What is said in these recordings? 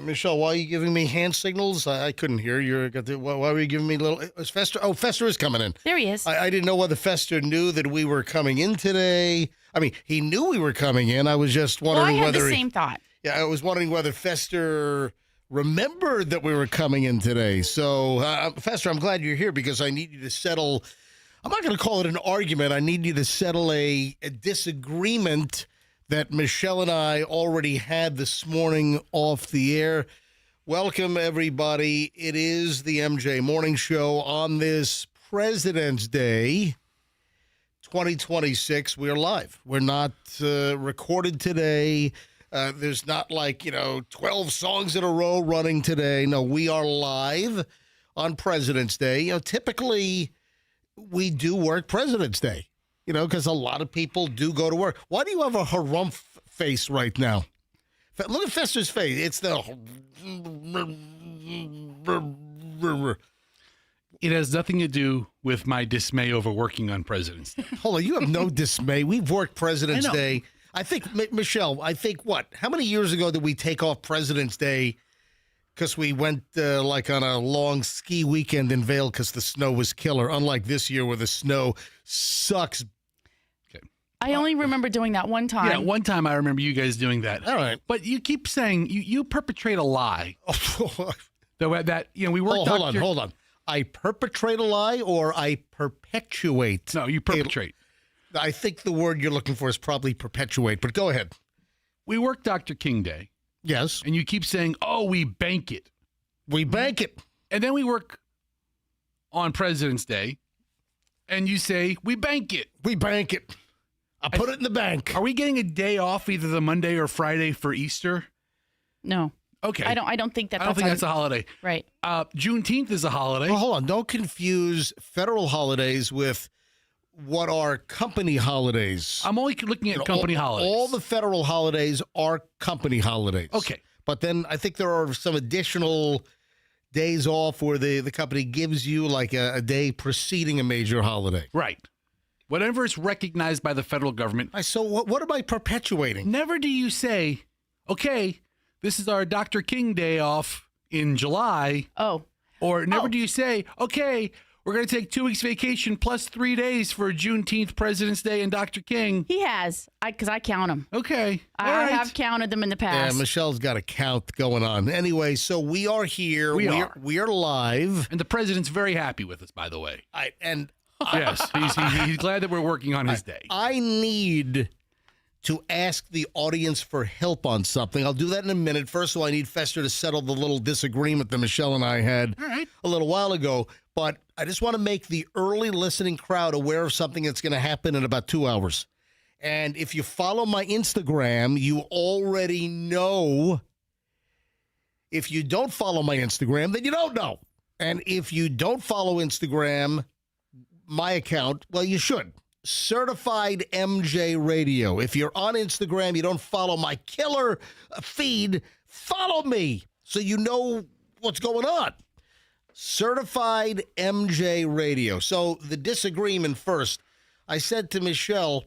Michelle, why are you giving me hand signals? I couldn't hear you. Why were you giving me little? Is Fester? Oh, Fester is coming in. There he is. I didn't know whether Fester knew that we were coming in today. I mean, he knew we were coming in. I was just wondering I had whether the same thought. Yeah, I was wondering whether Fester remembered that we were coming in today. So, Fester, I'm glad you're here because I need you to settle. I'm not going to call it an argument. I need you to settle a disagreement that Michelle and I already had this morning off the air. Welcome, everybody. It is the MJ Morning Show on this President's Day, 2026. We're live. We're not recorded today. There's not 12 songs in a row running today. No, we are live on President's Day. Typically we do work President's Day. Because a lot of people do go to work. Why do you have a harumph face right now? Look at Fester's face. It's the... It has nothing to do with my dismay over working on President's Day. Hold on, you have no dismay. We've worked President's Day. I think, Michelle, how many years ago did we take off President's Day because we went on a long ski weekend in Vail because the snow was killer, unlike this year where the snow sucks. I only remember doing that one time. Yeah, one time I remember you guys doing that. All right. But you keep saying, you perpetrate a lie. We worked Hold on. I perpetrate a lie or I perpetuate? No, you perpetrate. I think the word you're looking for is probably perpetuate, but go ahead. We work Dr. King Day. Yes. And you keep saying, we bank it. We bank it. And then we work on President's Day, and you say, we bank it. We bank it. I put it in the bank. Are we getting a day off either the Monday or Friday for Easter? No. Okay. I don't think that. I don't think that's a holiday. Right. Juneteenth is a holiday. Well, hold on. Don't confuse federal holidays with what are company holidays. I'm only looking at company holidays. All the federal holidays are company holidays. Okay. But then I think there are some additional days off where the company gives you like a day preceding a major holiday. Right. Whatever is recognized by the federal government. So what am I perpetuating? Never do you say, okay, this is our Dr. King Day off in July. Oh. Or never do you say, okay, we're going to take 2 weeks vacation plus 3 days for Juneteenth, President's Day, and Dr. King. He has, because I count them. Okay. I have counted them in the past. Yeah, Michelle's got a count going on. Anyway, so we are here. We are live. And the president's very happy with us, by the way. Yes, he's glad that we're working on his day. I need to ask the audience for help on something. I'll do that in a minute. First of all, I need Fester to settle the little disagreement that Michelle and I had a little while ago. But I just want to make the early listening crowd aware of something that's going to happen in about 2 hours. And if you follow my Instagram, you already know. If you don't follow my Instagram, then you don't know. And if you don't follow Instagram, my account, well, you should. Certified MJ Radio. If you're on Instagram, you don't follow my killer feed, follow me so you know what's going on. Certified MJ Radio. So the disagreement first. I said to Michelle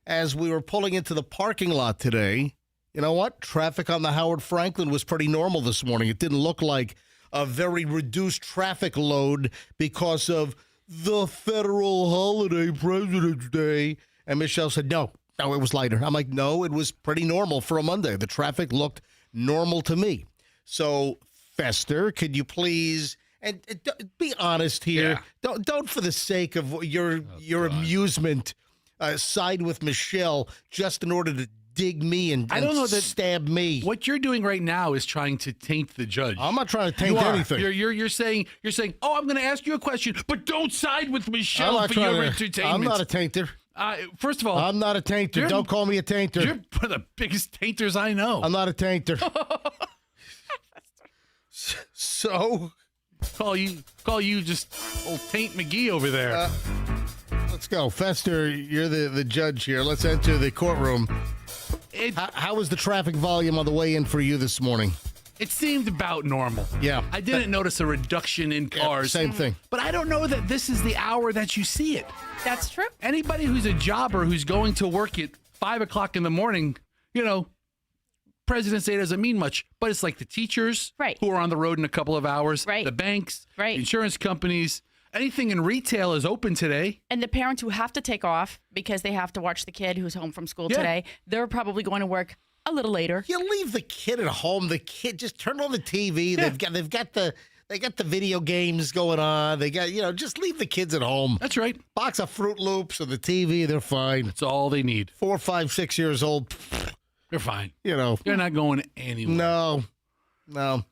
as we were pulling into the parking lot today, you know what? Traffic on the Howard Franklin was pretty normal this morning. It didn't look like a very reduced traffic load because of the federal holiday, President's Day. And Michelle said, no, it was lighter. I'm like, no, it was pretty normal for a Monday. The traffic looked normal to me. So, Fester, could you please, and be honest here. Yeah. Don't for the sake of your amusement, side with Michelle just in order to dig me and stab me. What you're doing right now is trying to taint the judge. I'm not trying to taint anything. You're saying, I'm going to ask you a question, but don't side with Michelle for your entertainment. I'm not a tainter. First of all, I'm not a tainter. Don't call me a tainter. You're one of the biggest tainters I know. I'm not a tainter. So call you just old Taint McGee over there. Let's go, Fester. You're the judge here. Let's enter the courtroom. How was the traffic volume on the way in for you this morning? It seemed about normal. Yeah. I didn't notice a reduction in cars. Yeah, same thing. But I don't know that this is the hour that you see it. That's true. Anybody who's a jobber who's going to work at 5 o'clock in the morning, President's Day doesn't mean much, but it's like the teachers Right. who are on the road in a couple of hours, Right. the banks, Right. the insurance companies, anything in retail is open today. And the parents who have to take off because they have to watch the kid who's home from school Yeah. today, they're probably going to work a little later. You leave the kid at home. The kid just turn on the TV. Yeah. They got the video games going on. They got just leave the kids at home. That's right. Box of Fruit Loops or the TV. They're fine. That's all they need. 4, 5, 6 years old. They're fine. They're They're not going anywhere. No.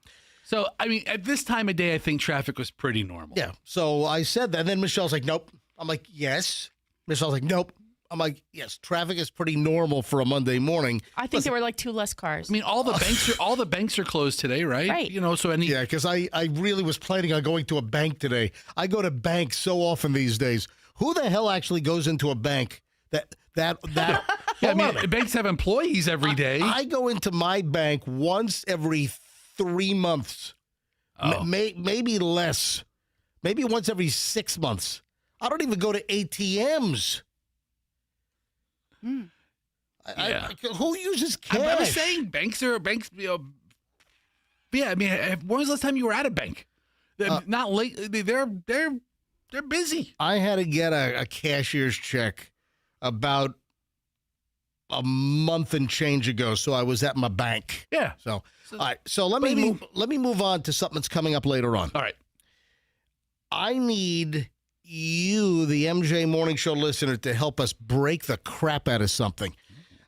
So, I mean, at this time of day, I think traffic was pretty normal. Yeah. So I said that. And then Michelle's like, nope. I'm like, yes. Michelle's like, nope. I'm like, yes. Traffic is pretty normal for a Monday morning. I think there were like 2 less cars. I mean, all the banks are closed today, right? Right. So any Yeah, because I really was planning on going to a bank today. I go to banks so often these days. Who the hell actually goes into a bank that yeah, I Hold mean, on. banks have employees every day. I go into my bank once every 3 months. Oh. Maybe less. Maybe once every 6 months. I don't even go to ATMs. Yeah. Who uses cash? I was saying banks. Yeah, I mean, when was the last time you were at a bank? They're not late. They're busy. I had to get a cashier's check about a month and change ago, so I was at my bank. Yeah. So all right. So let me move on to something that's coming up later on. All right. I need you, the MJ Morning Show listener, to help us break the crap out of something.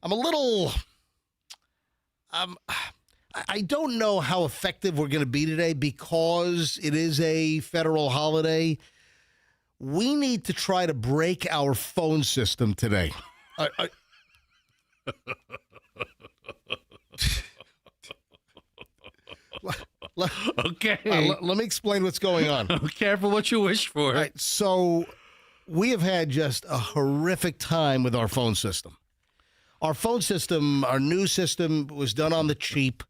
I'm a little. I don't know how effective we're going to be today because it is a federal holiday. We need to try to break our phone system today. Okay. Let me explain what's going on. Careful what you wish for. All right, so we have had just a horrific time with our phone system. Our phone system, our new system, was done on the cheap.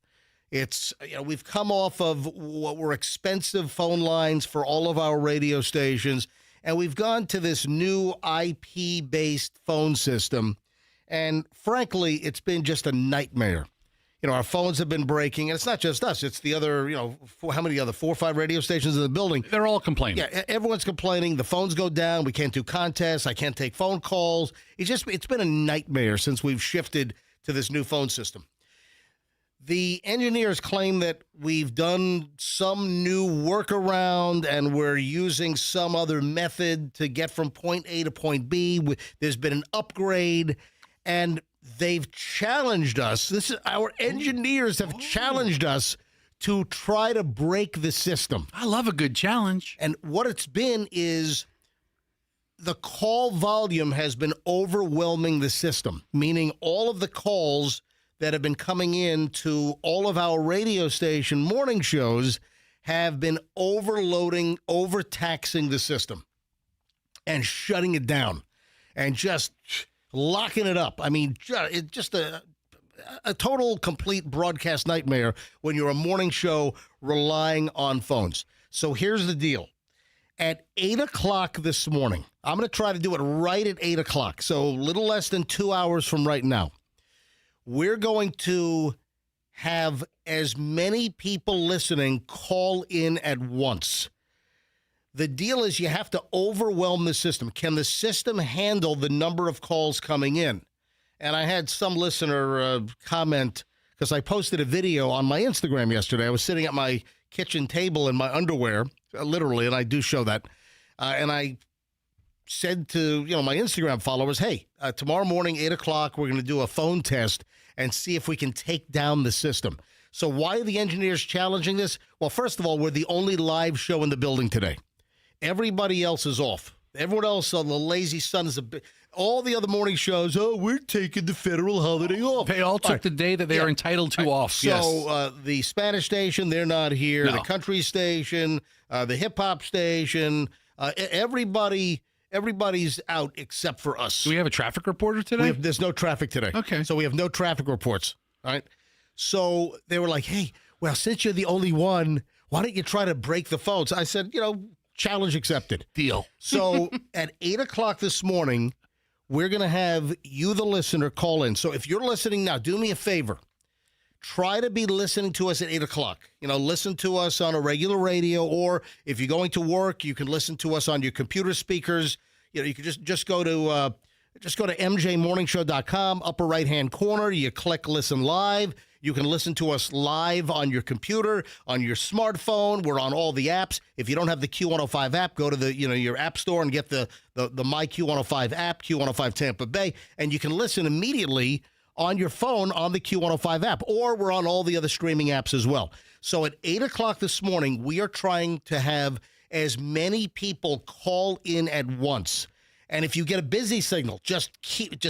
It's, we've come off of what were expensive phone lines for all of our radio stations, and we've gone to this new IP-based phone system. And frankly, it's been just a nightmare. Our phones have been breaking, and it's not just us. It's the other, how many other 4 or 5 radio stations in the building? They're all complaining. Yeah, everyone's complaining. The phones go down. We can't do contests. I can't take phone calls. It's been a nightmare since we've shifted to this new phone system. The engineers claim that we've done some new workaround and we're using some other method to get from point A to point B. There's been an upgrade, and they've challenged us. Our engineers have challenged us to try to break the system. I love a good challenge. And what it's been is the call volume has been overwhelming the system, meaning all of the calls that have been coming in to all of our radio station morning shows have been overloading, overtaxing the system and shutting it down and just locking it up. I mean, it's just a total, complete broadcast nightmare when you're a morning show relying on phones. So here's the deal. At 8 o'clock this morning, I'm going to try to do it right at 8 o'clock, so a little less than 2 hours from right now. We're going to have as many people listening call in at once. The deal is you have to overwhelm the system. Can the system handle the number of calls coming in? And I had some listener comment, because I posted a video on my Instagram yesterday. I was sitting at my kitchen table in my underwear, literally, and I do show that. And I said to my Instagram followers, hey, tomorrow morning, 8 o'clock, we're going to do a phone test and see if we can take down the system. So why are the engineers challenging this? Well, first of all, we're the only live show in the building today. Everybody else is off. Everyone else on the lazy sun is all the other morning shows, we're taking the federal holiday off. They all took the day that they are entitled to off. So the Spanish station, they're not here. No. The country station, the hip-hop station, everybody's out except for us. Do we have a traffic reporter today? There's no traffic today. Okay. So we have no traffic reports. All right. So they were like, hey, well, since you're the only one, why don't you try to break the phones? I said, challenge accepted. Deal. So at 8 o'clock this morning, we're going to have you, the listener, call in. So if you're listening now, do me a favor. try to be listening to us at 8 o'clock. Listen to us on a regular radio, or if you're going to work, you can listen to us on your computer speakers. You can just go to mjmorningshow.com, upper right-hand corner. You click Listen Live. You can listen to us live on your computer, on your smartphone. We're on all the apps. If you don't have the Q105 app, go to your app store and get the My Q105 app, Q105 Tampa Bay, and you can listen immediately on your phone on the Q105 app, or we're on all the other streaming apps as well. So at 8 o'clock this morning, we are trying to have as many people call in at once. And if you get a busy signal, just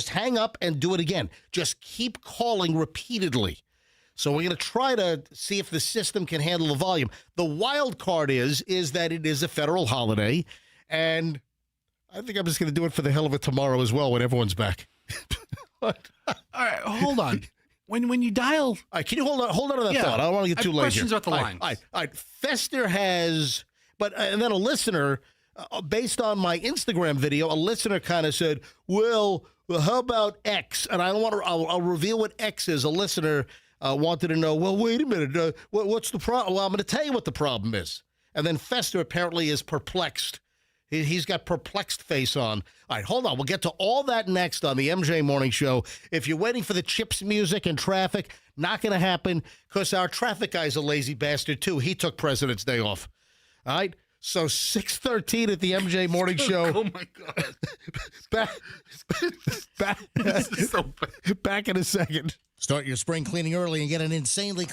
hang up and do it again. Just keep calling repeatedly. So we're going to try to see if the system can handle the volume. The wild card is that it is a federal holiday, and I think I'm just going to do it for the hell of it tomorrow as well when everyone's back. All right, hold on. When you dial, all right, can you hold on to that thought? I don't want to get too late questions here. about the lines. All right. Fester has, and then a listener, based on my Instagram video, a listener kind of said, "Well, how about X?" And I don't want to. I'll reveal what X is. A listener wanted to know. Well, wait a minute. What's the problem? Well, I'm going to tell you what the problem is. And then Fester apparently is perplexed. He's got perplexed face on. All right, hold on. We'll get to all that next on the MJ Morning Show. If you're waiting for the Chips music and traffic, not going to happen because our traffic guy's a lazy bastard, too. He took President's Day off. All right? So 6:13 at the MJ Morning Show. Oh, my God. back, This is so bad. back in a second. Start your spring cleaning early and get an insanely...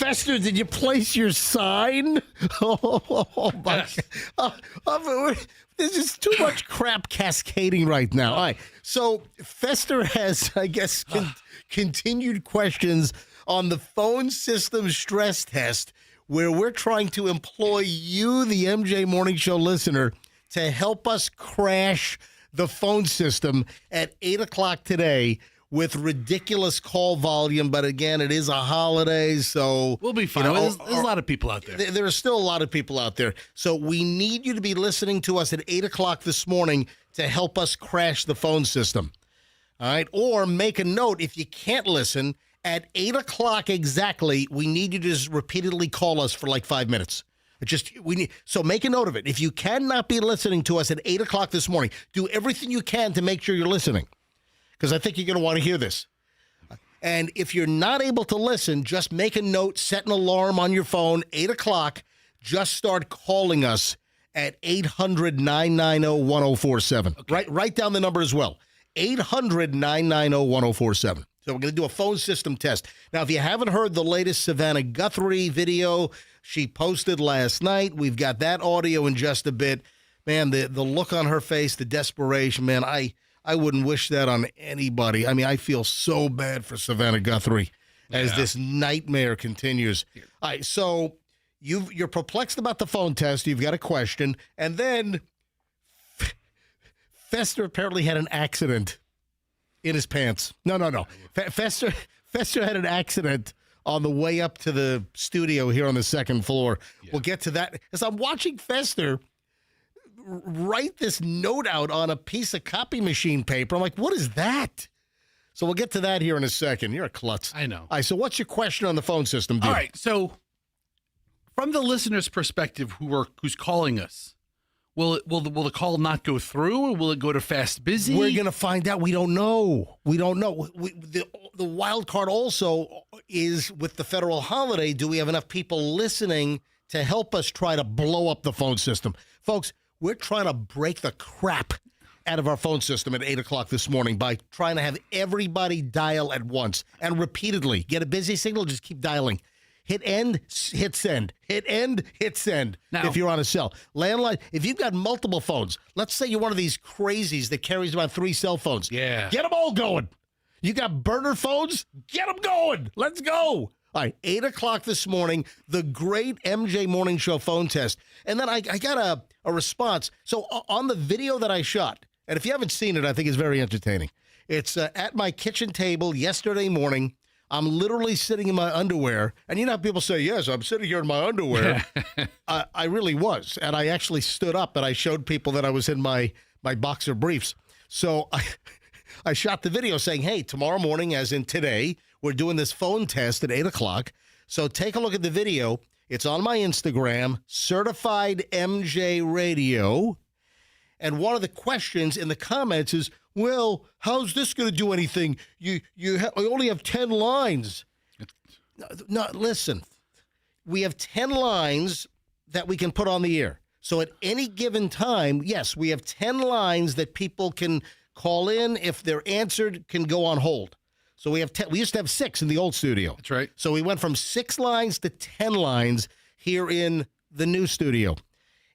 Fester, did you place your sign? Oh my Yes. God. This is too much crap cascading right now. All right. So Fester has, I guess, continued questions on the phone system stress test where we're trying to employ you, the MJ Morning Show listener, to help us crash the phone system at 8 o'clock today with ridiculous call volume. But again, it is a holiday, so We'll be fine. There's a lot of people out there. there are still a lot of people out there. So we need you to be listening to us at 8 o'clock this morning to help us crash the phone system. All right? Or make a note, if you can't listen, at 8 o'clock exactly, we need you to just repeatedly call us for like 5 minutes. So make a note of it. If you cannot be listening to us at 8 o'clock this morning, do everything you can to make sure you're listening, because I think you're going to want to hear this. And if you're not able to listen, just make a note, set an alarm on your phone, 8 o'clock. Just start calling us at 800-990-1047. Okay. Write down the number as well, 800-990-1047. So we're going to do a phone system test. Now, if you haven't heard the latest Savannah Guthrie video she posted last night, we've got that audio in just a bit. Man, the look on her face, the desperation, man, I wouldn't wish that on anybody. I mean, I feel so bad for Savannah Guthrie as this nightmare continues. All right, so you're perplexed about the phone test. You've got a question. And then Fester apparently had an accident in his pants. No. Fester had an accident on the way up to the studio here on the second floor. Yeah. We'll get to that. As I'm watching Fester write this note out on a piece of copy machine paper, I'm like, what is that? So we'll get to that here in a second. You're a klutz. I know. All right, so what's your question on the phone system, dude? All right, so From the listener's perspective, who's calling us, will the call not go through, or will it go to fast busy? We're going to find out. We don't know. The wild card also is with the federal holiday. Do we have enough people listening to help us try to blow up the phone system? Folks, we're trying to break the crap out of our phone system at 8 o'clock this morning by trying to have everybody dial at once and repeatedly. Get a busy signal, just keep dialing. Hit end, hit send. Hit end, hit send. Now, if you're on a cell. Landline, if you've got multiple phones, let's say you're one of these crazies that carries about 3 cell phones. Yeah. Get them all going. You got burner phones? Get them going. Let's go. All right, 8 o'clock this morning, the great MJ Morning Show phone test. And then I got a response. So on the video that I shot, and if you haven't seen it, I think it's very entertaining. It's at my kitchen table yesterday morning. I'm literally sitting in my underwear. And you know how people say, yes, I'm sitting here in my underwear. I really was. And I actually stood up and I showed people that I was in my boxer briefs. So I shot the video saying, hey, tomorrow morning, as in today, we're doing this phone test at 8 o'clock. So take a look at the video. It's on my Instagram, Certified MJ Radio. And one of the questions in the comments is, well, how's this going to do anything? You only have 10 lines. No, listen. We have 10 lines that we can put on the air. So at any given time, yes, we have 10 lines that people can call in. If they're answered, can go on hold. So we have 10. We used to have 6 in the old studio. That's right. So we went from 6 lines to 10 lines here in the new studio.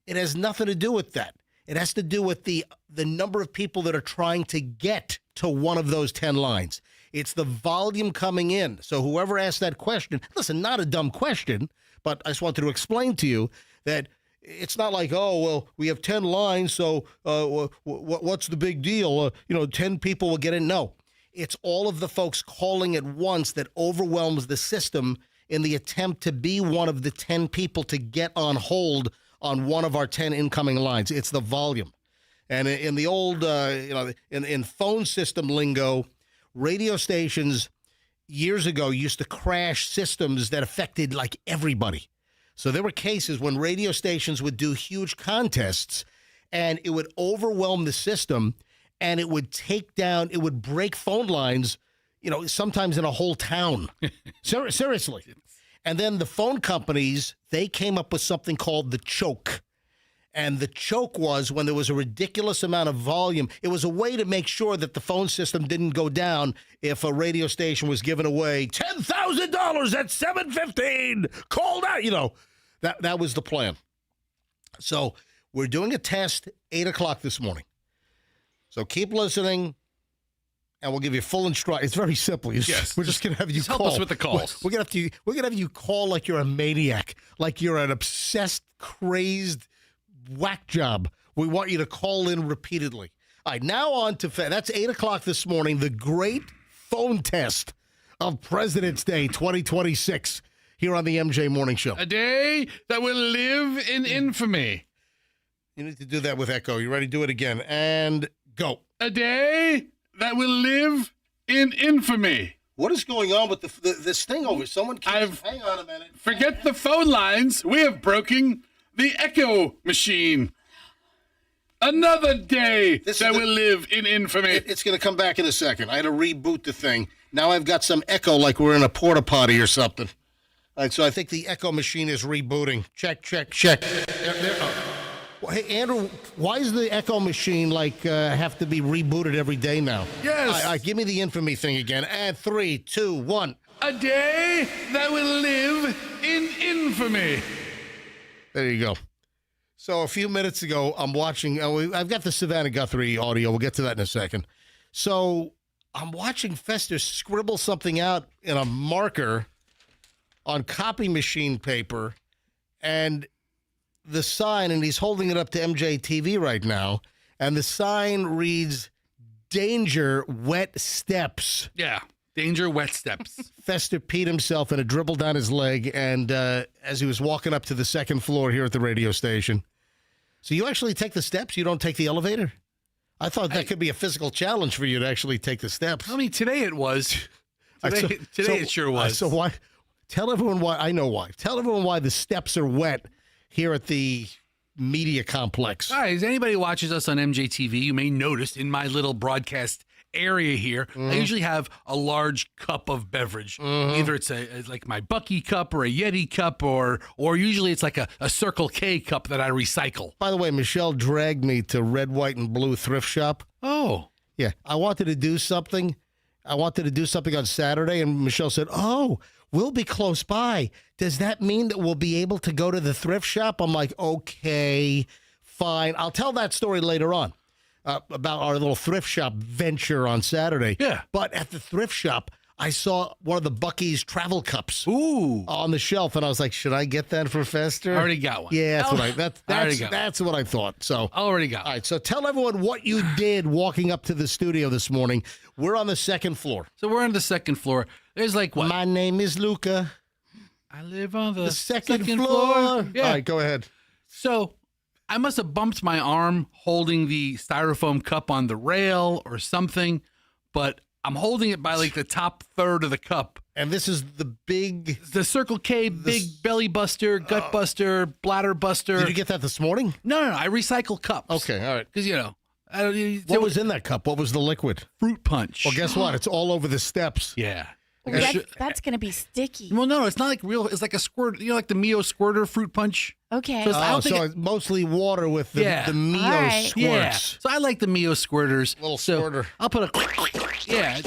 It has nothing to do with that. It has to do with the number of people that are trying to get to one of those 10 lines. It's the volume coming in. So whoever asked that question, listen, not a dumb question, but I just wanted to explain to you that it's not like, oh, well, we have 10 lines, so what's the big deal? 10 people will get in. No, it's all of the folks calling at once that overwhelms the system in the attempt to be one of the 10 people to get on hold on one of our 10 incoming lines. It's the volume. And in the old, in phone system lingo, radio stations years ago used to crash systems that affected like everybody. So there were cases when radio stations would do huge contests and it would overwhelm the system and it would it would break phone lines, sometimes in a whole town. Seriously. And then the phone companies, they came up with something called the choke. And the choke was when there was a ridiculous amount of volume. It was a way to make sure that the phone system didn't go down if a radio station was giving away $10,000 at 7:15. Called out, That was the plan. So we're doing a test 8 o'clock this morning. So keep listening. And we'll give you full instruction. It's very simple. Yes. We're just going to have you call. Help us with the calls. We're going to have you call like you're a maniac, like you're an obsessed, crazed whack job. We want you to call in repeatedly. All right, now on to that's 8 o'clock this morning. The great phone test of President's Day 2026 here on the MJ Morning Show. A day that will live in infamy. You need to do that with echo. You ready? Do it again and go. A day that will live in infamy. What is going on with this thing over? Someone keeps... Hang on a minute. Forget the phone lines. We have broken the echo machine. Another day that will live in infamy. It's going to come back in a second. I had to reboot the thing. Now I've got some echo like we're in a porta potty or something. All right, so I think the echo machine is rebooting. Check. Well, hey, Andrew, why does the echo machine have to be rebooted every day now? Yes. Give me the infamy thing again. And 3, 2, 1. A day that will live in infamy. There you go. So a few minutes ago, I'm watching. I've got the Savannah Guthrie audio. We'll get to that in a second. So I'm watching Fester scribble something out in a marker on copy machine paper, and the sign, and he's holding it up to MJ TV right now, and the sign reads, "Danger, wet steps." Yeah, danger, wet steps. Fester peed himself and it dribbled down his leg, and as he was walking up to the second floor here at the radio station. So you actually take the steps? You don't take the elevator? I thought that could be a physical challenge for you to actually take the steps. I mean, today it was. Today it sure was. So why? Tell everyone why. I know why. Tell everyone why the steps are wet here at the media complex. All right, as anybody who watches us on MJTV, you may notice in my little broadcast area here, I usually have a large cup of beverage. Either it's like my Bucky cup or a Yeti cup, or usually it's like a Circle K cup that I recycle. By the way, Michelle dragged me to Red, White, and Blue thrift shop. Oh. Yeah, I wanted to do something. On Saturday, and Michelle said, "Oh, we'll be close by. Does that mean that we'll be able to go to the thrift shop?" I'm like, okay, fine. I'll tell that story later on about our little thrift shop venture on Saturday. Yeah. But at the thrift shop, I saw one of the Buc-ee's travel cups Ooh. on the shelf, and I was like, should I get that for Fester? I already got one. Yeah, already got that's what I thought. So I already got all right, so tell everyone what you did walking up to the studio this morning. We're on the second floor. So we're on the second floor. There's like what? My name is Luca. I live on the Second floor. Yeah. All right, go ahead. So I must have bumped my arm holding the styrofoam cup on the rail or something, but I'm holding it by like the top third of the cup. And this is the Circle K big belly buster, gut buster, bladder buster. Did you get that this morning? No. I recycle cups. Okay, all right. Because, What was in that cup? What was the liquid? fruit punch. Well, guess what? It's all over the steps. Yeah. That's going to be sticky. Well, no, it's not like real. It's like a squirt. Like the Mio squirter fruit punch. Okay. So I don't think it's mostly water with the Yeah. Mio All right. squirts. Yeah. So I like the Mio squirters. Little So squirter. I'll put a. Yeah.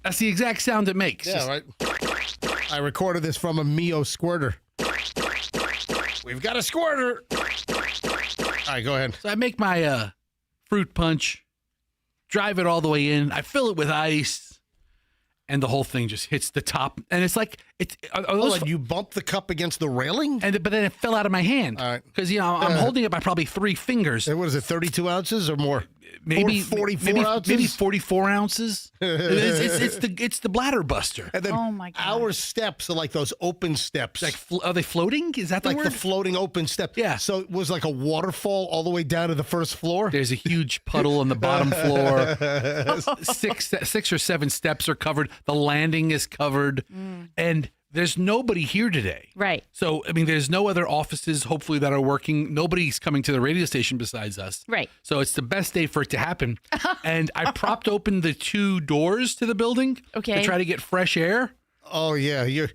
That's the exact sound it makes. Yeah, right. I recorded this from a Mio squirter. We've got a squirter. All right, go ahead. So I make my fruit punch, drive it all the way in. I fill it with ice. And the whole thing just hits the top, and it's like And you bumped the cup against the railing? but then it fell out of my hand. All right. Because I'm holding it by probably 3 fingers. And what is it, 32 ounces or more? Maybe 44 ounces? Maybe 44 ounces. it's the bladder buster. And then Oh, my God. our steps are like those open steps. Like are they floating? Is that the like word? the floating open step. Yeah. So it was like a waterfall all the way down to the first floor? There's a huge puddle on the bottom floor. 6 or 7 steps are covered. The landing is covered, and there's nobody here today. Right. So, I mean, there's no other offices, hopefully, that are working. Nobody's coming to the radio station besides us. Right. So it's the best day for it to happen. And I propped open the 2 doors to the building Okay. to try to get fresh air. Oh, yeah. You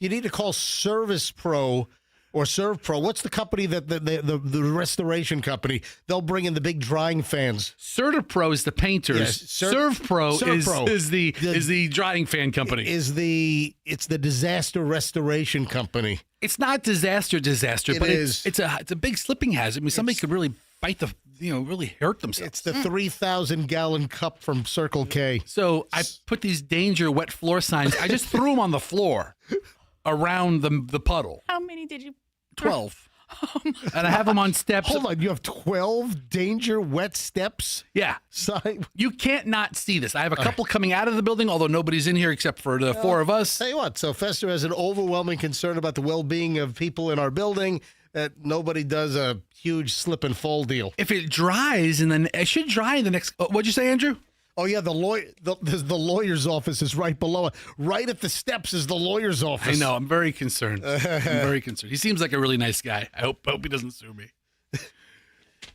need to call Service Pro or Serve Pro. What's the company that the restoration company? They'll bring in the big drying fans. CertaPro is the painters. Yes, ServPro ServPro. is the drying fan company. It's the disaster restoration company. It's not disaster, It but is. it's a big slipping hazard. I mean, somebody could really bite really hurt themselves. It's the 3,000-gallon cup from Circle K. So I put these danger wet floor signs. I just threw them on the floor around the puddle. How many did you? 12. And I have them on steps. Hold on, you have 12 danger wet steps? Yeah. Sign. You can't not see this. I have a couple coming out of the building, although nobody's in here except for the 4 of us. Tell you what, so Fester has an overwhelming concern about the well-being of people in our building that nobody does a huge slip and fall deal. If it dries, and then it should dry in the next. What'd you say, Andrew? Oh, yeah, the lawyer's office is right below it. Right at the steps is the lawyer's office. I know. I'm very concerned. He seems like a really nice guy. I hope he doesn't sue me.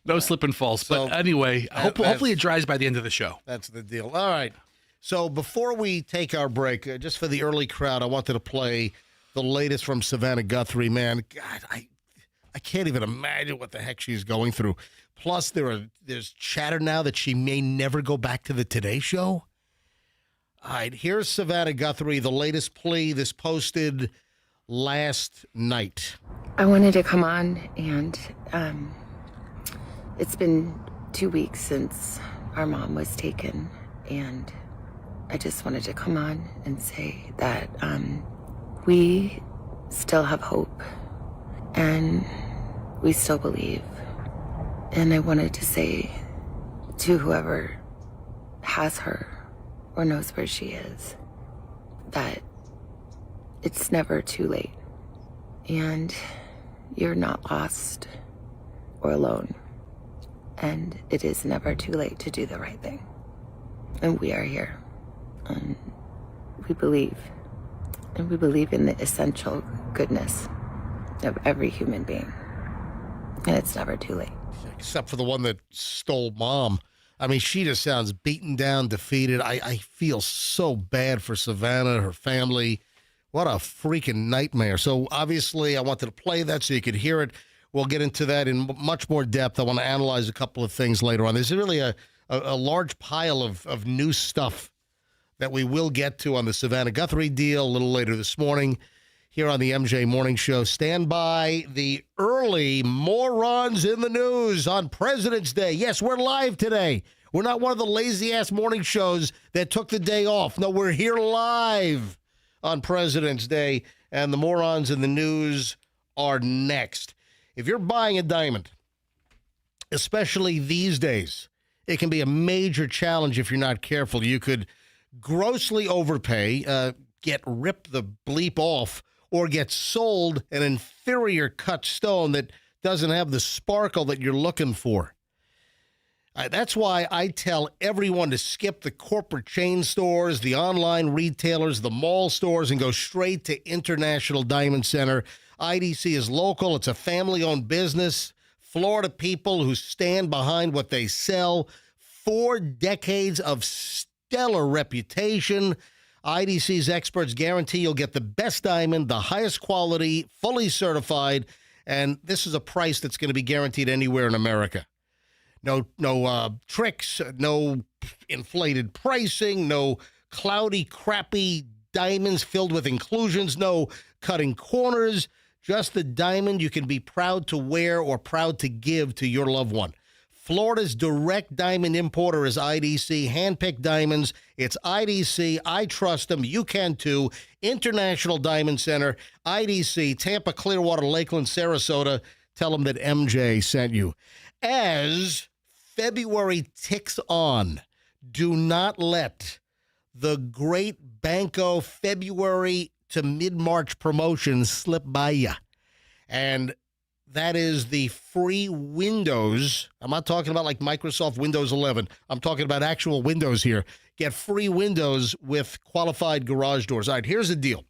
No slip and falls. So, but anyway, hopefully it dries by the end of the show. That's the deal. All right. So before we take our break, just for the early crowd, I wanted to play the latest from Savannah Guthrie. Man, God, I can't even imagine what the heck she's going through. Plus, there's chatter now that she may never go back to the Today Show. All right, here's Savannah Guthrie, the latest plea, this posted last night. I wanted to come on, and it's been 2 weeks since our mom was taken, and I just wanted to come on and say that we still have hope, and we still believe. And I wanted to say to whoever has her or knows where she is that it's never too late. And you're not lost or alone. And it is never too late to do the right thing. And we are here. And we believe. And we believe in the essential goodness of every human being. And it's never too late. Except for the one that stole Mom. I mean, she just sounds beaten down, defeated. I feel so bad for Savannah, her family. What a freaking nightmare. So obviously I wanted to play that so you could hear it. We'll get into that in much more depth. I want to analyze a couple of things later on. There's really a large pile of new stuff that we will get to on the Savannah Guthrie deal a little later this morning here on the MJ Morning Show. Stand by. The early morons in the news on President's Day. Yes, we're live today. We're not one of the lazy-ass morning shows that took the day off. No, we're here live on President's Day, and the morons in the news are next. If you're buying a diamond, especially these days, it can be a major challenge if you're not careful. You could grossly overpay, get ripped the bleep off, or get sold an inferior cut stone that doesn't have the sparkle that you're looking for. That's why I tell everyone to skip the corporate chain stores, the online retailers, the mall stores, and go straight to International Diamond Center. IDC is local. It's a family-owned business. Florida people who stand behind what they sell. 4 decades of stellar reputation. IDC's experts guarantee you'll get the best diamond, the highest quality, fully certified, and this is a price that's going to be guaranteed anywhere in America. No tricks, no inflated pricing, no cloudy, crappy diamonds filled with inclusions, no cutting corners, just the diamond you can be proud to wear or proud to give to your loved one. Florida's direct diamond importer is IDC, hand-picked diamonds. It's IDC. I trust them. You can too. International Diamond Center, IDC, Tampa, Clearwater, Lakeland, Sarasota. Tell them that MJ sent you. As February ticks on, do not let the great Banco February to mid-March promotion slip by you. And that is the free Windows. I'm not talking about like Microsoft Windows 11. I'm talking about actual Windows here. Get free Windows with qualified garage doors. All right, here's the deal.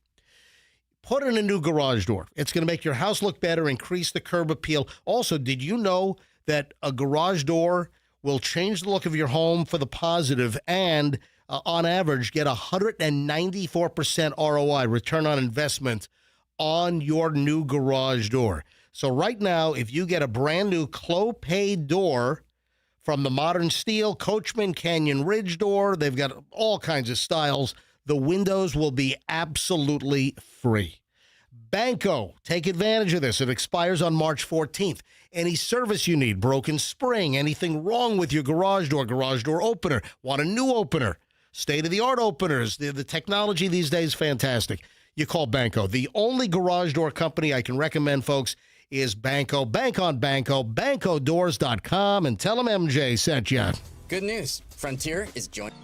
Put in a new garage door. It's going to make your house look better, increase the curb appeal. Also, did you know that a garage door will change the look of your home for the positive and, on average, get 194% ROI, return on investment, on your new garage door? So right now, if you get a brand new Clopay door from the Modern Steel, Coachman, Canyon Ridge door, they've got all kinds of styles. The windows will be absolutely free. Banco, take advantage of this. It expires on March 14th. Any service you need, broken spring, anything wrong with your garage door opener, want a new opener, state-of-the-art openers. The technology these days, fantastic. You call Banco. The only garage door company I can recommend, folks, is Banco. Bank on Banco, bancodoors.com, and tell them MJ sent you. Good news. Frontier is joining.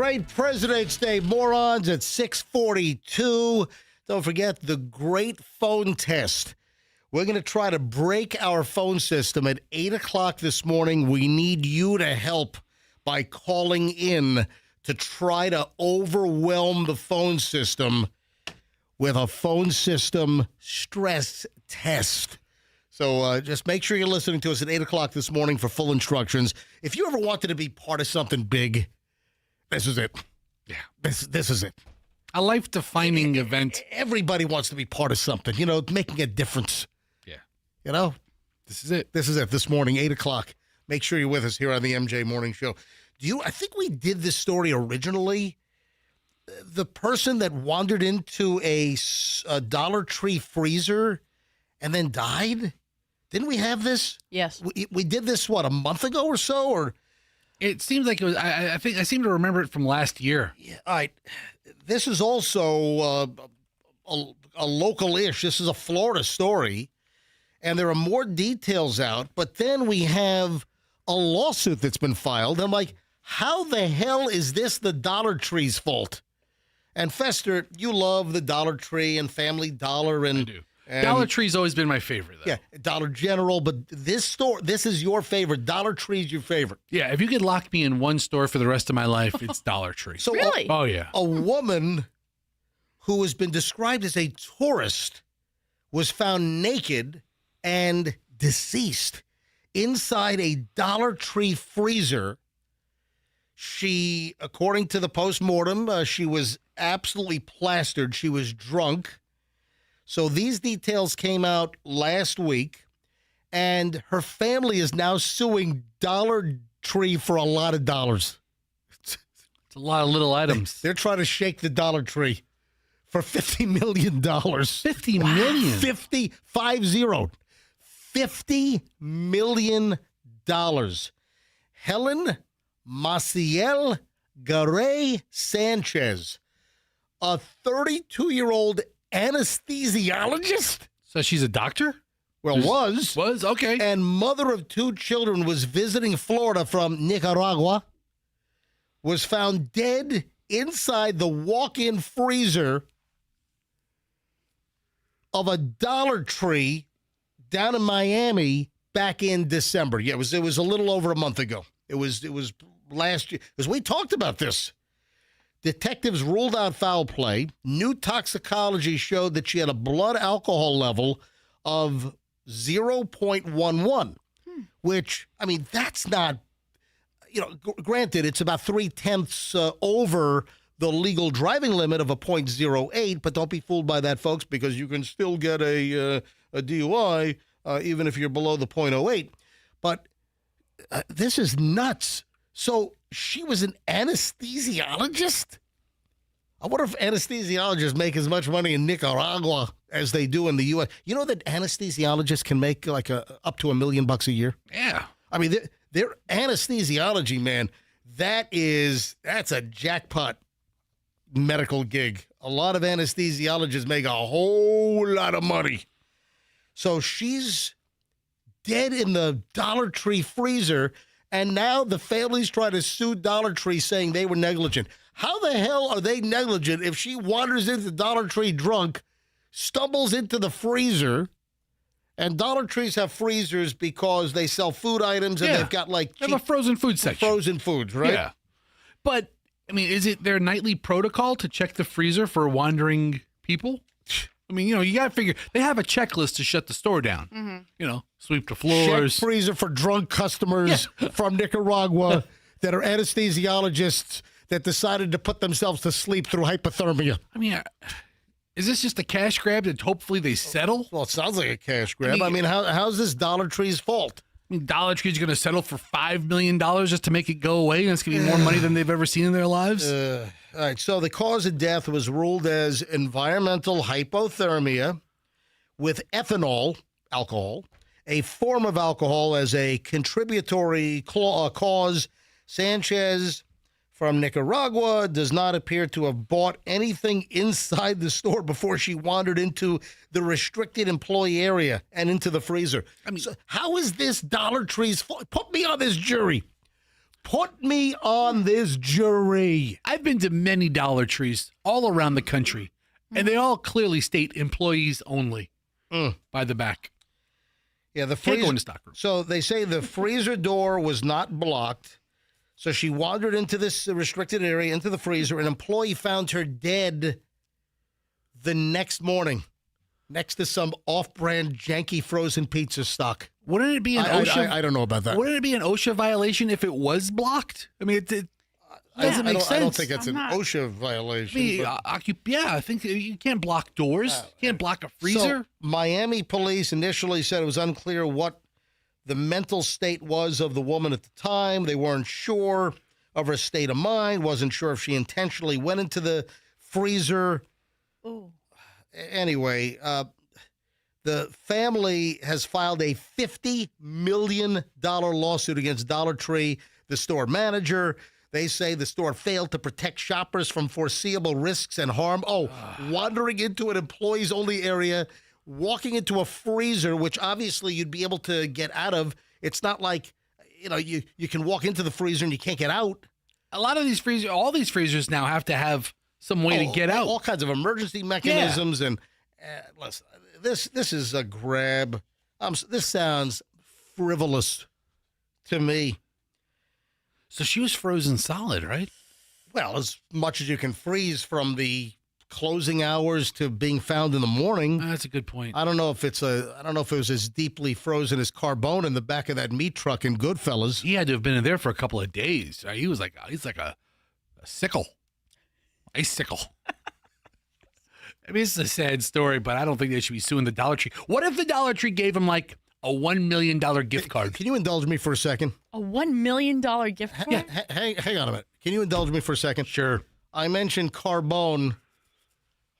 great President's Day, morons, at 6:42. Don't forget the great phone test. We're going to try to break our phone system at 8 o'clock this morning. We need you to help by calling in to try to overwhelm the phone system with a phone system stress test. So just make sure you're listening to us at 8 o'clock this morning for full instructions. If you ever wanted to be part of something big, this is it. Yeah. This is it. A life-defining event. Everybody wants to be part of something, making a difference. Yeah. This is it. This is it this morning, 8 o'clock. Make sure you're with us here on the MJ Morning Show. I think we did this story originally. The person that wandered into a Dollar Tree freezer and then died? Didn't we have this? Yes. We did this, a month ago or so? Or It seems like it was, I think I seem to remember it from last year. Yeah, all right. This is also a local-ish. This is a Florida story, and there are more details out. But then we have a lawsuit that's been filed. I'm like, how the hell is this the Dollar Tree's fault? And Fester, you love the Dollar Tree and Family Dollar. And I do. Dollar Tree's always been my favorite, though. Yeah, Dollar General. But this store, this is your favorite. Dollar Tree's your favorite. Yeah, if you could lock me in one store for the rest of my life, it's Dollar Tree. So Really? Oh, yeah. A woman who has been described as a tourist was found naked and deceased inside a Dollar Tree freezer. She, according to the postmortem, she was absolutely plastered. She was drunk. So these details came out last week, and her family is now suing Dollar Tree for a lot of dollars. It's a lot of little items. They're trying to shake the Dollar Tree for $50 million. $50 million? 50 million. Helen Maciel Garay Sanchez, a 32-year-old anesthesiologist. So she's a doctor? Well, was. Okay. And mother of 2 children, was visiting Florida from Nicaragua, was found dead inside the walk-in freezer of a Dollar Tree down in Miami back in December. Yeah, it was a little over a month ago. It was last year, because we talked about this. Detectives ruled out foul play. New toxicology showed that she had a blood alcohol level of 0.11, which, I mean, that's not, granted, it's about 0.3 over the legal driving limit of a 0.08, but don't be fooled by that, folks, because you can still get a DUI even if you're below the 0.08. But this is nuts. So she was an anesthesiologist? I wonder if anesthesiologists make as much money in Nicaragua as they do in the U.S. You know that anesthesiologists can make up to $1 million a year? Yeah. I mean, their anesthesiology, man, that's a jackpot medical gig. A lot of anesthesiologists make a whole lot of money. So she's dead in the Dollar Tree freezer, and now the family's trying to sue Dollar Tree, saying they were negligent. How the hell are they negligent if she wanders into Dollar Tree drunk, stumbles into the freezer, and Dollar Trees have freezers because they sell food items, and they've got They cheap have a frozen food section. frozen foods, right? Yeah. But, I mean, is it their nightly protocol to check the freezer for wandering people? I mean, you got to figure, they have a checklist to shut the store down. Mm-hmm. Sweep the floors. Check freezer for drunk customers from Nicaragua that are anesthesiologists that decided to put themselves to sleep through hypothermia. I mean, is this just a cash grab that hopefully they settle? Well, it sounds like a cash grab. I mean, how's this Dollar Tree's fault? I mean, Dollar Tree's going to settle for $5 million just to make it go away, and it's going to be more money than they've ever seen in their lives? All right, so the cause of death was ruled as environmental hypothermia with ethanol, alcohol, a form of alcohol, as a contributory cause. Sanchez from Nicaragua does not appear to have bought anything inside the store before she wandered into the restricted employee area and into the freezer. I mean, so how is this Dollar Tree's fault? Put me on this jury. Put me on this jury. I've been to many Dollar Trees all around the country, and they all clearly state employees only by the back. Yeah, the Can't freezer. go into stockroom. So they say the freezer door was not blocked. So she wandered into this restricted area, into the freezer. An employee found her dead the next morning next to some off-brand janky frozen pizza stock. Wouldn't it be an OSHA? I don't know about that. Wouldn't it be an OSHA violation if it was blocked? I mean, it doesn't make sense. I don't think it's an not- OSHA violation. I think you can't block doors. You can't block a freezer. So, Miami police initially said it was unclear what the mental state was of the woman at the time. They weren't sure of her state of mind, wasn't sure if she intentionally went into the freezer. Ooh. Anyway, the family has filed a $50 million lawsuit against Dollar Tree, the store manager. They say the store failed to protect shoppers from foreseeable risks and harm. Wandering into an employees-only area, walking into a freezer, which obviously you'd be able to get out of. It's not like, you can walk into the freezer and you can't get out. A lot of these freezers, all these freezers now have to have some way to get out. All kinds of emergency mechanisms. And listen, this is a grab. This sounds frivolous to me. So she was frozen solid, right? Well, as much as you can freeze from the closing hours to being found in the morning. That's a good point. I don't know if it was as deeply frozen as Carbone in the back of that meat truck in Goodfellas. He had to have been in there for a couple of days. He's like a sickle, icicle. I mean, it's a sad story, but I don't think they should be suing the Dollar Tree. What if the Dollar Tree gave him like a $1 million gift card? Can you indulge me for a second? A $1 million gift card? Yeah. Hang on a minute. Can you indulge me for a second? Sure. I mentioned Carbone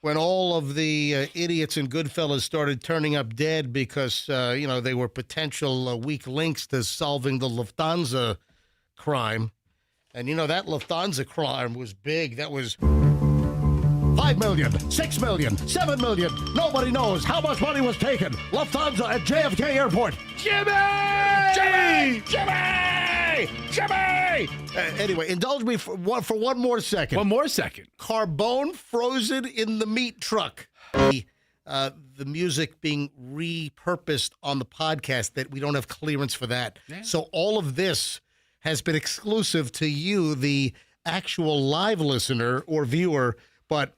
when all of the idiots in Goodfellas started turning up dead because, they were potential weak links to solving the Lufthansa crime. And, that Lufthansa crime was big. That was 5 million, 6 million, 7 million. Nobody knows how much money was taken. Lufthansa at JFK Airport. Jimmy! Anyway, indulge me for one more second. One more second. Carbone frozen in the meat truck. The music being repurposed on the podcast that we don't have clearance for that. Yeah. So all of this has been exclusive to you, the actual live listener or viewer, but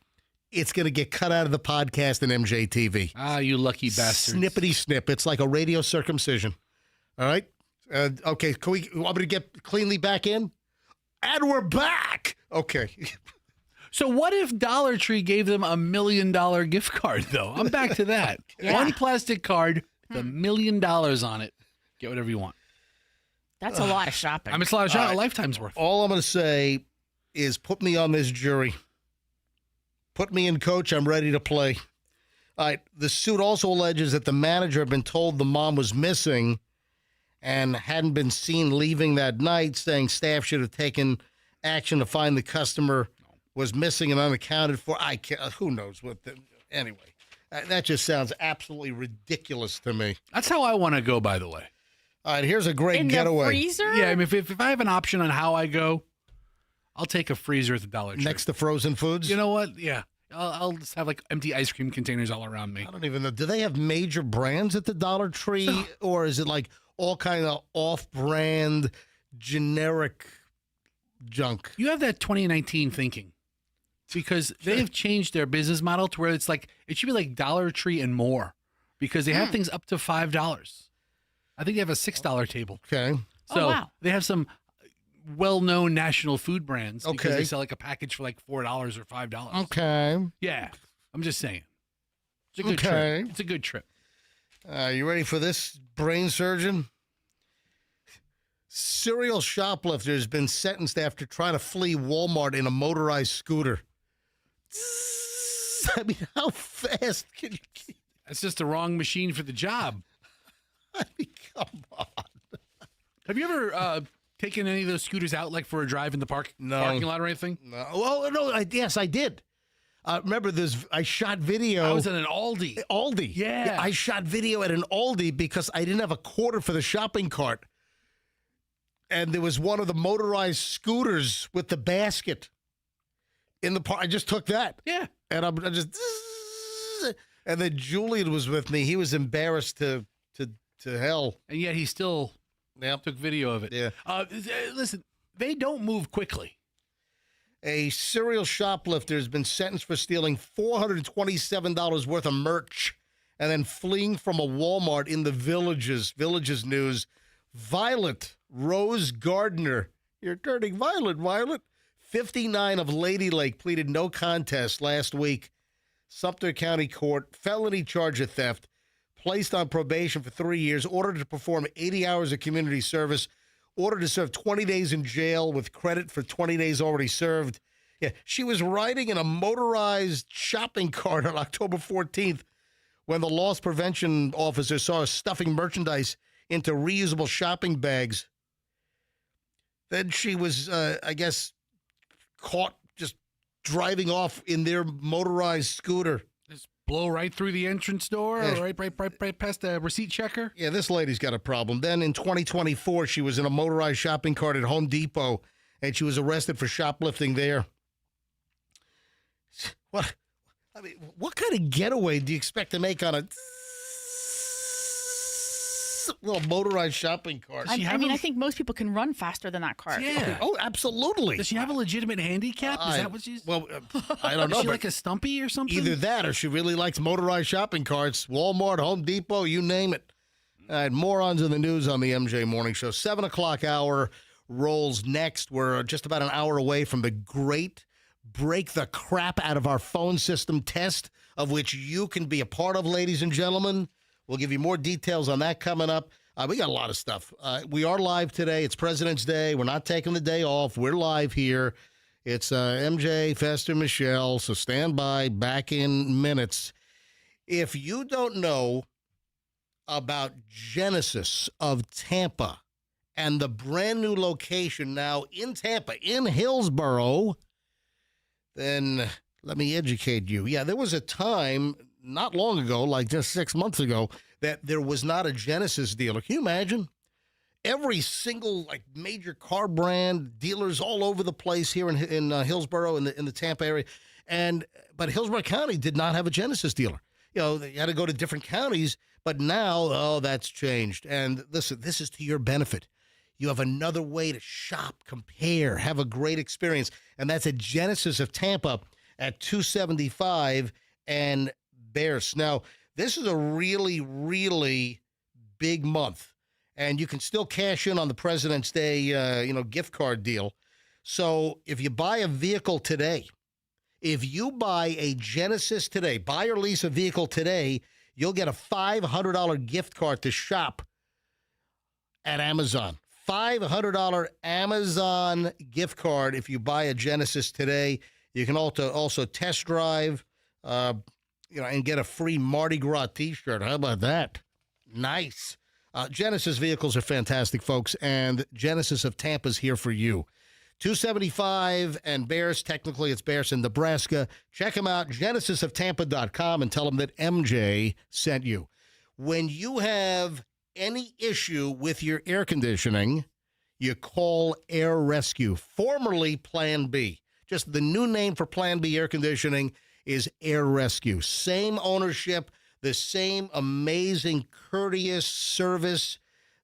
it's going to get cut out of the podcast in MJTV. Ah, you lucky bastards. Snippety snip. It's like a radio circumcision. All right? Okay, you want me to get cleanly back in? And we're back! Okay. So what if Dollar Tree gave them $1 million gift card, though? I'm back to that. Yeah. One plastic card with $1 million on it. Get whatever you want. That's a lot of shopping. I mean, it's a lot of shopping. A lifetime's worth. All I'm going to say is put me on this jury. Put me in, coach. I'm ready to play. All right. The suit also alleges that the manager had been told the mom was missing and hadn't been seen leaving that night, saying staff should have taken action to find the customer was missing and unaccounted for. Who knows what anyway, that just sounds absolutely ridiculous to me. That's how I want to go, by the way. All right, here's a great in getaway. The freezer? Yeah, I mean, if I have an option on how I go, I'll take a freezer at the Dollar Tree. Next to frozen foods? You know what? Yeah. I'll just have like empty ice cream containers all around me. I don't even know. Do they have major brands at the Dollar Tree? Or is it like all kind of off-brand, generic junk? You have that 2019 thinking because they have changed their business model to where it's like, it should be like Dollar Tree and more because they have things up to $5. I think they have a $6 table. Okay. So wow. They have some well-known national food brands because Okay. they sell like a package for like $4 or $5. Okay. Yeah. I'm just saying. It's a good Okay. trip. It's a good trip. You ready for this, brain surgeon? Serial shoplifter has been sentenced after trying to flee Walmart in a motorized scooter. I mean, how fast can you keep? That's just the wrong machine for the job. I mean, come on. Have you ever taken any of those scooters out like for a drive in the parking lot or anything? No. Well, no. Yes, I did. Remember, I shot video. I was at an Aldi. Aldi. Yeah. I shot video at an Aldi because I didn't have a quarter for the shopping cart. and there was one of the motorized scooters with the basket in the park. I just took that. Yeah. And I just, and then Julian was with me. He was embarrassed to hell. And yet he still took video of it. Yeah. Listen, they don't move quickly. A serial shoplifter has been sentenced for stealing $427 worth of merch and then fleeing from a Walmart in the Villages news. Violet Rose Gardner. You're turning violet, Violet. 59 of Lady Lake pleaded no contest last week. Sumter County Court, felony charge of theft, placed on probation for 3 years, ordered to perform 80 hours of community service, ordered to serve 20 days in jail with credit for 20 days already served. Yeah, she was riding in a motorized shopping cart on October 14th when the loss prevention officer saw her stuffing merchandise into reusable shopping bags. Then she was, I guess, caught just driving off in their motorized scooter. Just blow right through the entrance door, Yeah. right past the receipt checker. Yeah, this lady's got a problem. Then in 2024, she was in a motorized shopping cart at Home Depot, and she was arrested for shoplifting there. What kind of getaway do you expect to make on a little motorized shopping cart? I think most people can run faster than that car. Yeah. Oh, absolutely. Does she have a legitimate handicap? Is that what she's? Well, I don't know. Is she but like a stumpy or something? either that or she really likes motorized shopping carts. Walmart, Home Depot, you name it. All right, morons in the news on the MJ Morning Show. 7 o'clock hour rolls next. We're just about an hour away from the great break the crap out of our phone system test, of which you can be a part of, ladies and gentlemen. We'll give you more details on that coming up. We got a lot of stuff. We are live today. It's President's Day. We're not taking the day off. We're live here. It's MJ, Fester, Michelle, so stand by. Back in minutes. If you don't know about Genesis of Tampa and the brand new location now in Tampa, in Hillsborough, then let me educate you. Yeah, there was a time not long ago, like just 6 months ago, that there was not a Genesis dealer. Can you imagine? Every single major car brand dealers all over the place here in Hillsborough in the Tampa area, but Hillsborough County did not have a Genesis dealer. You know, they had to go to different counties, but now that's changed. And listen, this is to your benefit. You have another way to shop, compare, have a great experience. And that's at Genesis of Tampa at 275 and Bears. Now, this is a really, really big month. And you can still cash in on the President's Day, gift card deal. So if you buy a vehicle today, if you buy a Genesis today, buy or lease a vehicle today, you'll get a $500 gift card to shop at Amazon. $500 Amazon gift card if you buy a Genesis today. You can also test drive, and get a free Mardi Gras T-shirt. How about that? Nice. Genesis vehicles are fantastic, folks, and Genesis of Tampa's here for you. 275 and Bears. Technically, it's Bears in Nebraska. Check them out, genesisoftampa.com, and tell them that MJ sent you. When you have any issue with your air conditioning, you call Air Rescue, formerly Plan B. Just the new name for Plan B air conditioning is Air Rescue. Same ownership, the same amazing, courteous service.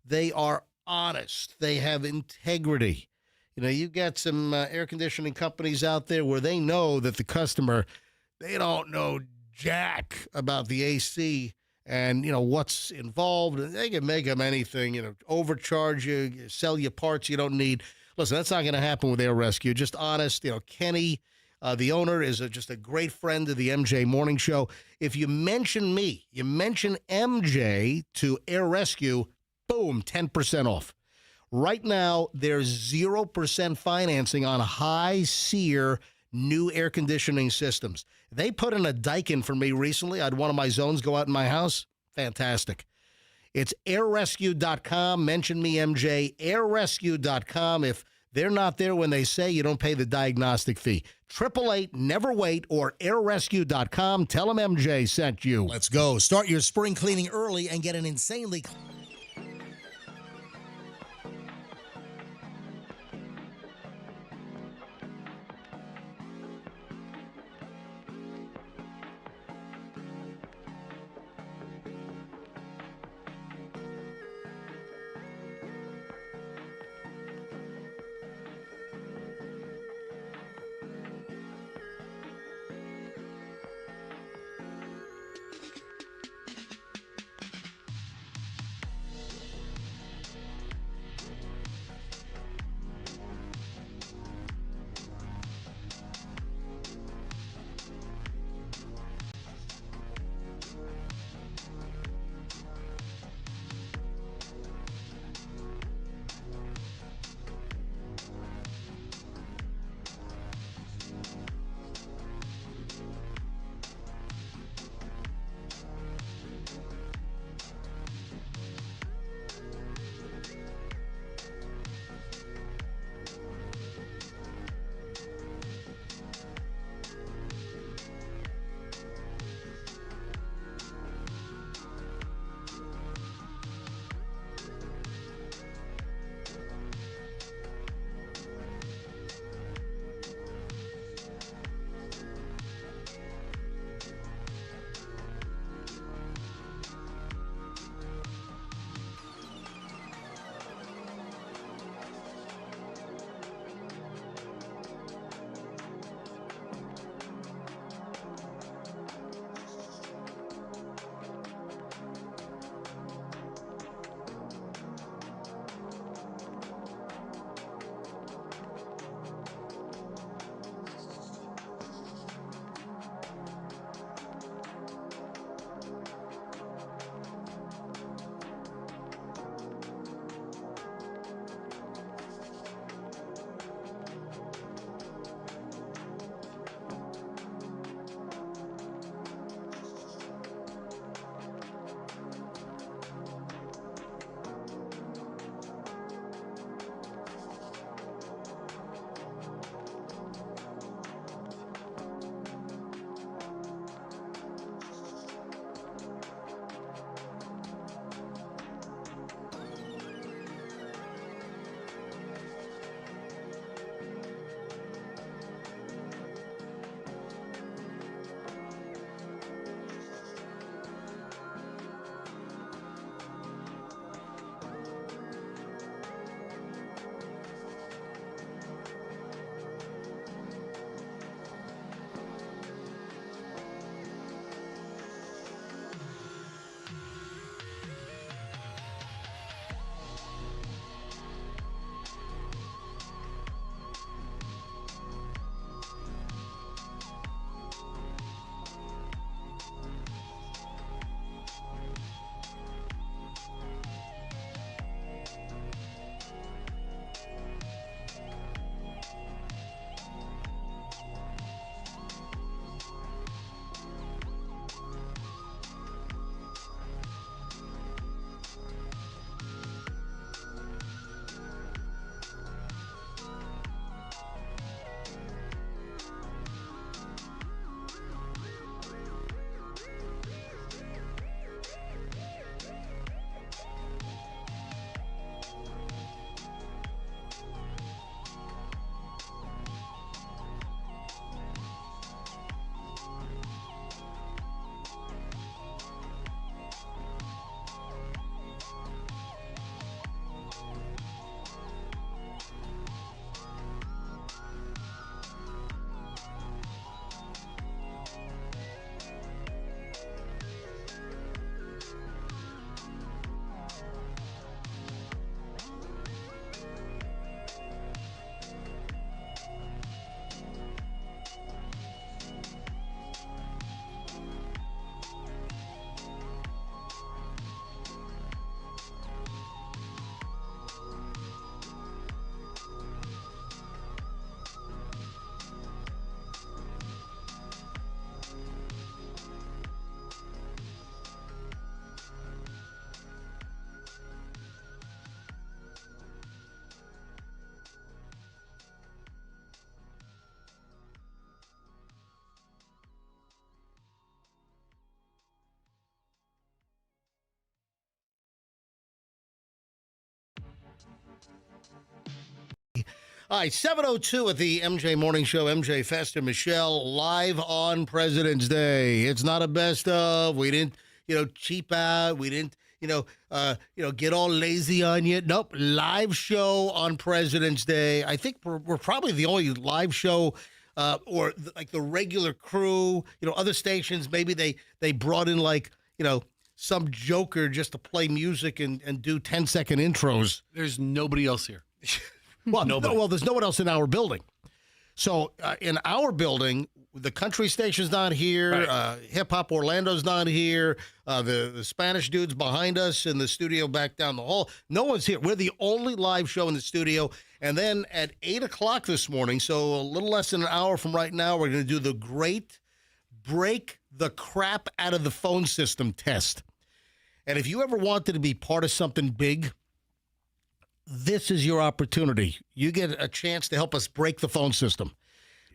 They are honest. They have integrity. You know, you've got some air conditioning companies out there where they know that the customer, they don't know jack about the AC and, what's involved. They can make them anything, overcharge you, sell you parts you don't need. Listen, that's not going to happen with Air Rescue. Just honest. Kenny, the owner, is just a great friend of the MJ Morning Show. If you mention me, you mention MJ to Air Rescue, boom, 10% off. Right now, there's 0% financing on high SEER new air conditioning systems. They put in a Daikin for me recently. I had one of my zones go out in my house. Fantastic. It's airrescue.com. Mention me, MJ. Airrescue.com. If they're not there when they say, you don't pay the diagnostic fee. 888 never wait or airrescue.com. Tell them MJ sent you. Let's go. Start your spring cleaning early and get an insanely All right, 7:02 at the MJ Morning Show. MJ Fester, Michelle, live on President's Day. It's not a best of. We didn't, cheap out. We didn't, get all lazy on you. Nope, live show on President's Day. I think we're probably the only live show, like the regular crew. Other stations maybe they brought in some joker just to play music and do 10-second intros. There's nobody else here. Well, there's no one else in our building. So in our building, the country station's not here. Right. Hip Hop Orlando's not here. The Spanish dude's behind us in the studio back down the hall. No one's here. We're the only live show in the studio. And then at 8 o'clock this morning, so a little less than an hour from right now, we're going to do the great break the crap out of the phone system test. And if you ever wanted to be part of something big, this is your opportunity. You get a chance to help us break the phone system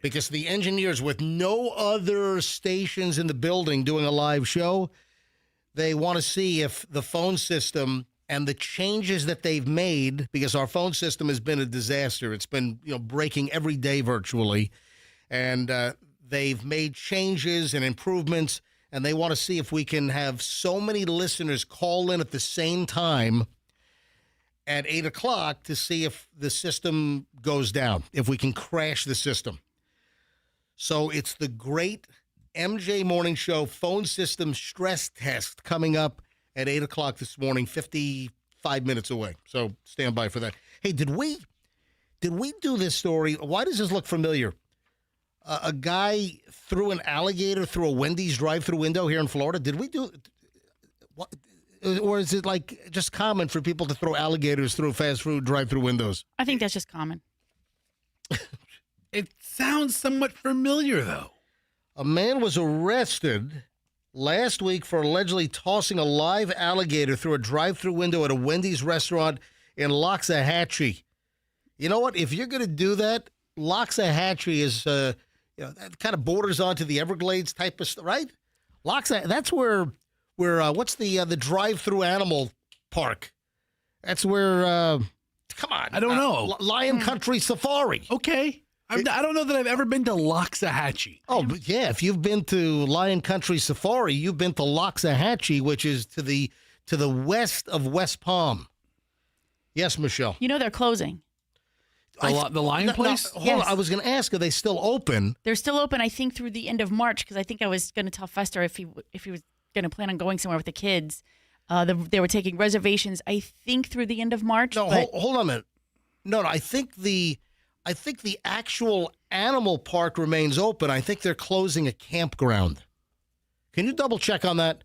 because the engineers, with no other stations in the building doing a live show, they want to see if the phone system and the changes that they've made, because our phone system has been a disaster. It's been breaking every day virtually, and they've made changes and improvements, and they want to see if we can have so many listeners call in at the same time at 8 o'clock to see if the system goes down, if we can crash the system. So it's the great MJ Morning Show phone system stress test coming up at 8 o'clock this morning, 55 minutes away. So stand by for that. Hey, did we do this story? Why does this look familiar? A guy threw an alligator through a Wendy's drive-thru window here in Florida. Did we do what? Or is it just common for people to throw alligators through fast food drive-thru windows? I think that's just common. It sounds somewhat familiar, though. A man was arrested last week for allegedly tossing a live alligator through a drive-thru window at a Wendy's restaurant in Loxahatchee. You know what? If you're going to do that, Loxahatchee is, that kind of borders onto the Everglades type of stuff, right? That's where what's the drive-through animal park? That's where, come on. I don't know. Lion Country Safari. Okay. I don't know that I've ever been to Loxahatchee. Oh, but yeah. If you've been to Lion Country Safari, you've been to Loxahatchee, which is to the west of West Palm. Yes, Michelle. They're closing. The Lion place? Hold on. I was going to ask, are they still open? They're still open, I think, through the end of March, because I think I was going to tell Fester if he was going to plan on going somewhere with the kids. They were taking reservations, I think, through the end of March. No, hold on a minute. No, I think the actual animal park remains open. I think they're closing a campground. Can you double check on that?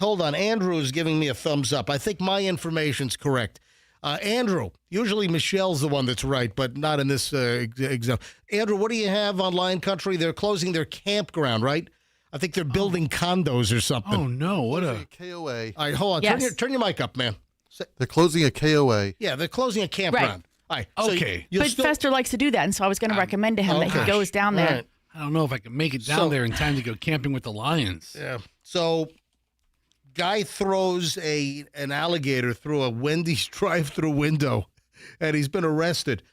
Hold on. Andrew is giving me a thumbs up. I think my information's correct. Andrew, usually Michelle's the one that's right, but not in this example. Andrew, what do you have on Lion Country? They're closing their campground, right? I think they're building condos or something. Oh, no. What a KOA. All right, hold on. Yes. Turn your mic up, man. They're closing a KOA. Yeah, they're closing a campground. Right. All right. Okay. So But Fester likes to do that, and so I was going to recommend to him that he goes down there. Right. I don't know if I can make it down there in time to go camping with the lions. Yeah. So, guy throws an alligator through a Wendy's drive-through window, and he's been arrested.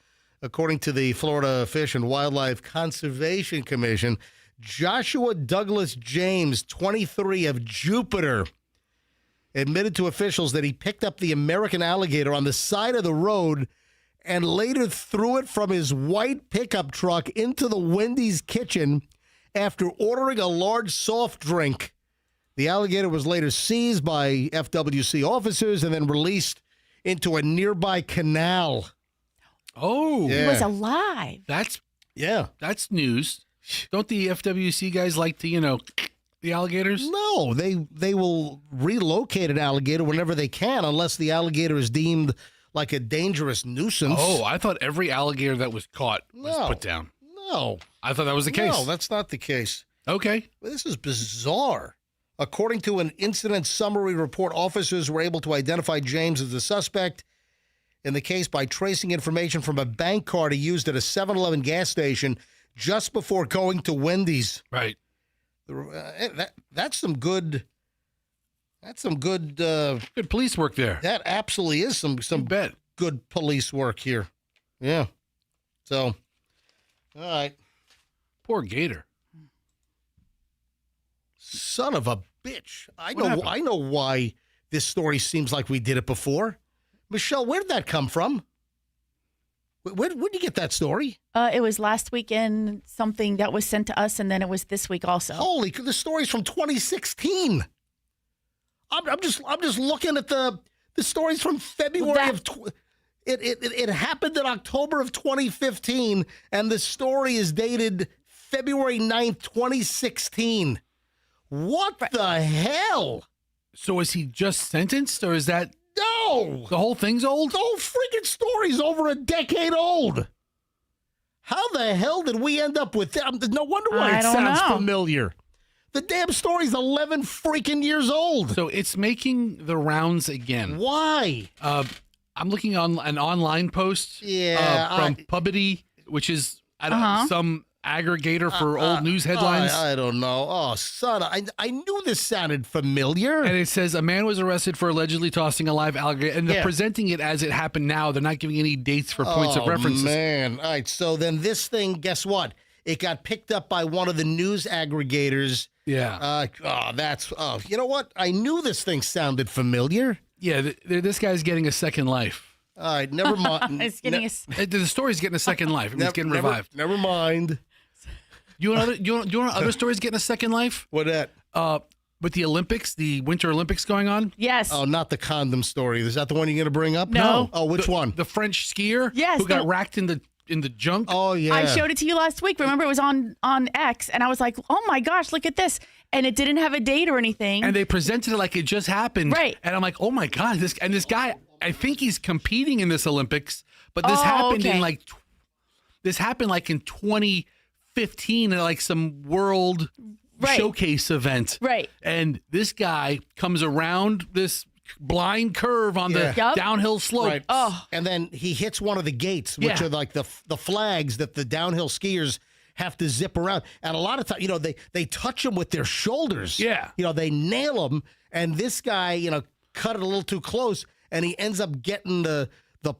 According to the Florida Fish and Wildlife Conservation Commission, Joshua Douglas James, 23, of Jupiter, admitted to officials that he picked up the American alligator on the side of the road and later threw it from his white pickup truck into the Wendy's kitchen after ordering a large soft drink. The alligator was later seized by FWC officers and then released into a nearby canal. Oh. Yeah. He was alive. That's news. Don't the FWC guys like to, the alligators? No, they will relocate an alligator whenever they can unless the alligator is deemed like a dangerous nuisance. Oh, I thought every alligator that was caught was put down. No. I thought that was the case. No, that's not the case. Okay. This is bizarre. According to an incident summary report, officers were able to identify James as the suspect in the case by tracing information from a bank card he used at a 7-Eleven gas station just before going to Wendy's. Right. That's some good. That's some good. Good police work there. That absolutely is some bet. good police work here. Yeah. So, all right. Poor Gator. Son of a bitch. I What happened? know why this story seems like we did it before. Michelle, where did that come from? Where'd you get that story? It was last weekend, something that was sent to us, and then it was this week also. Holy, the story's from 2016. I'm just looking at the stories from February It happened in October of 2015, and the story is dated February 9th, 2016. What the hell? So is he just sentenced, or is that No! the whole thing's old? The whole freaking story's over a decade old. How the hell did we end up with that? No wonder why I it don't sounds know. familiar. The damn story's 11 freaking years old. So it's making the rounds again. Why? I'm looking on an online post Yeah, from Pubity, which is some aggregator for old news headlines. I don't know. Oh, son, I knew this sounded familiar. And it says a man was arrested for allegedly tossing a live alligator, and they're Yeah. presenting it as it happened now. They're not giving any dates for points of reference. Man. All right, so then this thing, guess what? It got picked up by one of the news aggregators. Yeah. You know what? I knew this thing sounded familiar. Yeah, this guy's getting a second life. All right, never mind. It's getting The story's getting a second life. I mean, it's getting revived. Never mind. You want other stories getting a second life? What that? With the Olympics, the Winter Olympics going on? yes. Oh, not the condom story. Is that the one you're going to bring up? No. Oh, which one? The French skier Yes, who got the- racked in the junk. Oh, yeah. I showed it to you last week. Remember, it was on X, and I was like, "Oh my gosh, look at this!" And it didn't have a date or anything. And they presented it like it just happened. Right. And I'm like, oh my God, this guy, I think he's competing in this Olympics, but this Oh, happened okay. in 2015 at like some world Right. showcase event. Right. And this guy comes around this blind curve on the Yup. downhill slope. Right. Oh. And then he hits one of the gates, which Yeah. are like the flags that the downhill skiers have to zip around. And a lot of times, they touch him with their shoulders. Yeah. They nail him. And this guy, cut it a little too close, and he ends up getting the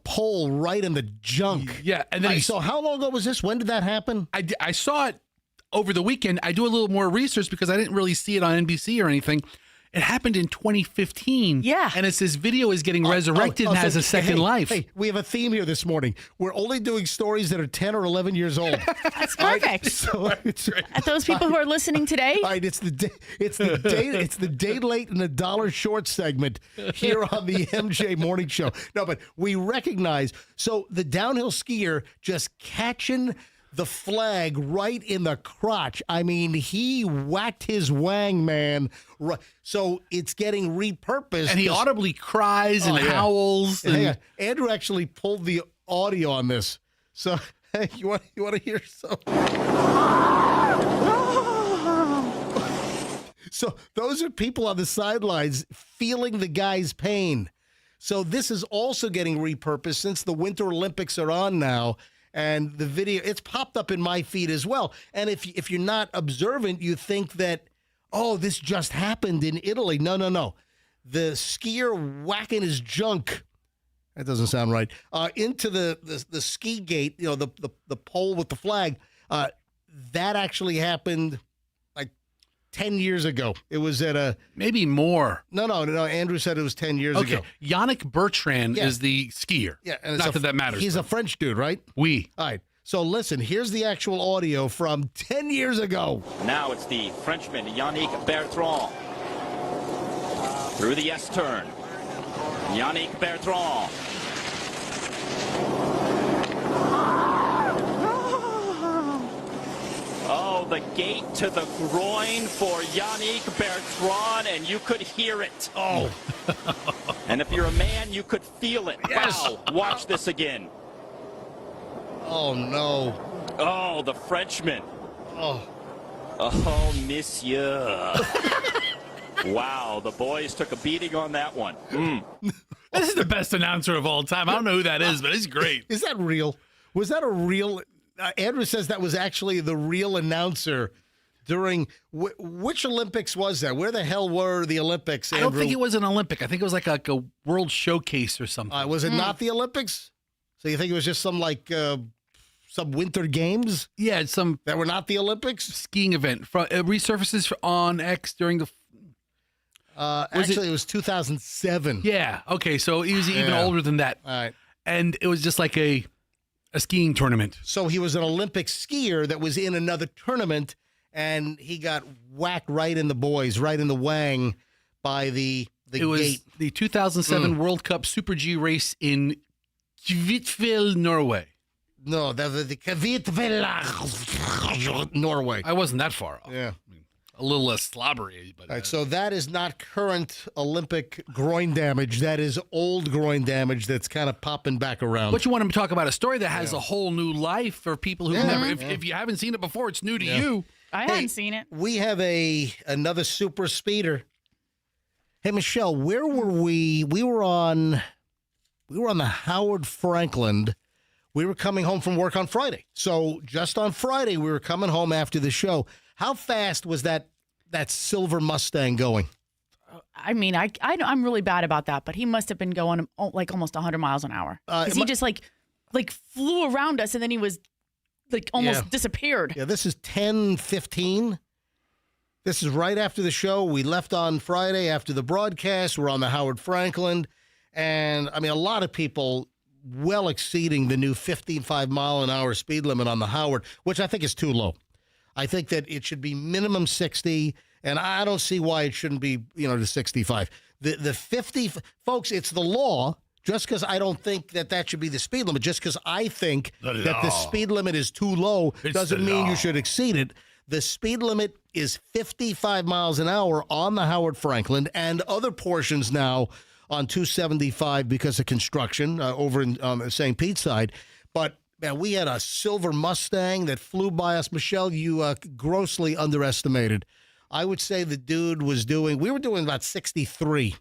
pole right in the junk. Yeah. And then So how long ago was this? When did that happen? I saw it over the weekend. I do a little more research because I didn't really see it on NBC or anything. It happened in 2015. Yeah. And it's this video is getting resurrected and has a second life. Hey, we have a theme here this morning. We're only doing stories that are 10 or 11 years old. That's perfect. So it's At those people who are listening today, all right, it's the day late and a dollar short segment here on the MJ Morning Show. No, but we recognize, so the downhill skier just catching the flag right in the crotch. I mean, he whacked his wang, man. Right. So it's getting repurposed. And he audibly cries and Oh, yeah. howls. Hang And on. Andrew actually pulled the audio on this. So hey, you want to hear some? So those are people on the sidelines feeling the guy's pain. So this is also getting repurposed since the Winter Olympics are on now. And the video, it's popped up in my feed as well. And if you're not observant, you think that, oh, this just happened in Italy. No. The skier whacking his junk, that doesn't sound right, into the ski gate, the pole with the flag, that actually happened like 10 years ago. It was at a... maybe more. No, Andrew said it was 10 years Okay. ago. Yannick Bertrand Yeah. is the skier. Yeah, and Not that matters. He's but a French dude, right? we. All right. So listen, here's the actual audio from 10 years ago. Now it's the Frenchman Yannick Bertrand. Through the S-turn. Yannick Bertrand. Oh, the gate to the groin for Yannick Bertrand, and you could hear it. Oh, And if you're a man, you could feel it. Yes. Wow, watch this again. oh no. Oh, the Frenchman. Oh, Oh, monsieur. Wow, the boys took a beating on that one. This is the best announcer of all time. I don't know who that is, but he's great. is that real? Was that a real... Andrew says that was actually the real announcer during... which Olympics was that? Where the hell were the Olympics, I Andrew? don't think it was an Olympic. I think it was like a world showcase or something. Was it not the Olympics? So you think it was just some some winter games Yeah, it's some that were not the Olympics. skiing event. Resurfaces on X during the. Actually, it was 2007. Yeah. Okay. So he was even Yeah. older than that. All right. And it was just like a skiing tournament. So he was an Olympic skier that was in another tournament, and he got whacked right in the boys, right in the wang by the It was gate. the 2007 World Cup Super G race in Kvitfjell, Norway. No, the Kvitfjell, Norway. I wasn't that far off. Yeah. A little less slobbery, but All right, so that is not current Olympic groin damage. That is old groin damage that's kind of popping back around. But you want to talk about a story that has a whole new life for people who've never. If you haven't seen it before, it's new to you. I hadn't seen it. We have another super speeder. Hey, Michelle, where were we? We were on the Howard Franklin. We were coming home from work on Friday. So just on Friday, we were coming home after the show. How fast was that silver Mustang going? I mean, I'm really bad about that, but he must have been going like almost 100 miles an hour. 'Cause he just like flew around us, and then he was like almost disappeared. Yeah, this is 10:15. This is right after the show. We left on Friday after the broadcast. We're on the Howard Franklin. And, I mean, a lot of people well exceeding the new 55-mile-an-hour speed limit on the Howard, which I think is too low. I think that it should be minimum 60, and I don't see why it shouldn't be, to 65. The 50, folks, it's the law. Just because I don't think that should be the speed limit, just because I think that the speed limit is too low doesn't mean you should exceed it. The speed limit is 55 miles an hour on the Howard Franklin and other portions now on 275 because of construction over in the St. Pete side. But, man, we had a silver Mustang that flew by us. Michelle, you grossly underestimated. I would say the dude we were doing about 63,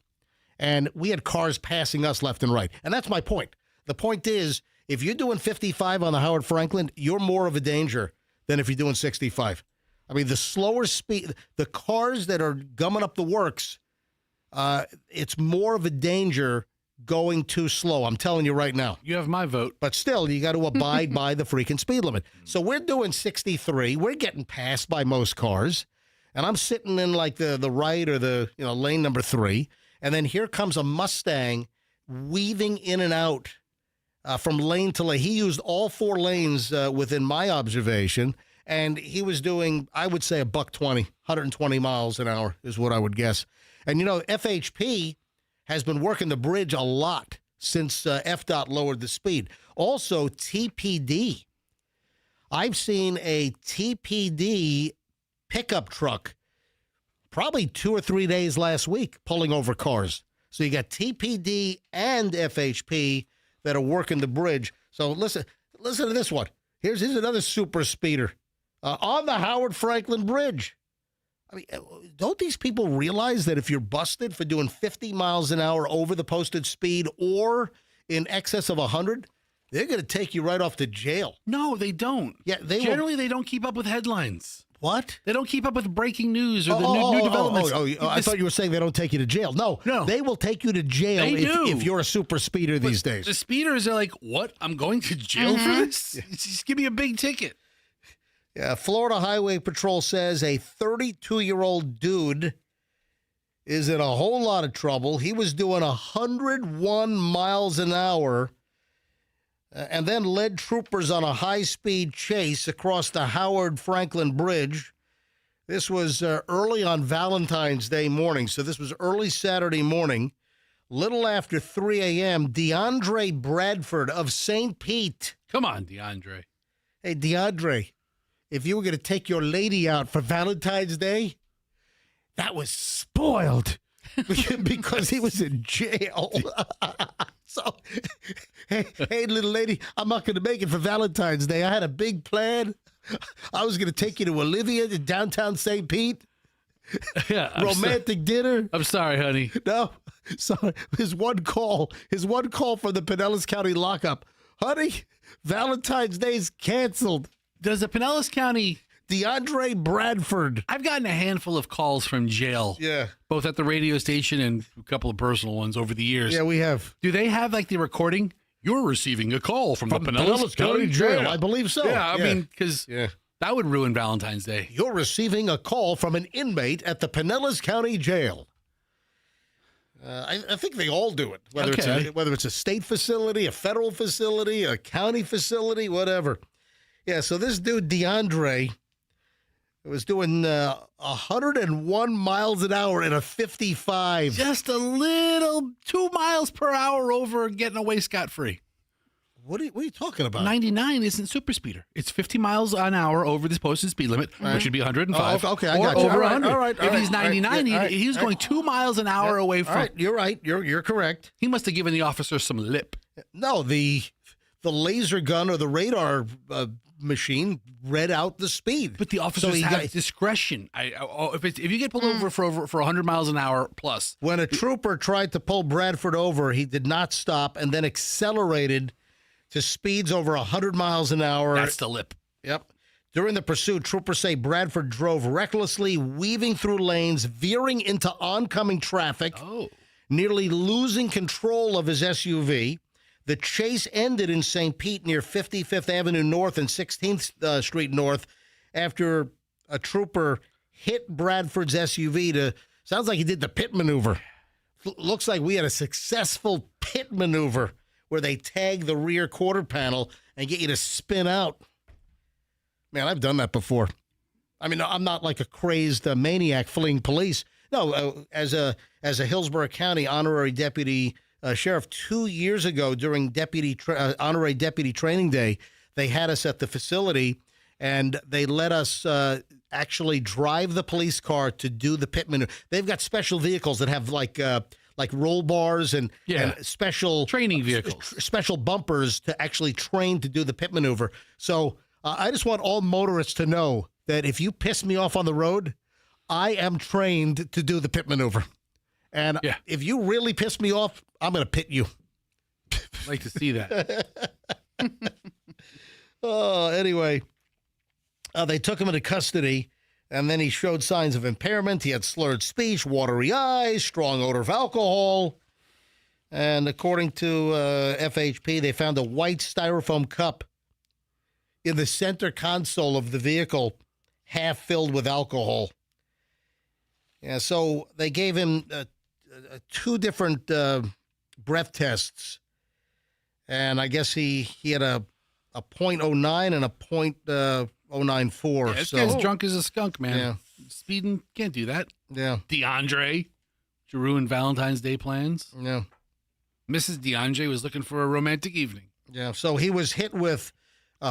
and we had cars passing us left and right. And that's my point. The point is, if you're doing 55 on the Howard Franklin, you're more of a danger than if you're doing 65. I mean, the slower speed, the cars that are gumming up the works, it's more of a danger going too slow. I'm telling you right now. You have my vote. But still, you got to abide by the freaking speed limit. So we're doing 63. We're getting passed by most cars. And I'm sitting in like the right or the lane number 3. And then here comes a Mustang weaving in and out from lane to lane. He used all 4 lanes within my observation. And he was doing, I would say, $120, 120 miles an hour is what I would guess. And, FHP has been working the bridge a lot since FDOT lowered the speed. Also, TPD. I've seen a TPD pickup truck probably 2 or 3 days last week pulling over cars. So you got TPD and FHP that are working the bridge. So listen to this one. Here's another super speeder on the Howard Franklin Bridge. I mean, don't these people realize that if you're busted for doing 50 miles an hour over the posted speed or in excess of 100, they're going to take you right off to jail? No, they don't. Yeah, they generally they don't keep up with headlines. What? They don't keep up with breaking news or the new developments. I thought you were saying they don't take you to jail. No. They will take you to jail if you're a super speeder these days. The speeders are like, what? I'm going to jail for this? Just give me a big ticket. Yeah, Florida Highway Patrol says a 32-year-old dude is in a whole lot of trouble. He was doing 101 miles an hour and then led troopers on a high-speed chase across the Howard Franklin Bridge. This was early on Valentine's Day morning, so this was early Saturday morning. Little after 3 a.m., DeAndre Bradford of St. Pete. Come on, DeAndre. Hey, DeAndre, if you were going to take your lady out for Valentine's Day, that was spoiled because he was in jail. So, hey, little lady, I'm not going to make it for Valentine's Day. I had a big plan. I was going to take you to Olivia in downtown St. Pete. Yeah, romantic dinner. I'm sorry, honey. No, sorry. His one call from the Pinellas County lockup. Honey, Valentine's Day's canceled. Does the Pinellas County... DeAndre Bradford. I've gotten a handful of calls from jail. Yeah. Both at the radio station and a couple of personal ones over the years. Yeah, we have. Do they have like the recording? You're receiving a call from the Pinellas County Jail. I believe so. Yeah, I mean, because that would ruin Valentine's Day. You're receiving a call from an inmate at the Pinellas County Jail. I think they all do it, whether it's a state facility, a federal facility, a county facility, whatever. Yeah, so this dude, DeAndre, was doing 101 miles an hour in a 55. Just a little 2 miles per hour over getting away scot-free. What are you talking about? 99 isn't super speeder. It's 50 miles an hour over the posted speed limit, which would be 105. Okay, I or got you. over All right, 100. all right, if he's 99, he's going 2 miles an hour away from. All right, you're right. You're correct. He must have given the officer some lip. No, the laser gun or the radar machine read out the speed. But the officers have discretion. If you get pulled over for 100 miles an hour plus. When a trooper tried to pull Bradford over, he did not stop and then accelerated to speeds over 100 miles an hour. That's the lip. Yep. During the pursuit, troopers say Bradford drove recklessly, weaving through lanes, veering into oncoming traffic, nearly losing control of his SUV. The chase ended in St. Pete near 55th Avenue North and 16th Street North after a trooper hit Bradford's SUV sounds like he did the pit maneuver. Looks like we had a successful pit maneuver where they tag the rear quarter panel and get you to spin out. Man, I've done that before. I mean, I'm not like a crazed maniac fleeing police. No, as a Hillsborough County honorary deputy sheriff 2 years ago during honorary deputy training day, they had us at the facility and they let us actually drive the police car to do the pit maneuver. They've got special vehicles that have like roll bars and special training vehicles, special bumpers to actually train to do the pit maneuver. So I just want all motorists to know that if you piss me off on the road, I am trained to do the pit maneuver. And if you really piss me off, I'm going to pit you. I'd like to see that. Anyway, they took him into custody. And then he showed signs of impairment. He had slurred speech, watery eyes, strong odor of alcohol. And according to FHP, they found a white styrofoam cup in the center console of the vehicle, half filled with alcohol. Yeah, so they gave him 2 different breath tests. And I guess he had a .09 and a .094. Yeah, this guy's drunk as a skunk, man. Yeah. Speeding, can't do that. Yeah. DeAndre, to ruin Valentine's Day plans. Yeah. Mrs. DeAndre was looking for a romantic evening. Yeah, so he was hit with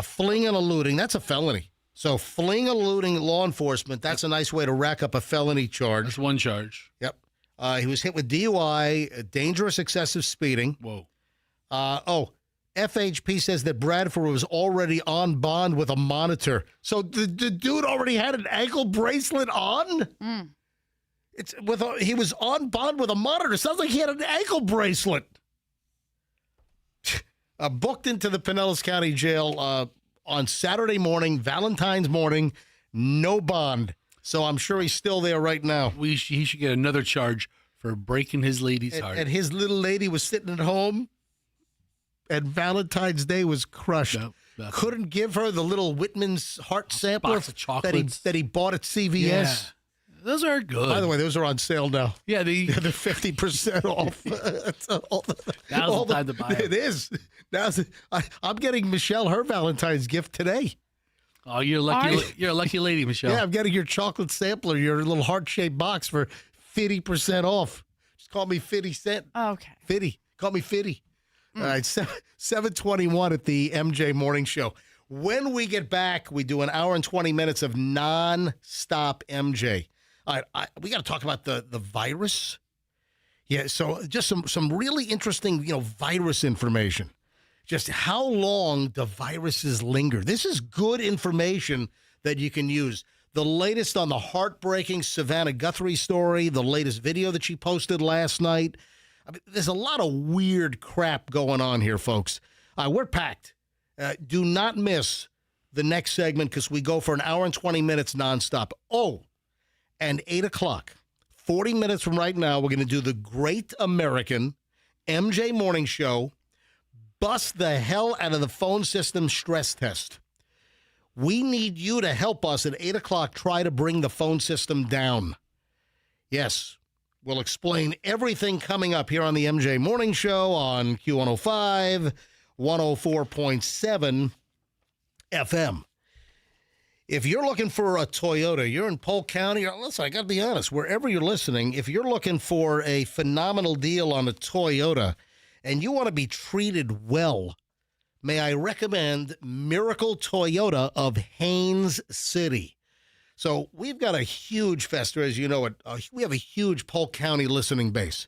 fleeing and eluding. That's a felony. So fleeing and eluding law enforcement, that's a nice way to rack up a felony charge. That's one charge. Yep. He was hit with DUI, dangerous excessive speeding. Whoa. FHP says that Bradford was already on bond with a monitor. So the dude already had an ankle bracelet on? He was on bond with a monitor. Sounds like he had an ankle bracelet. Booked into the Pinellas County Jail on Saturday morning, Valentine's morning, no bond. So I'm sure he's still there right now. He should get another charge for breaking his lady's heart. And his little lady was sitting at home. And Valentine's Day was crushed. Nope. Couldn't give her the little Whitman's heart sampler box of chocolates that he bought at CVS. Yeah. Those are good. By the way, those are on sale now. Yeah, they're 50% off. Now's the time to buy it. It is. I'm getting Michelle her Valentine's gift today. Oh, you're lucky. You're a lucky lady, Michelle. Yeah, I'm getting your chocolate sampler, your little heart-shaped box for 50% off. Just call me 50 Cent. Okay. 50. Call me 50. All right, 7:21 at the MJ Morning Show. When we get back, we do an hour and 20 minutes of non-stop MJ. All right, we got to talk about the virus. Yeah, so just some really interesting, virus information. Just how long do viruses linger? This is good information that you can use. The latest on the heartbreaking Savannah Guthrie story, the latest video that she posted last night. I mean, there's a lot of weird crap going on here, folks. We're packed. Do not miss the next segment because we go for an hour and 20 minutes nonstop. Oh, and 8 o'clock, 40 minutes from right now, we're going to do the Great American MJ Morning Show bust the hell out of the phone system stress test. We need you to help us at 8 o'clock try to bring the phone system down. Yes, we'll explain everything coming up here on the MJ Morning Show on Q105, 104.7 FM. If you're looking for a Toyota, you're in Polk County, or listen, I got to be honest, wherever you're listening, if you're looking for a phenomenal deal on a Toyota and you want to be treated well, may I recommend Miracle Toyota of Haines City. So we've got a huge, Fester, as you know, we have a huge Polk County listening base.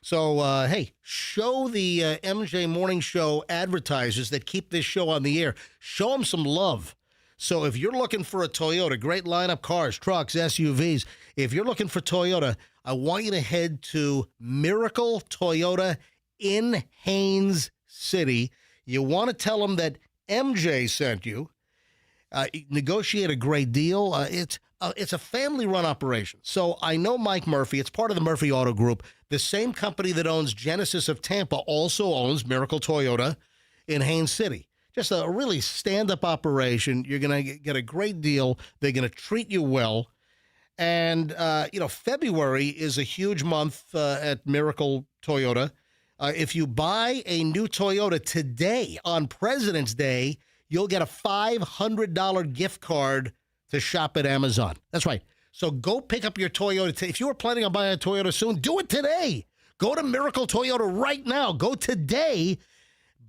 So, hey, show the MJ Morning Show advertisers that keep this show on the air. Show them some love. So if you're looking for a Toyota, great lineup cars, trucks, SUVs. If you're looking for Toyota, I want you to head to Miracle Toyota in Haines City. You want to tell them that MJ sent you. Negotiate a great deal. It's a family-run operation. So I know Mike Murphy. It's part of the Murphy Auto Group. The same company that owns Genesis of Tampa also owns Miracle Toyota in Haines City. Just a really stand-up operation. You're going to get a great deal. They're going to treat you well. And, February is a huge month at Miracle Toyota. If you buy a new Toyota today on President's Day, you'll get a $500 gift card to shop at Amazon. That's right. So go pick up your Toyota. If you were planning on buying a Toyota soon, do it today. Go to Miracle Toyota right now. Go today.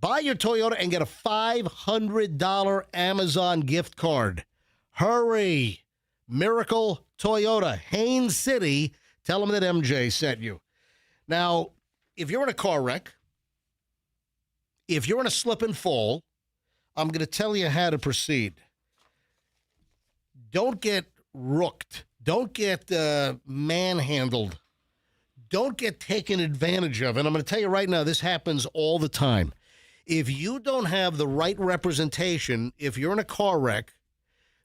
Buy your Toyota and get a $500 Amazon gift card. Hurry. Miracle Toyota, Haines City. Tell them that MJ sent you. Now, if you're in a car wreck, if you're in a slip and fall, I'm going to tell you how to proceed. Don't get rooked. Don't get manhandled. Don't get taken advantage of. And I'm going to tell you right now, this happens all the time. If you don't have the right representation, if you're in a car wreck,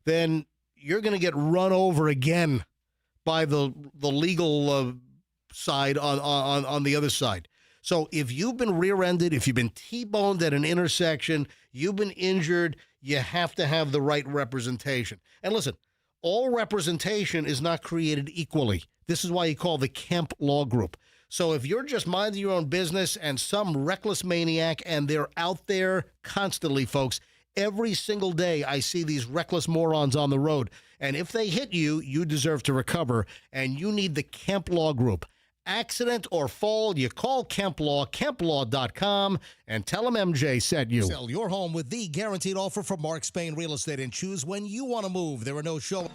then you're going to get run over again by the legal side on the other side. So if you've been rear-ended, if you've been T-boned at an intersection, you've been injured, you have to have the right representation. And listen, all representation is not created equally. This is why you call the Kemp Law Group. So if you're just minding your own business and some reckless maniac, and they're out there constantly, folks, every single day I see these reckless morons on the road. And if they hit you, you deserve to recover, and you need the Kemp Law Group. Accident or fall, you call Kemp Law, KempLaw.com, and tell them MJ sent you. Sell your home with the guaranteed offer from Mark Spain Real Estate and choose when you want to move. There are no show.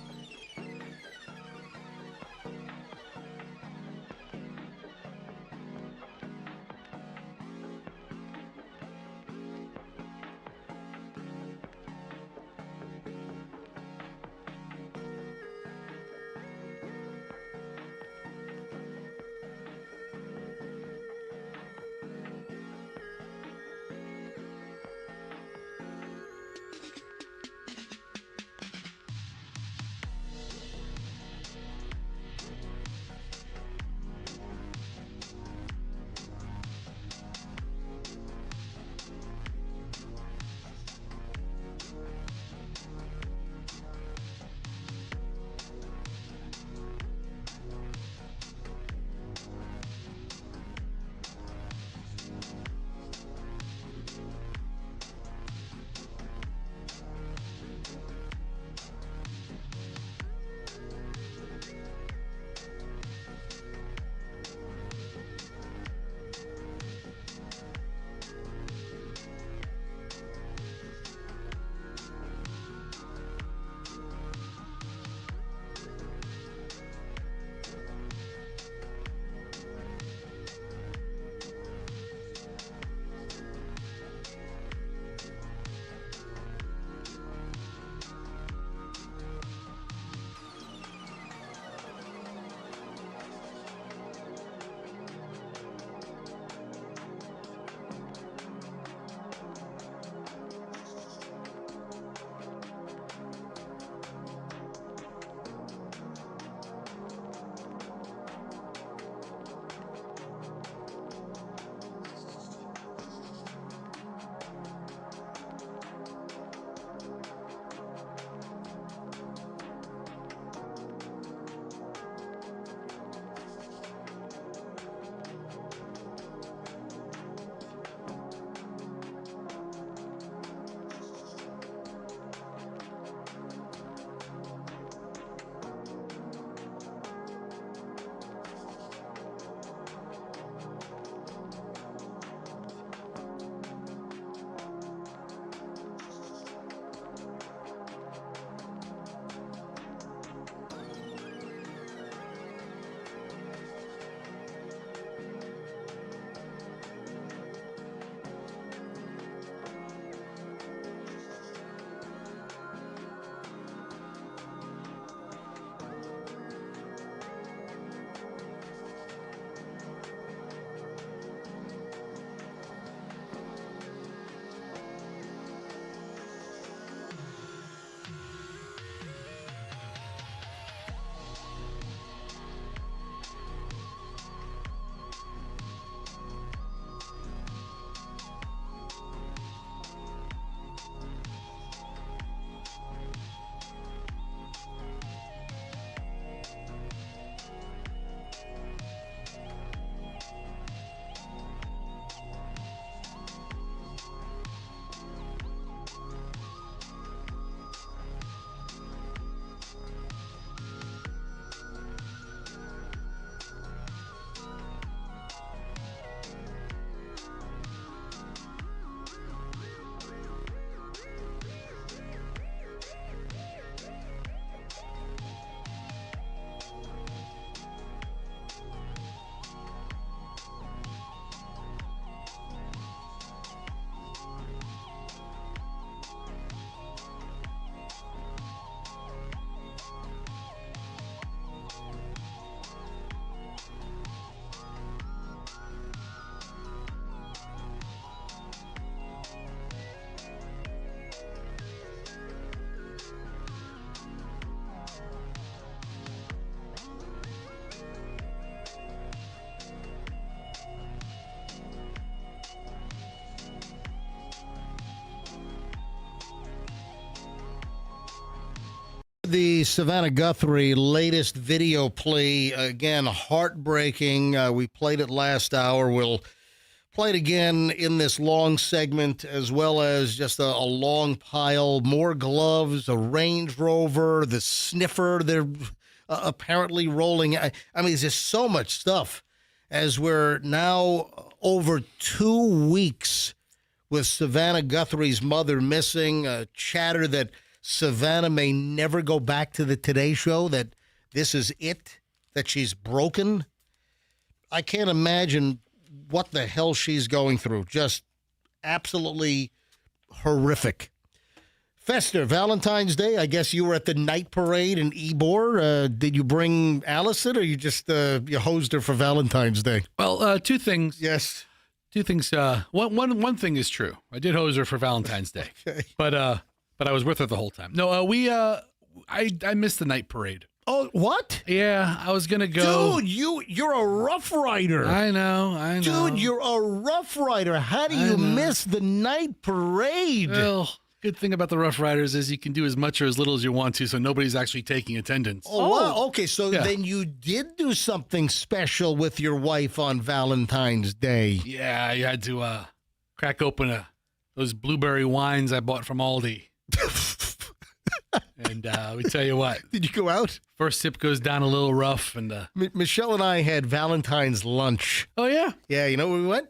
The Savannah Guthrie latest video plea, again, heartbreaking. We played it last hour. We'll play it again in this long segment, as well as just a long pile, more gloves, a Range Rover, the sniffer they're apparently rolling. I mean, there's just so much stuff as we're now over 2 weeks with Savannah Guthrie's mother missing, chatter that Savannah may never go back to the Today Show, that this is it, that she's broken. I can't imagine what the hell she's going through. Just absolutely horrific. Fester, Valentine's Day, I guess you were at the night parade in Ybor. Did you bring Allison, or you just you hosed her for Valentine's Day? Well, two things. Yes. Two things. One thing is true. I did hose her for Valentine's Day. Okay. But I was with her the whole time. No, I missed the night parade. Oh, what? Yeah, I was gonna go. Dude, you're a Rough Rider. I know. Dude, you're a Rough Rider. How do you miss the night parade? Well, good thing about the Rough Riders is you can do as much or as little as you want to, so nobody's actually taking attendance. Oh, wow. Okay, so then you did do something special with your wife on Valentine's Day. Yeah, you had to crack open those blueberry wines I bought from Aldi. And we tell you what. Did you go out? First sip goes down a little rough. And Michelle and I had Valentine's lunch. Oh, yeah? Yeah, you know where we went?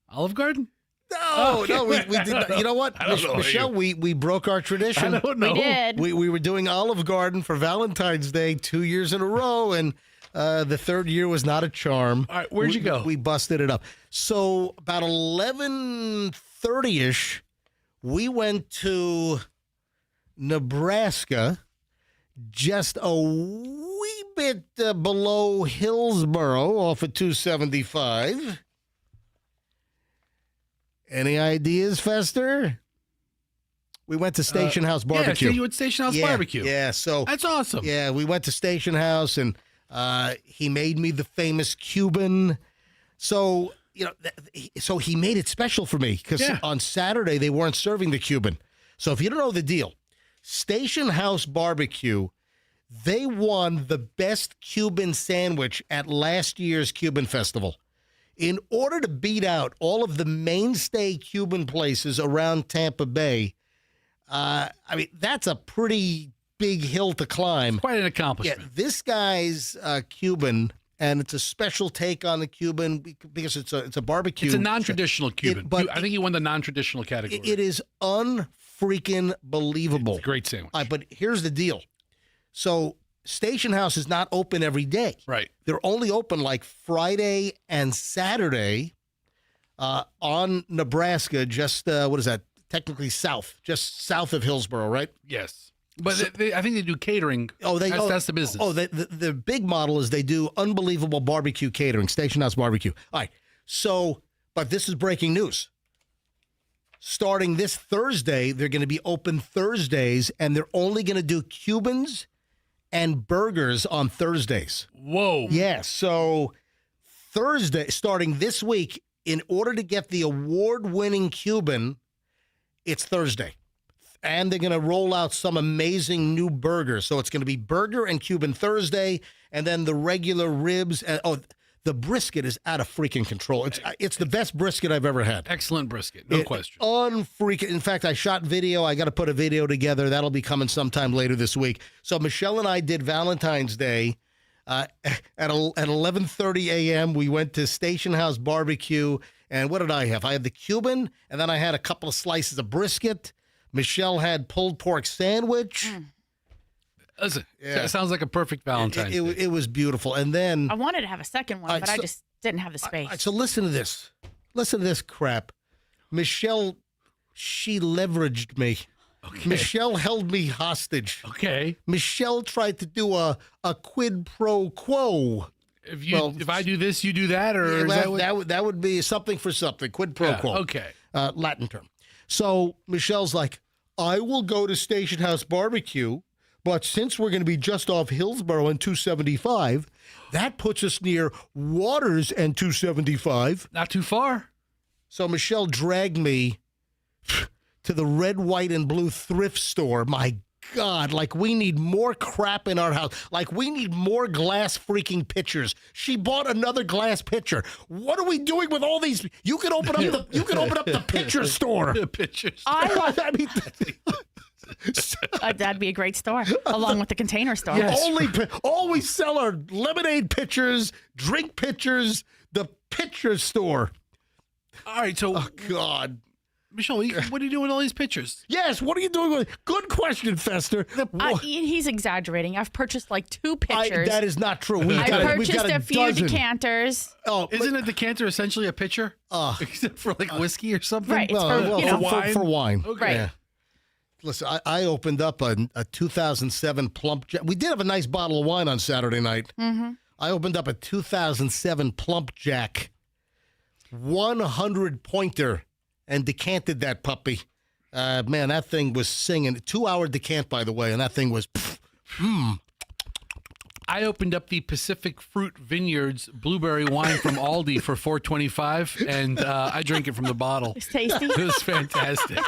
Olive Garden? No, we did not. You know what, Michelle, we broke our tradition. I don't know. We did. We were doing Olive Garden for Valentine's Day 2 years in a row, and the third year was not a charm. All right, where'd you go? We busted it up. So about 11:30-ish, we went to Nebraska, just a wee bit below Hillsboro off of 275. Any ideas, Fester? We went to Station House Barbecue. Yeah, so you went to Station House Barbecue. Yeah, so that's awesome. Yeah, we went to Station House, and he made me the famous Cuban. So, so he made it special for me because on Saturday they weren't serving the Cuban. So if you don't know the deal, Station House Barbecue, they won the best Cuban sandwich at last year's Cuban Festival. In order to beat out all of the mainstay Cuban places around Tampa Bay, I mean, that's a pretty big hill to climb. Quite an accomplishment. Yeah, this guy's Cuban, and it's a special take on the Cuban because it's a barbecue. It's a non-traditional Cuban. I think he won the non-traditional category. It is unfreaking believable. It's a great sandwich. But here's the deal. So Station House is not open every day. Right. They're only open like Friday and Saturday on Nebraska, just, what is that? Technically just south of Hillsboro, right? Yes. But I think they do catering. That's the business. The big model is they do unbelievable barbecue catering, Station House Barbecue. All right. So, but this is breaking news. Starting this Thursday, they're going to be open Thursdays, and they're only going to do Cubans and burgers on Thursdays. Whoa. Yeah, so Thursday, starting this week, in order to get the award-winning Cuban, it's Thursday. And they're going to roll out some amazing new burgers. So it's going to be burger and Cuban Thursday, and then the regular ribs. And, the brisket is out of freaking control. It's the best brisket I've ever had. Excellent brisket, no question. Unfreaking. In fact, I shot video. I got to put a video together. That'll be coming sometime later this week. So Michelle and I did Valentine's Day at 11:30 a.m. We went to Station House Barbecue, and what did I have? I had the Cuban, and then I had a couple of slices of brisket. Michelle had pulled pork sandwich. Listen, that sounds like a perfect Valentine's Day. It was beautiful. And then I wanted to have a second one, but I just didn't have the space. So listen to this. Listen to this crap. Michelle, she leveraged me. Okay. Michelle held me hostage. Okay. Michelle tried to do a quid pro quo. If I do this, you do that, or that would be something for something. Quid pro quo. Okay. Latin term. So Michelle's like, I will go to Station House Barbecue, but since we're going to be just off Hillsboro and 275, that puts us near Waters and 275. Not too far. So Michelle dragged me to the red, white, and blue thrift store. My God, like we need more crap in our house. Like we need more glass freaking pitchers. She bought another glass pitcher. What are we doing with all these? You can open up the pitcher store. The pitchers. I mean, That'd be a great store, along with the container store. Yes. all we sell are lemonade pitchers, drink pitchers, the pitcher store. All right, so Oh, God. Michelle, what are you doing with all these pictures? Yes, what are you doing with Good question, Fester. He's exaggerating. I've purchased like 2 pitchers. That is not true. I purchased a few decanters. Oh, Isn't a decanter essentially a pitcher? Except for like whiskey or something? Right, it's for wine. Okay. Right. Yeah. Listen, I opened up a 2007 Plump Jack. We did have a nice bottle of wine on Saturday night. Mm-hmm. I opened up a 2007 Plump Jack 100 pointer and decanted that puppy. Man, that thing was singing. 2-hour decant, by the way, and that thing was. I opened up the Pacific Fruit Vineyards blueberry wine from Aldi for $4.25, and I drank it from the bottle. It's tasty. It was fantastic.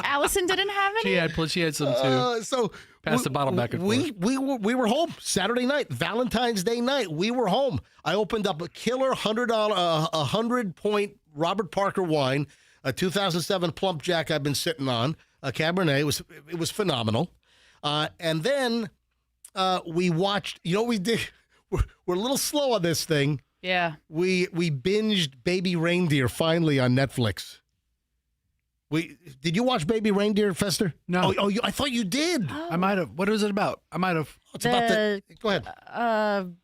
Allison didn't have any? She had some too. So Pass the bottle back and forth. We were home Saturday night, Valentine's Day night. We were home. I opened up a killer $100 Robert Parker wine, a 2007 Plump Jack I've been sitting on, a Cabernet. It was phenomenal. And then we watched. You know what we did? We're a little slow on this thing. Yeah. We binged Baby Reindeer finally on Netflix. Did you watch Baby Reindeer, Fester? No. I thought you did. I might have. What is it about? I might have. It's about the. Go ahead.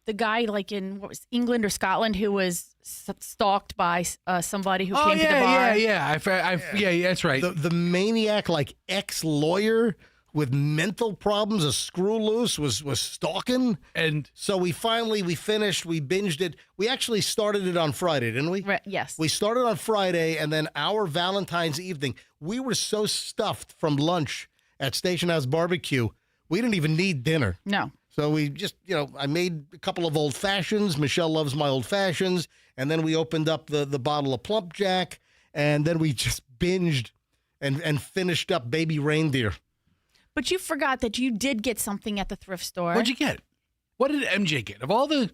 The guy like in England or Scotland who was stalked by somebody who came to the bar. Yeah. Yeah, that's right. The maniac, like ex-lawyer with mental problems, a screw loose, was stalking. And so we finished, we binged it. We actually started it on Friday, didn't we? Right, yes. We started on Friday, and then our Valentine's evening, we were so stuffed from lunch at Station House Barbecue, we didn't even need dinner. No. So we just, I made a couple of old fashions. Michelle loves my old fashions. And then we opened up the bottle of Plump Jack, and then we just binged and finished up Baby Reindeer. But you forgot that you did get something at the thrift store. what'd you get? What did MJ get? Of all the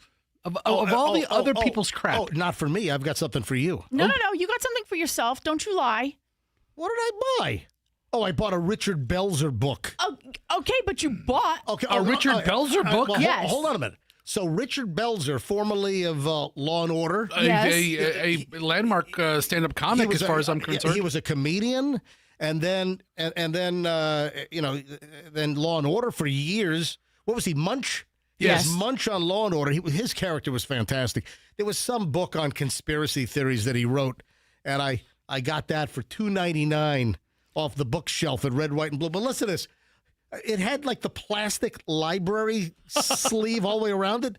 other people's crap. Oh, not for me. I've got something for you. No. You got something for yourself. Don't you lie. What did I buy? Oh, I bought a Richard Belzer book. Oh, okay, but you bought. Okay, A Richard Belzer book? Well, Yes. Hold on a minute. So Richard Belzer, formerly of Law and Order, A landmark stand-up comic, as far as I'm concerned. he was a comedian, and then then Law and Order for years. What was he? Munch. Yes. Munch on Law and Order. His character was fantastic. There was some book on conspiracy theories that he wrote, and I got that for $2.99 off the bookshelf at Red, White, and Blue. But listen to this. It had like the plastic library sleeve all the way around it.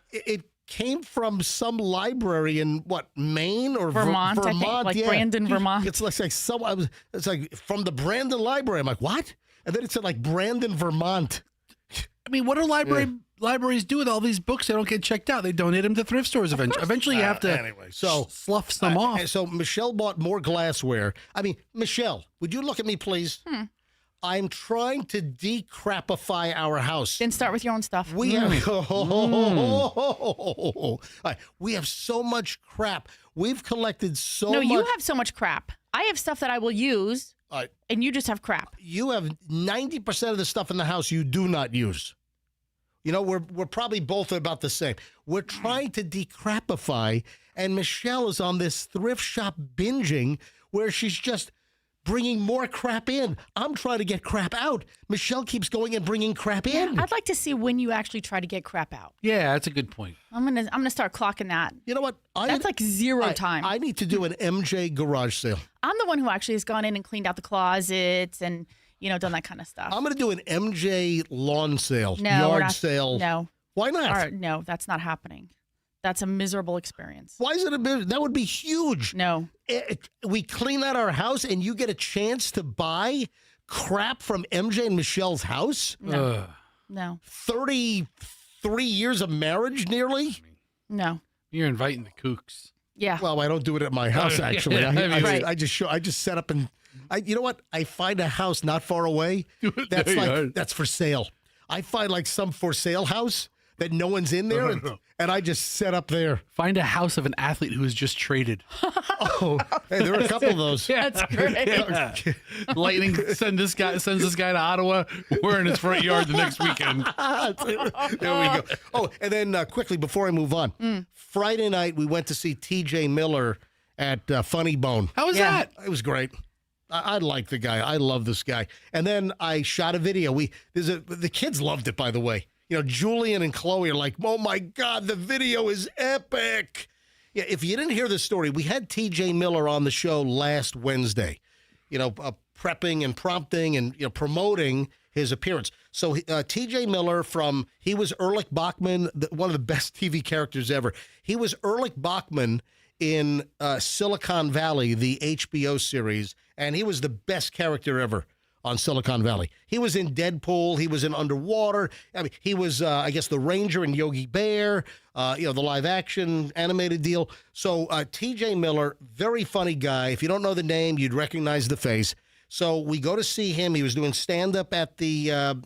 It came from some library in Maine or Vermont, I think, like Brandon, Vermont. It's like it's like from the Brandon Library. I'm like, what? And then it said like Brandon, Vermont. I mean, what do libraries do with all these books? They don't get checked out. They donate them to thrift stores eventually. Eventually, you have to slough some off. So Michelle bought more glassware. I mean, Michelle, would you look at me, please? I'm trying to decrapify our house. Then start with your own stuff. We have we have so much crap. We've collected so much. No, you have so much crap. I have stuff that I will use, and you just have crap. You have 90% of the stuff in the house you do not use. We're probably both about the same. We're trying to decrapify, and Michelle is on this thrift shop binging where she's just bringing more crap in. I'm trying to get crap out. Michelle keeps going and bringing crap in. I'd like to see when you actually try to get crap out. Yeah, that's a good point. I'm gonna start clocking that. You know what? That's like zero time. I need to do an MJ garage sale. I'm the one who actually has gone in and cleaned out the closets and done that kind of stuff. I'm going to do an MJ lawn sale, yard sale. No. Why not? No, that's not happening. That's a miserable experience. Why is it that would be huge. No. We clean out our house and you get a chance to buy crap from MJ and Michelle's house? No. 33 years of marriage nearly? No. You're inviting the kooks. Yeah. Well, I don't do it at my house, actually. Yeah, I just set up and You know what? I find a house not far away. That's for sale. I find like some for sale house that no one's in there, and I just set up there. Find a house of an athlete who was just traded. Oh, hey, there are a couple of those. That's great. Lightning sends this guy to Ottawa. We're in his front yard the next weekend. There we go. Oh, and then quickly before I move on, Friday night we went to see T.J. Miller at Funny Bone. How was that? It was great. I like the guy. I love this guy. And then I shot a video. The kids loved it, by the way. You know, Julian and Chloe are like, oh my God, the video is epic. Yeah, if you didn't hear the story, we had TJ Miller on the show last Wednesday, prepping and prompting and promoting his appearance. So TJ Miller he was Erlich Bachman, one of the best TV characters ever. He was Erlich Bachman in Silicon Valley, the HBO series, and he was the best character ever on Silicon Valley. He was in Deadpool. He was in Underwater. I mean, he was, I guess, the Ranger in Yogi Bear, the live-action animated deal. So TJ Miller, very funny guy. If you don't know the name, you'd recognize the face. So we go to see him. He was doing stand-up at the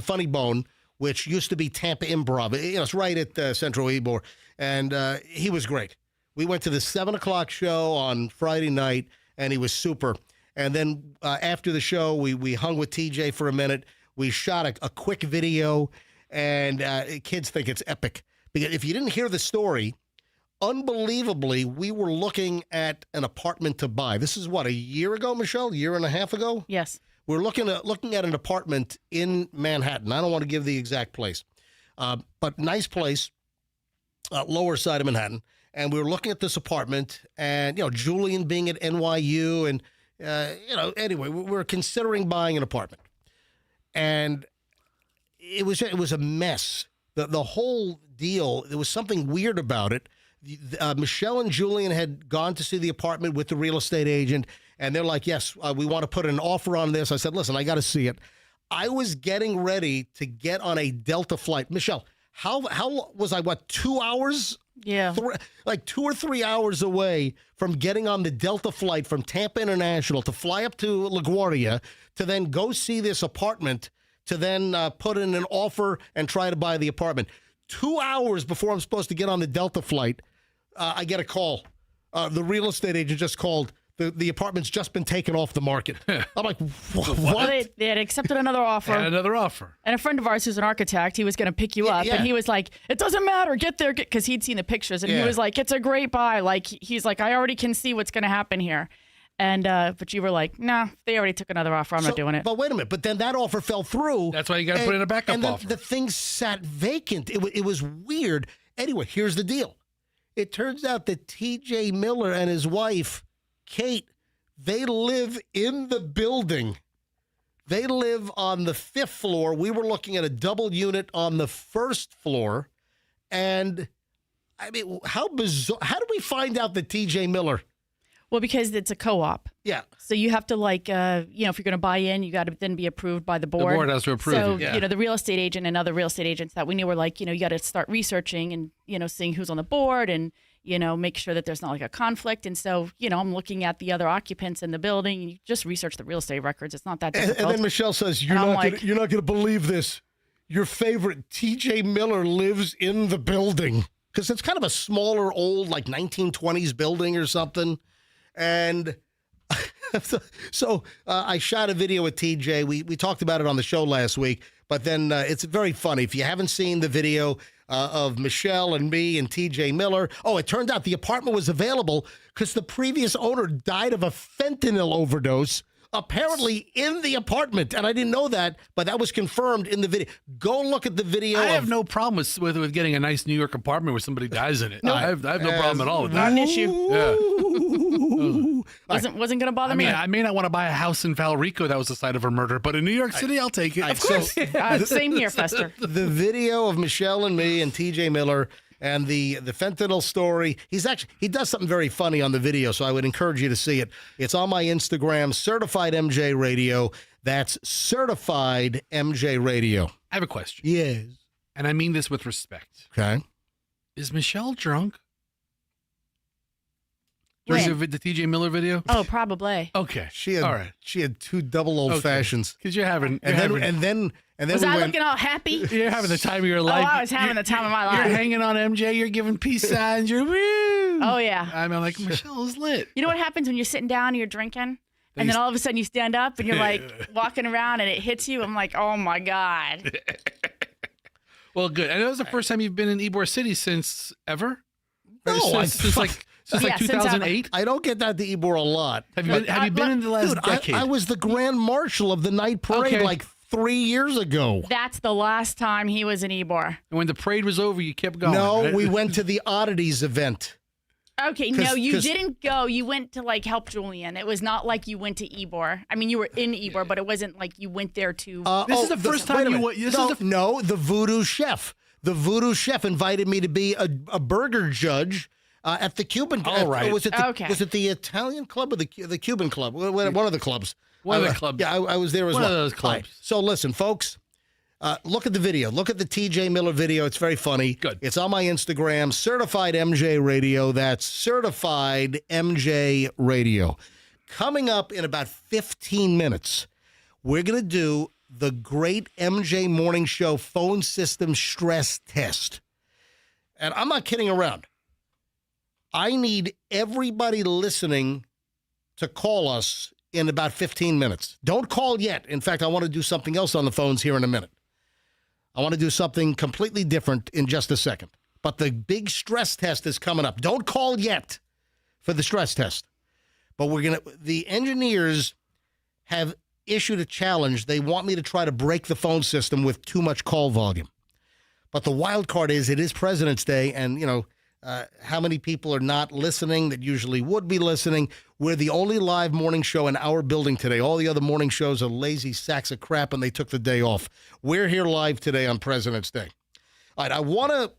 Funny Bone, which used to be Tampa Improv. It's right at Central Ybor. And he was great. We went to the 7 o'clock show on Friday night, and he was super. And then after the show, we hung with TJ for a minute. We shot a quick video, and kids think it's epic. Because if you didn't hear the story, unbelievably, we were looking at an apartment to buy. This is a year ago, Michelle? A year and a half ago? Yes. We're looking at an apartment in Manhattan. I don't want to give the exact place, but nice place, lower side of Manhattan. And we were looking at this apartment, and Julian being at NYU, and anyway, we were considering buying an apartment, and it was a mess. The whole deal, there was something weird about it. Michelle and Julian had gone to see the apartment with the real estate agent, and they're like, yes, we want to put an offer on this. I said, listen, I got to see it. I was getting ready to get on a Delta flight. Michelle, how was I, 2 hours? Yeah. Like 2 or 3 hours away from getting on the Delta flight from Tampa International to fly up to LaGuardia to then go see this apartment to then put in an offer and try to buy the apartment. 2 hours before I'm supposed to get on the Delta flight, I get a call. The real estate agent just called. The apartment's just been taken off the market. I'm like, what? Well, they had accepted another offer. And another offer. And a friend of ours who's an architect, he was going to pick you up. Yeah. And he was like, it doesn't matter. Get there. Because he'd seen the pictures. And he was like, it's a great buy. Like, he's like, I already can see what's going to happen here. And but you were like, nah, they already took another offer. I'm not doing it. But wait a minute. But then that offer fell through. That's why you got to put in a backup offer. And the thing sat vacant. It was weird. Anyway, here's the deal. It turns out that T.J. Miller and his wife, Kate, they live in the building. They live on the 5th floor. We were looking at a double unit on the 1st floor. And, I mean, how bizarre. How did we find out that T.J. Miller? Well, because it's a co-op. Yeah. So you have to if you're going to buy in, you got to then be approved by the board. The board has to approve so, it. Yeah. the real estate agent and other real estate agents that we knew were like, you got to start researching and, seeing who's on the board and, make sure that there's not like a conflict. And so, I'm looking at the other occupants in the building. And you just research the real estate records. It's not that difficult. And then Michelle says, you're not going to believe this. Your favorite T.J. Miller lives in the building. Because it's kind of a smaller, old, like 1920s building or something. And so I shot a video with TJ. We talked about it on the show last week, but then it's very funny. If you haven't seen the video of Michelle and me and TJ Miller, it turned out the apartment was available because the previous owner died of a fentanyl overdose, apparently in the apartment. And I didn't know that, but that was confirmed in the video. Go look at the video. I have no problem with getting a nice New York apartment where somebody dies in it. No, I have no problem at all with that. Not an issue. Yeah. Wasn't going to bother me. I may not want to buy a house in Valrico that was the site of a murder, but in New York City, I'll take it. Of course. Same here, Fester. The video of Michelle and me and TJ Miller and the fentanyl story, he does something very funny on the video, so I would encourage you to see it. It's on my Instagram, Certified MJ Radio. That's Certified MJ Radio. I have a question. Yes. And I mean this with respect. Okay. Is Michelle drunk? During the TJ Miller video? Oh, probably. Okay. All right. She had 2 double old fashions. Because you're having. And then Was we I went, looking all happy? You're having the time of your Oh, life. I was having the time of my You're life. hanging on MJ. You're giving peace signs. You're woo. Oh, yeah. I'm like, Michelle's lit. You know what happens when you're sitting down and you're drinking? And then all of a sudden you stand up and you're like walking around and it hits you. I'm like, oh, my God. Well, good. And that was the first time you've been in Ybor City since ever? No, since like since 2008? I don't get that to Ybor a lot. Have you been in the last decade? I was the grand marshal of the night parade like 3 years ago. That's the last time he was in Ybor. And when the parade was over, you kept going. No, right? we went to the Oddities event. Okay, no, you didn't go. You went to like help Julian. It was not like you went to Ybor. I mean, you were in Ybor, but it wasn't like you went there to. This is the first time you went. No, the voodoo chef. The voodoo chef invited me to be a burger judge at the Cuban. All right. Was it the Italian club or the Cuban club? One of the clubs. One of the clubs. Yeah, I was there as One well. of those clubs. Right. So listen, folks. Look at the video. Look at the TJ Miller video. It's very funny. Good. It's on my Instagram, Certified MJ Radio. That's Certified MJ Radio. Coming up in about 15 minutes, we're going to do the Great MJ Morning Show phone system stress test. And I'm not kidding around. I need everybody listening to call us in about 15 minutes. Don't call yet. In fact, I want to do something else on the phones here in a minute. I want to do something completely different in just a second. But the big stress test is coming up. Don't call yet for the stress test. But the engineers have issued a challenge. They want me to try to break the phone system with too much call volume. But the wild card is it is President's Day, and, how many people are not listening that usually would be listening? We're the only live morning show in our building today. All the other morning shows are lazy sacks of crap, and they took the day off. We're here live today on President's Day. All right, I want to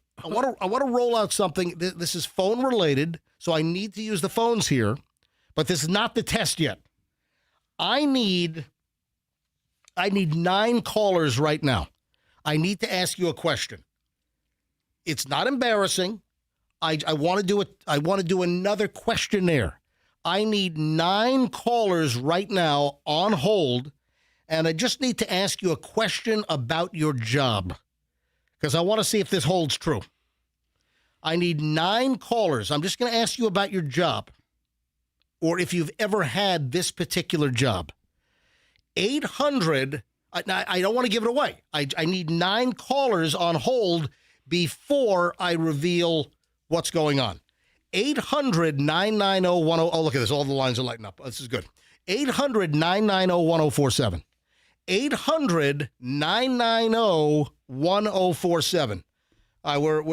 roll out something. This is phone related, so I need to use the phones here, but this is not the test yet. I need 9 callers right now. I need to ask you a question. It's not embarrassing. I want to do it. I want to do another questionnaire. I need 9 callers right now on hold, and I just need to ask you a question about your job because I want to see if this holds true. I need 9 callers. I'm just going to ask you about your job or if you've ever had this particular job. 800. I don't want to give it away. I need 9 callers on hold before I reveal what's going on. 800-990-10. Oh, look at this. All the lines are lighting up. This is good. 800-990-1047. 800-990-1047.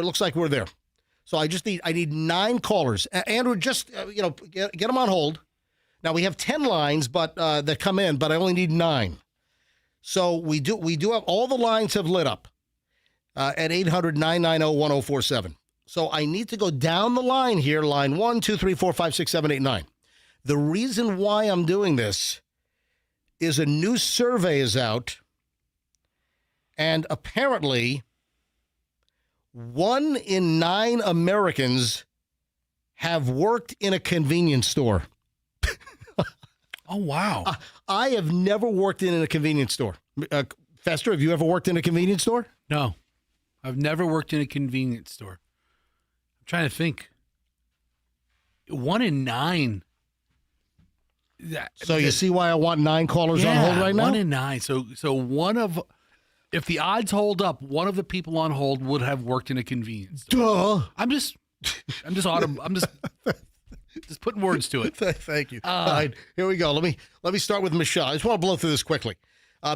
Looks like we're there. So I need 9 callers. Andrew, just get them on hold. Now we have 10 lines, but that come in, but I only need 9. So we do have all the lines have lit up at 800-990-1047. So I need to go down the line here, line 1, 2, 3, 4, 5, 6, 7, 8, 9. The reason why I'm doing this is a new survey is out, and apparently 1 in 9 Americans have worked in a convenience store. Oh, wow. I have never worked in a convenience store. Fester, have you ever worked in a convenience store? No, I've never worked in a convenience store. I'm trying to think. 1 in 9. So you see why I want 9 callers on hold right now? 1 in 9. So if the odds hold up, one of the people on hold would have worked in a convenience store. Duh. I'm just putting words to it. Thank you. All right, here we go. Let me start with Michelle. I just want to blow through this quickly.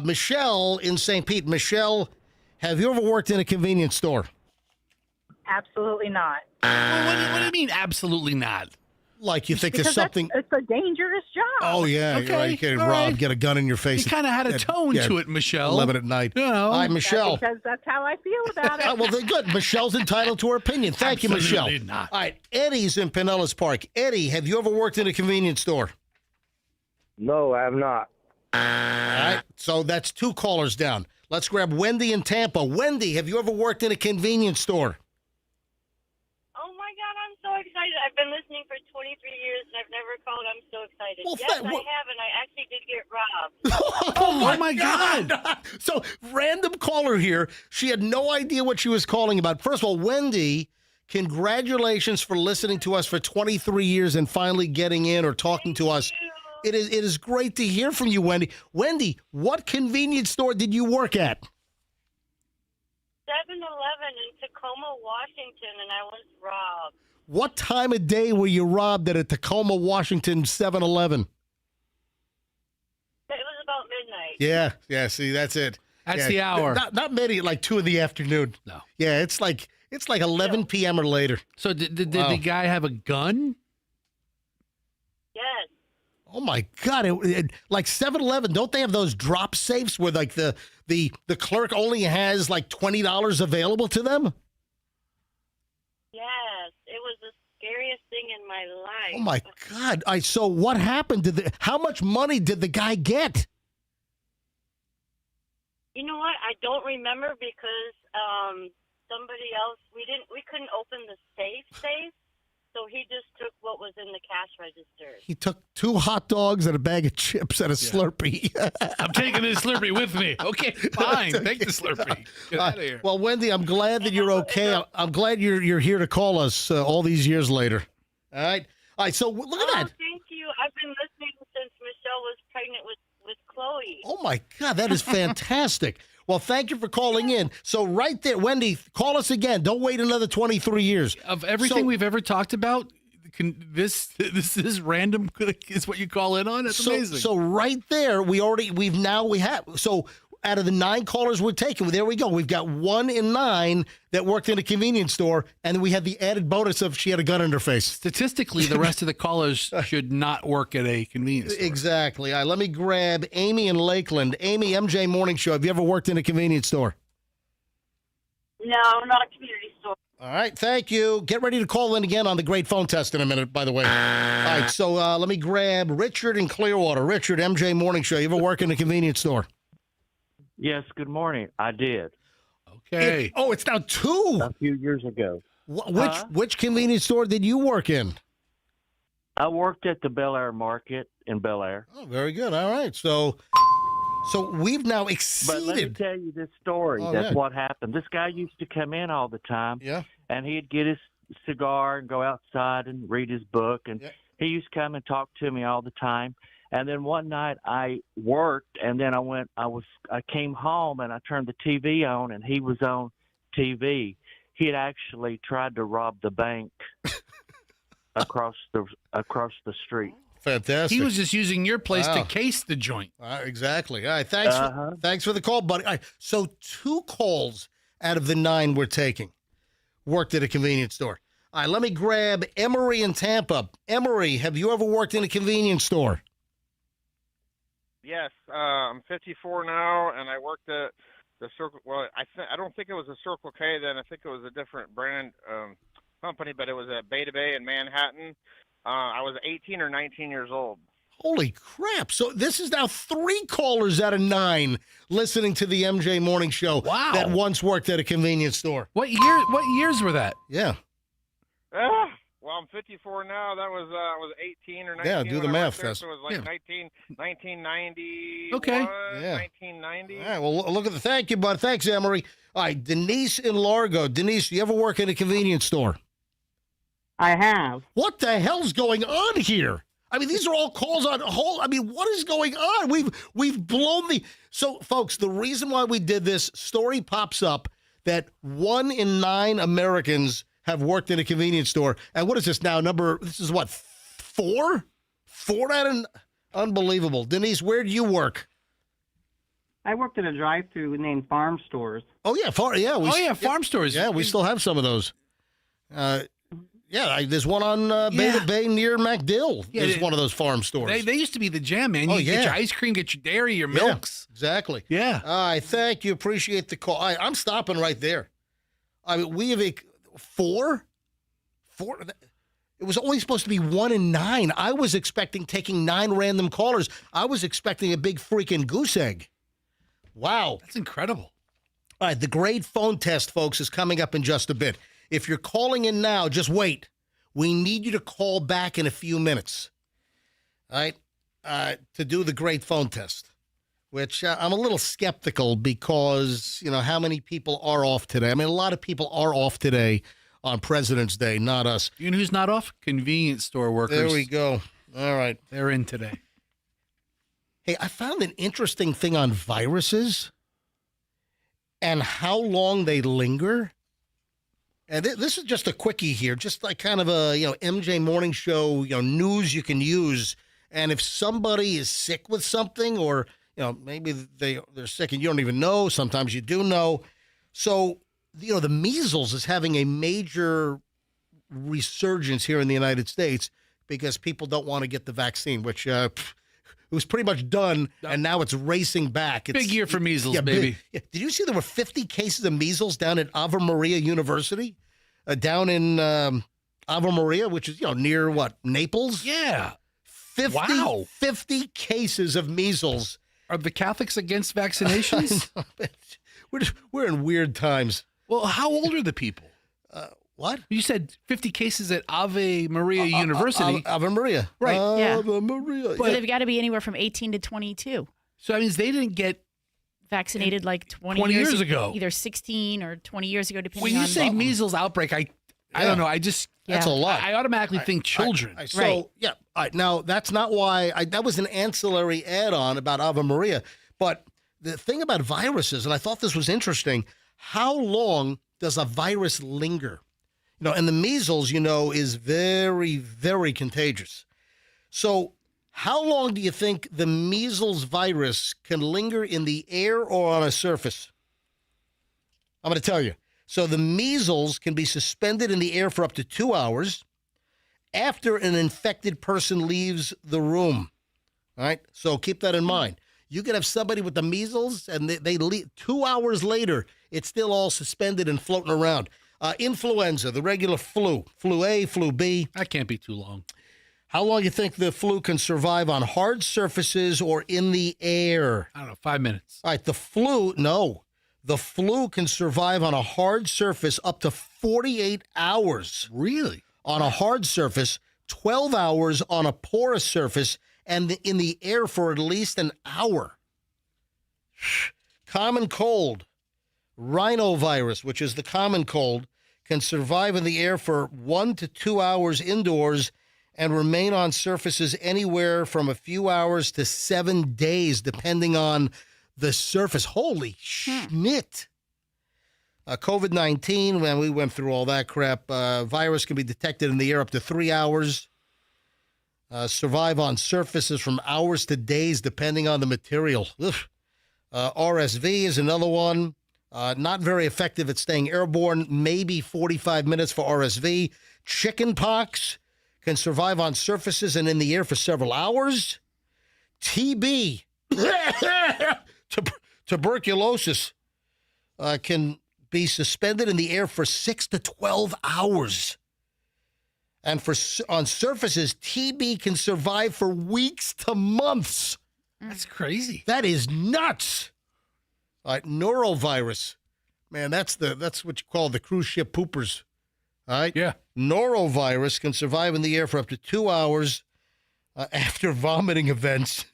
Michelle in St. Pete. Michelle, have you ever worked in a convenience store? Absolutely not. Well, what do you mean absolutely not? Like you think Because there's something... it's a dangerous job. Oh, yeah. Okay, Right. You can't all rob, right. get a gun in your face. You kind of had a tone to it, Michelle. 11 at night. You know. All right, Michelle. Because that's how I feel about it. Well, then good. Michelle's entitled to her opinion. Thank you, Michelle. Absolutely not. All right, Eddie's in Pinellas Park. Eddie, have you ever worked in a convenience store? No, I have not. All right, so that's 2 callers down. Let's grab Wendy in Tampa. Wendy, have you ever worked in a convenience store? Oh, my God, I'm so excited. I've been listening for 23 years, and I've never called. I'm so excited. Well, Yes, I have, and I actually did get robbed. Oh my God. So, random caller here. She had no idea what she was calling about. First of all, Wendy, congratulations for listening to us for 23 years and finally getting in or talking to us. It is great to hear from you, Wendy. Wendy, what convenience store did you work at? 7-Eleven in Tacoma, Washington, and I was robbed. What time of day were you robbed at a Tacoma, Washington 7-Eleven? It was about midnight. Yeah, see, that's it. That's the hour. Not many at like 2 in the afternoon. No. Yeah, it's like 11 p.m. or later. So did the guy have a gun? Yes. Oh my God! Like 7-Eleven, don't they have those drop safes where like the clerk only has like $20 available to them? Yes, it was the scariest thing in my life. Oh my God! So what happened? How much money did the guy get? You know what? I don't remember because somebody else. We couldn't open the safe, so he just took what was in the cash register. He took 2 hot dogs and a bag of chips and a Slurpee. I'm taking this Slurpee with me. Okay, fine. Take the Slurpee. Get out of here. Well, Wendy, I'm glad that you're okay. I'm glad you're here to call us all these years later. All right. So look at that. Thank you. I've been listening since Michelle was pregnant with Chloe. Oh my God, that is fantastic. Well, thank you for calling in. So right there, Wendy, call us again. Don't wait another 23 years. Of everything we've ever talked about, this is random is what you call in on? That's amazing. So right there, we have. So out of the 9 callers we're taking, there we go. We've got 1 in 9 that worked in a convenience store, and then we had the added bonus of she had a gun in her face. Statistically, the rest of the callers should not work at a convenience store. Exactly. All right, let me grab Amy in Lakeland. Amy, MJ Morning Show. Have you ever worked in a convenience store? No, not a community store. All right, thank you. Get ready to call in again on the great phone test in a minute, by the way. All right, so let me grab Richard in Clearwater. Richard, MJ Morning Show. You ever work in a convenience store? Yes, good morning. I did. Okay. It's now 2. A few years ago. Which convenience store did you work in? I worked at the Bel Air Market in Bel Air. Oh, very good. All right. So we've now exceeded. But let me tell you this story. That's what happened. This guy used to come in all the time. Yeah. And he'd get his cigar and go outside and read his book. And he used to come and talk to me all the time. And then one night I worked, and then I came home and I turned the TV on, and he was on TV. He had actually tried to rob the bank across the street. Fantastic. He was just using your place to case the joint. Exactly. All right. Thanks for the call, buddy. All right, so 2 calls out of the 9 we're taking worked at a convenience store. All right, let me grab Emery in Tampa. Emery, have you ever worked in a convenience store? Yes, I'm 54 now, and I worked at the Circle. Well, I don't think it was a Circle K then. I think it was a different brand company, but it was at Beta Bay in Manhattan. I was 18 or 19 years old. Holy crap! So this is now 3 callers out of 9 listening to the MJ Morning Show. Wow. That once worked at a convenience store. What years were that? Yeah. Well, I'm 54 now. That was I was 18 or 19. Yeah, do the math. So it was like 1990. Okay. Yeah. 1990. All right. Well, look at the thank you, bud. Thanks, Emery. All right, Denise in Largo. Denise, you ever work in a convenience store? I have. What the hell's going on here? I mean, these are all calls on hold. I mean, what is going on? We've blown the. So, folks, the reason why we did this story pops up that 1 in 9 Americans have worked in a convenience store. And what is this now? This is what, 4? 4 out of, unbelievable. Denise, where do you work? I worked at a drive-through named Farm Stores. Oh, yeah. Farm stores. Yeah, we still have some of those. There's one on Beta Bay near MacDill. Yeah, There's one of those farm stores. They used to be the jam, man. You get your ice cream, get your dairy, your milks. Exactly. Yeah. All right, thank you. Appreciate the call. I'm stopping right there. I mean, we have 4? It was only supposed to be 1 in 9. I was expecting taking 9 random callers. I was expecting a big freaking goose egg. Wow. That's incredible. All right, the great phone test, folks, is coming up in just a bit. If you're calling in now, just wait. We need you to call back in a few minutes, all right, to do the great phone test, which I'm a little skeptical because, how many people are off today? I mean, a lot of people are off today on President's Day, not us. You know who's not off? Convenience store workers. There we go. All right. They're in today. Hey, I found an interesting thing on viruses and how long they linger. And this is just a quickie here, just like kind of a, MJ Morning Show, news you can use. And if somebody is sick with something or, maybe they're sick and you don't even know, sometimes you do know. So, the measles is having a major resurgence here in the United States because people don't want to get the vaccine, which it was pretty much done, and now it's racing back. It's, big year for measles, baby. Did you see there were 50 cases of measles down at Ave Maria University? Down in Ave Maria, which is, near what, Naples? Yeah. 50 cases of measles. Are the Catholics against vaccinations? We're in weird times. Well, how old are the people? What? You said 50 cases at Ave Maria University. Ave Maria. Right. Ave Maria. So they've got to be anywhere from 18 to 22. So that means they didn't get vaccinated like 20 years ago. Either 16 or 20 years ago, depending when on. you say measles outbreak, I don't know. That's a lot. I automatically think children. All right. Now, that's not why. That was an ancillary add-on about Ave Maria. But the thing about viruses, and I thought this was interesting, how long does a virus linger? And the measles, is very, very contagious. So how long do you think the measles virus can linger in the air or on a surface? I'm going to tell you. So the measles can be suspended in the air for up to 2 hours after an infected person leaves the room. All right? So keep that in mind. You could have somebody with the measles, and they leave 2 hours later, it's still all suspended and floating around. Influenza, the regular flu A, flu B. That can't be too long. How long do you think the flu can survive on hard surfaces or in the air? I don't know, 5 minutes. All right, the flu can survive on a hard surface up to 48 hours. Really? On a hard surface, 12 hours on a porous surface, and in the air for at least an hour. Common cold, rhinovirus, which is the common cold, can survive in the air for 1 to 2 hours indoors and remain on surfaces anywhere from a few hours to 7 days, depending on the surface. Holy schnitt. COVID-19, when we went through all that crap, virus can be detected in the air up to 3 hours. Survive on surfaces from hours to days, depending on the material. RSV is another one. Not very effective at staying airborne, maybe 45 minutes for RSV. Chickenpox can survive on surfaces and in the air for several hours. TB, tuberculosis, can be suspended in the air for 6 to 12 hours. And on surfaces, TB can survive for weeks to months. That's crazy. That is nuts. All right, norovirus. Man, that's what you call the cruise ship poopers. All right? Yeah. Norovirus can survive in the air for up to 2 hours after vomiting events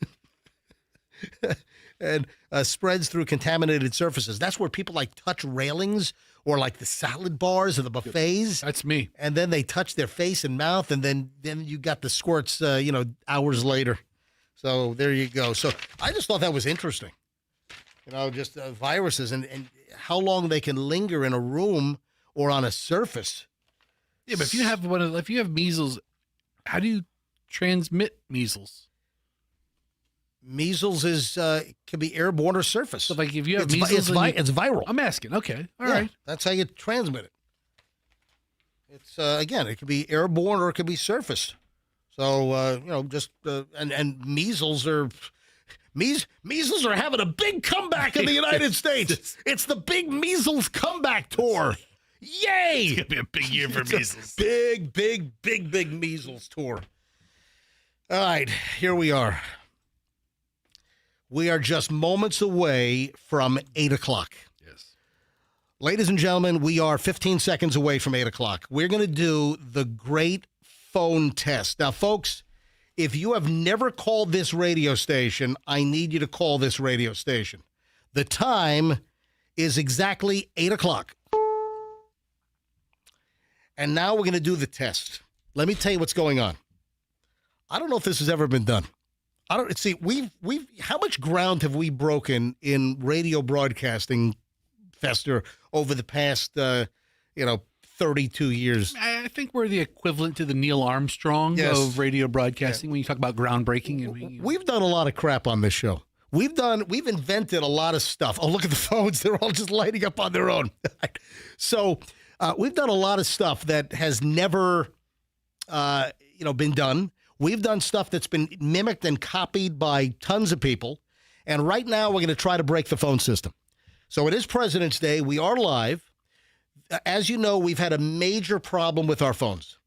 and spreads through contaminated surfaces. That's where people touch railings or the salad bars or the buffets. That's me. And then they touch their face and mouth, and then you got the squirts, hours later. So there you go. So I just thought that was interesting. Just viruses and how long they can linger in a room or on a surface. Yeah, but if you have measles, how do you transmit measles? Measles can be airborne or surface. So if you have measles, it's viral. I'm asking. Okay, all right. That's how you transmit it. It's again, it can be airborne or it can be surface. So and measles are. Measles are having a big comeback in the United States. It's the big measles comeback tour. Yay! It's going to be a big year for measles. Big measles tour. All right, here we are. We are just moments away from 8 o'clock. Yes. Ladies and gentlemen, we are 15 seconds away from 8 o'clock. We're going to do the great phone test. Now, folks, if you have never called this radio station, I need you to call this radio station. The time is exactly 8 o'clock. And now we're going to do the test. Let me tell you what's going on. I don't know if this has ever been done. How much ground have we broken in radio broadcasting, Fester, over the past 32 years? I think we're the equivalent to the Neil Armstrong of radio broadcasting when you talk about groundbreaking. And We've done a lot of crap on this show. We've invented a lot of stuff. Oh, look at the phones. They're all just lighting up on their own. So we've done a lot of stuff that has never been done. We've done stuff that's been mimicked and copied by tons of people. And right now, we're going to try to break the phone system. So it is President's Day. We are live. As you know, we've had a major problem with our phones.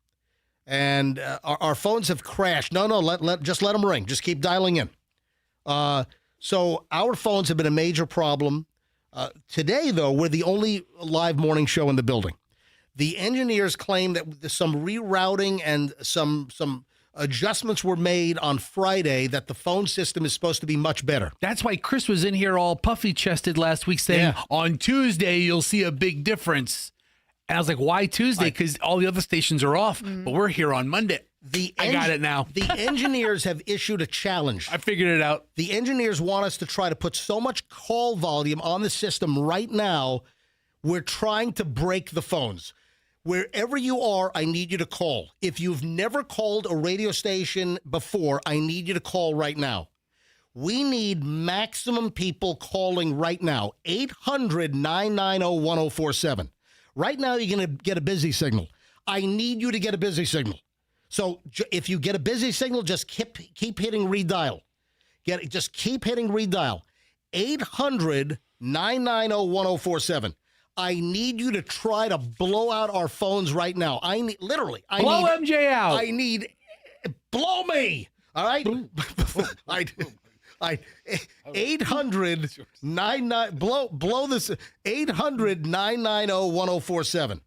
And our phones have crashed. Just let them ring. Just keep dialing in. So our phones have been a major problem. Today, though, we're the only live morning show in the building. The engineers claim that some rerouting and some adjustments were made on Friday that the phone system is supposed to be much better. That's why Chris was in here all puffy-chested last week saying, on Tuesday, you'll see a big difference. And I was like, why Tuesday? Because all the other stations are off, but we're here on Monday. I got it now. The engineers have issued a challenge. I figured it out. The engineers want us to try to put so much call volume on the system right now, we're trying to break the phones. Wherever you are, I need you to call. If you've never called a radio station before, I need you to call right now. We need maximum people calling right now. 800-990-1047. Right now, you're going to get a busy signal. I need you to get a busy signal. So if you get a busy signal, just keep hitting redial. Just keep hitting redial. 800-990-1047. I need you to try to blow out our phones right now. I need blow MJ out. I need blow me. All right. 800-99 blow this 800-990-1047.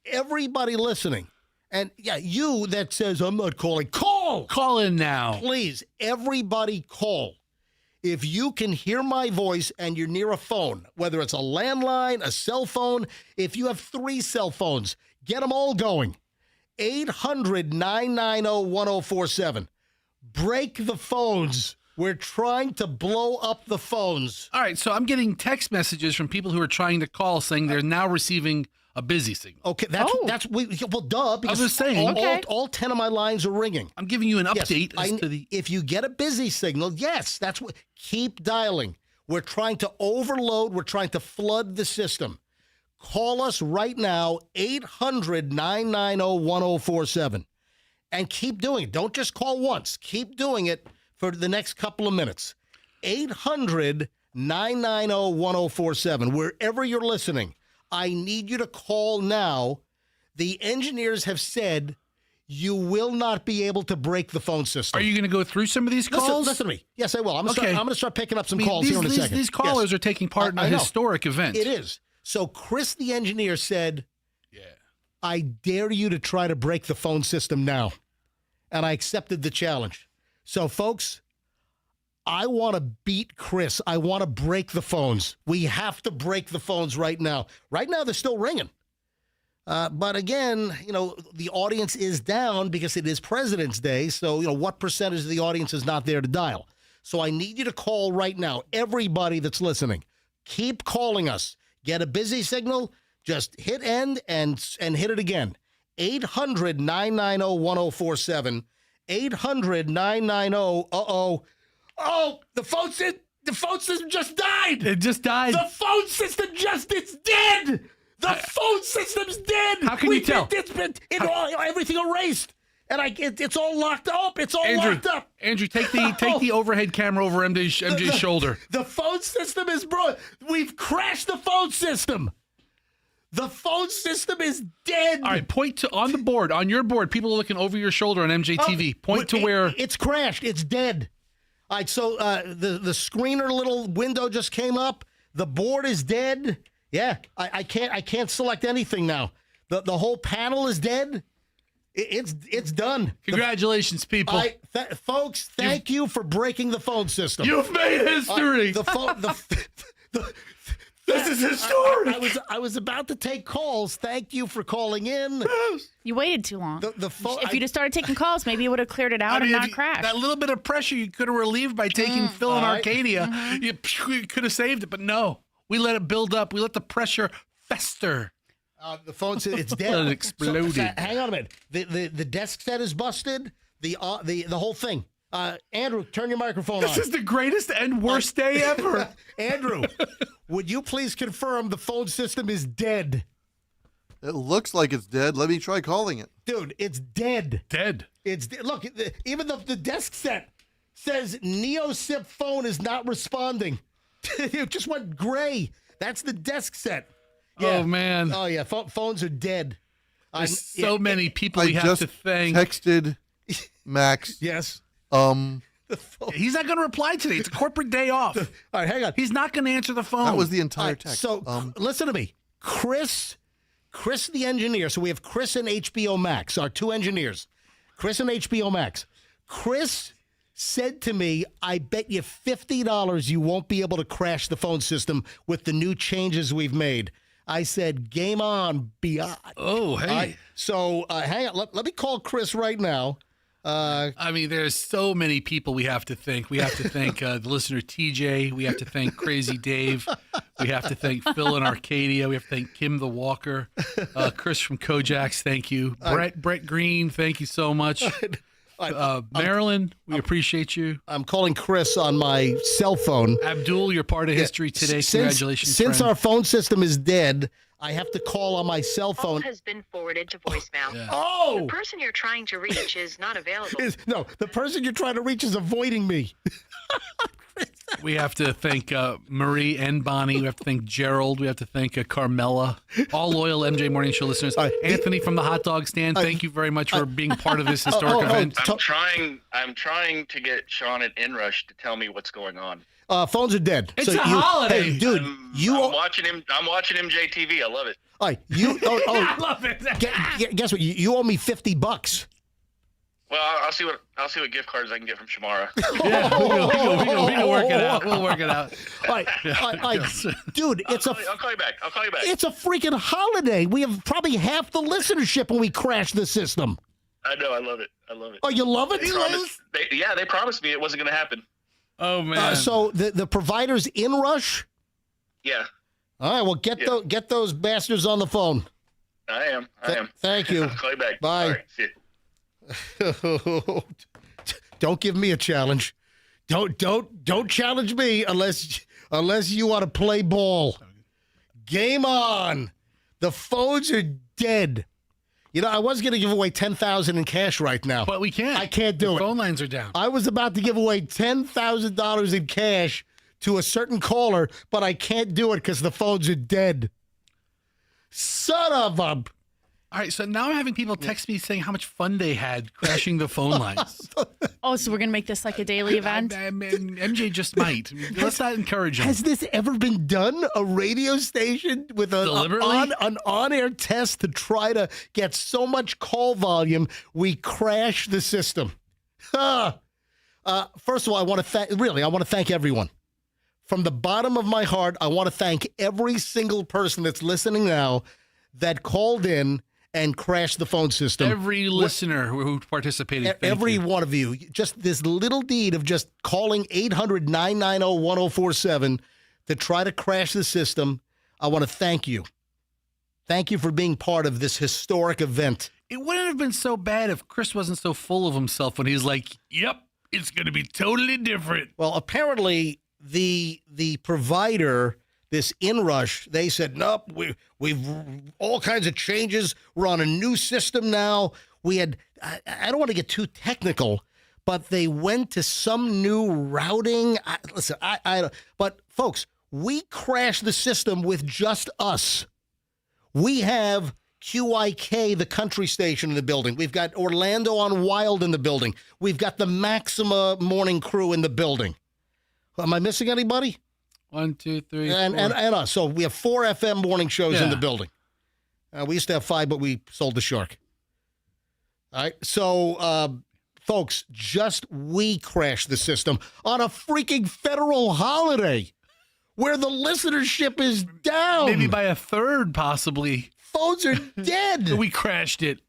Everybody listening. And you that says I'm not calling, call in now. Please, everybody call. If you can hear my voice and you're near a phone, whether it's a landline, a cell phone, if you have 3 cell phones, get them all going. 800-990-1047. Break the phones. We're trying to blow up the phones. All right, so I'm getting text messages from people who are trying to call saying they're now receiving a busy signal. Okay, duh. Because I was saying, all 10 of my lines are ringing. I'm giving you an update If you get a busy signal, yes, that's what. Keep dialing. We're trying to overload. We're trying to flood the system. Call us right now, 800-990-1047, and keep doing it. Don't just call once. Keep doing it for the next couple of minutes. 800-990-1047. Wherever you're listening, I need you to call now. The engineers have said you will not be able to break the phone system. Are you going to go through some of these calls? Listen to me. Yes, I will. I'm going to start picking up some calls here in a second. These callers are taking part in a historic event. It is. So Chris, the engineer, said, I dare you to try to break the phone system now. And I accepted the challenge. So, folks, I want to beat Chris. I want to break the phones. We have to break the phones right now. Right now, they're still ringing. But again, the audience is down because it is President's Day. So, what percentage of the audience is not there to dial? So I need you to call right now. Everybody that's listening, keep calling us. Get a busy signal. Just hit end and hit it again. 800-990-1047. 800-990. Oh, the phone system just died. It just died. The phone system it's dead. The phone system's dead. How can you tell? Everything erased, and it's all locked up. It's all locked up. Andrew, take the overhead camera over MJ's shoulder. The phone system is broken. We've crashed the phone system. The phone system is dead. All right, point to on the board, on your board. People are looking over your shoulder on MJTV. Point to where it's crashed. It's dead. All right, so the screener little window just came up. The board is dead. Yeah, I can't select anything now. The whole panel is dead. It's done. Congratulations, people. Folks, thank you for breaking the phone system. You've made history. This is historic. I was about to take calls. Thank you for calling in. You waited too long. The phone. If you'd have started taking calls, maybe it would have cleared it out and not crashed. That little bit of pressure you could have relieved by taking Phil in Arcadia. You could have saved it, but no. We let it build up. We let the pressure fester. The phone says it's dead. It exploded. So, hang on a minute. The desk set is busted. The whole thing. Andrew, turn your microphone on. This is the greatest and worst day ever. Andrew, would you please confirm the phone system is dead? It looks like it's dead. Let me try calling it. Dude, it's dead. Dead. Look, even the desk set says NeoSip phone is not responding. It just went gray. That's the desk set. Yeah. Oh, man. Oh, yeah. Phones are dead. There's so many people we have just to thank. Texted Max. Yes. He's not going to reply today. It's a corporate day off. All right, hang on. He's not going to answer the phone. That was the entire text. So listen to me. Chris the engineer. So we have Chris and HBO Max, our two engineers. Chris and HBO Max. Chris said to me, I bet you $50 you won't be able to crash the phone system with the new changes we've made. I said, game on, beyond. Oh, hey. So hang on. Let me call Chris right now. I mean, there's so many people we have to thank. We have to thank the listener TJ. We have to thank Crazy Dave. We have to thank Phil in Arcadia. We have to thank Kim the Walker. Chris from Kojaks, thank you. Brett Green, thank you so much. Marilyn, we appreciate you. I'm calling Chris on my cell phone. Abdul, you're part of history today. Congratulations, Since friend. our phone system is dead, I have to call on my cell phone. Call has been forwarded to voicemail. Yeah. Oh! The person you're trying to reach is not available. The person you're trying to reach is avoiding me. We have to thank Marie and Bonnie. We have to thank Gerald. We have to thank Carmela. All loyal MJ Morning Show listeners. Anthony from the hot dog stand. Thank you very much for being part of this historic event. I'm trying to get Sean at Inrush to tell me what's going on. Phones are dead. It's a holiday, hey, dude. I'm watching him. I'm watching MJTV. I love it. All right, I love it. Guess what? You owe me $50. Well, I'll see what gift cards I can get from Shamara. Yeah, we can work it out. We'll work it out. All right, dude. I'll call you back. It's a freaking holiday. We have probably half the listenership when we crash the system. I know. I love it. Oh, you love it? They promised me it wasn't going to happen. Oh man. So the provider's Inrush? Yeah. All right. Well, get those bastards on the phone. I am. Thank you. I'll call you back. Bye. All right, see you. Don't give me a challenge. Don't challenge me unless you want to play ball. Game on. The phones are dead. You know, I was going to give away $10,000 in cash right now. But we can't. I can't do it. Phone lines are down. I was about to give away $10,000 in cash to a certain caller, but I can't do it because the phones are dead. Son of a... All right, so now I'm having people text me saying how much fun they had crashing the phone lines. Oh, so we're going to make this like a daily event? MJ just might. Let's not encourage him. Has this ever been done? A radio station with an on-air test to try to get so much call volume, we crash the system. First of all, I want to thank everyone. From the bottom of my heart, I want to thank every single person that's listening now that called in and crashed the phone system. Every listener who participated. Every one of you. Just this little deed of just calling 800-990-1047 to try to crash the system. I want to thank you. Thank you for being part of this historic event. It wouldn't have been so bad if Chris wasn't so full of himself when he's like, yep, it's going to be totally different. Well, apparently the provider... This Inrush, they said, nope, we've all kinds of changes. We're on a new system now. We had, I don't want to get too technical, but they went to some new routing. But folks, we crashed the system with just us. We have QIK, the country station in the building. We've got Orlando on Wild in the building. We've got the Maxima morning crew in the building. Am I missing anybody? 1, 2, 3, and 4. and us. So we have 4 FM morning shows in Yeah. the building. We used to have 5, but we sold the shark. All right. So, folks, we crashed the system on a freaking federal holiday where the listenership is down. Maybe by a third, possibly. Phones are dead. We crashed it.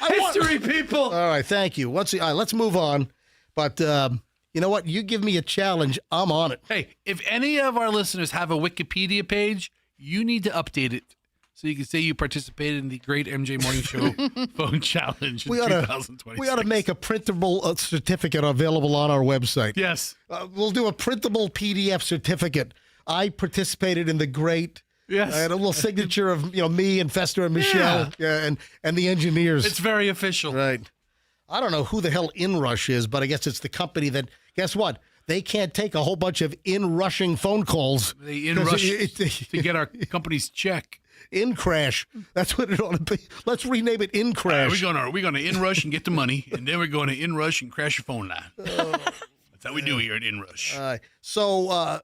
History, people. All right. Thank you. All right, let's move on. But you know what? You give me a challenge, I'm on it. Hey, if any of our listeners have a Wikipedia page, you need to update it so you can say you participated in the Great MJ Morning Show Phone Challenge in 2026. We ought to make a printable certificate available on our website. Yes. We'll do a printable PDF certificate. I participated in the Great. Yes. And a little signature of me and Fester and Michelle and the engineers. It's very official. Right. I don't know who the hell InRush is, but I guess it's the company that, guess what? They can't take a whole bunch of in-rushing phone calls. They in-rush to get our company's check. In-crash. That's what it ought to be. Let's rename it In-Crash. We're going to in-rush and get the money, and then we're going to in-rush and crash your phone line. That's how we do here at in-rush. So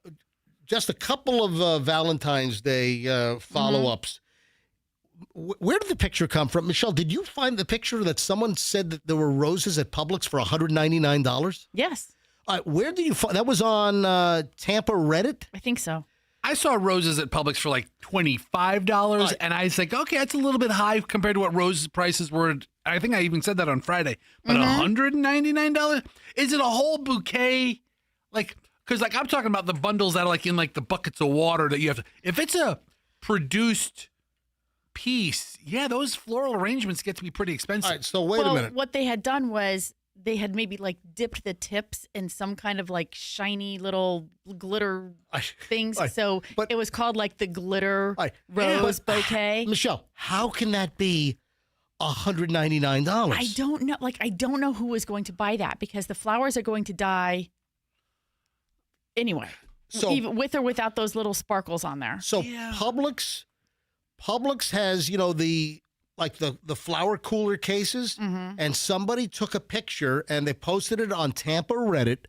just a couple of Valentine's Day follow-ups. Where did the picture come from? Michelle, did you find the picture that someone said that there were roses at Publix for $199? Yes. Where did you find that? Was on Tampa Reddit? I think so. I saw roses at Publix for like $25, and I was like, okay, that's a little bit high compared to what rose prices were. I think I even said that on Friday. But $199? Is it a whole bouquet? Because I'm talking about the bundles that are in the buckets of water that you have to. If it's a produced piece, those floral arrangements get to be pretty expensive. All right, so wait a minute. What they had done was they had maybe dipped the tips in some kind of shiny little glitter things. So it was called the glitter rose bouquet. Michelle, how can that be $199? I don't know. I don't know who was going to buy that because the flowers are going to die anyway. So even with or without those little sparkles on there. So Publix has, the flower cooler cases, and somebody took a picture and they posted it on Tampa Reddit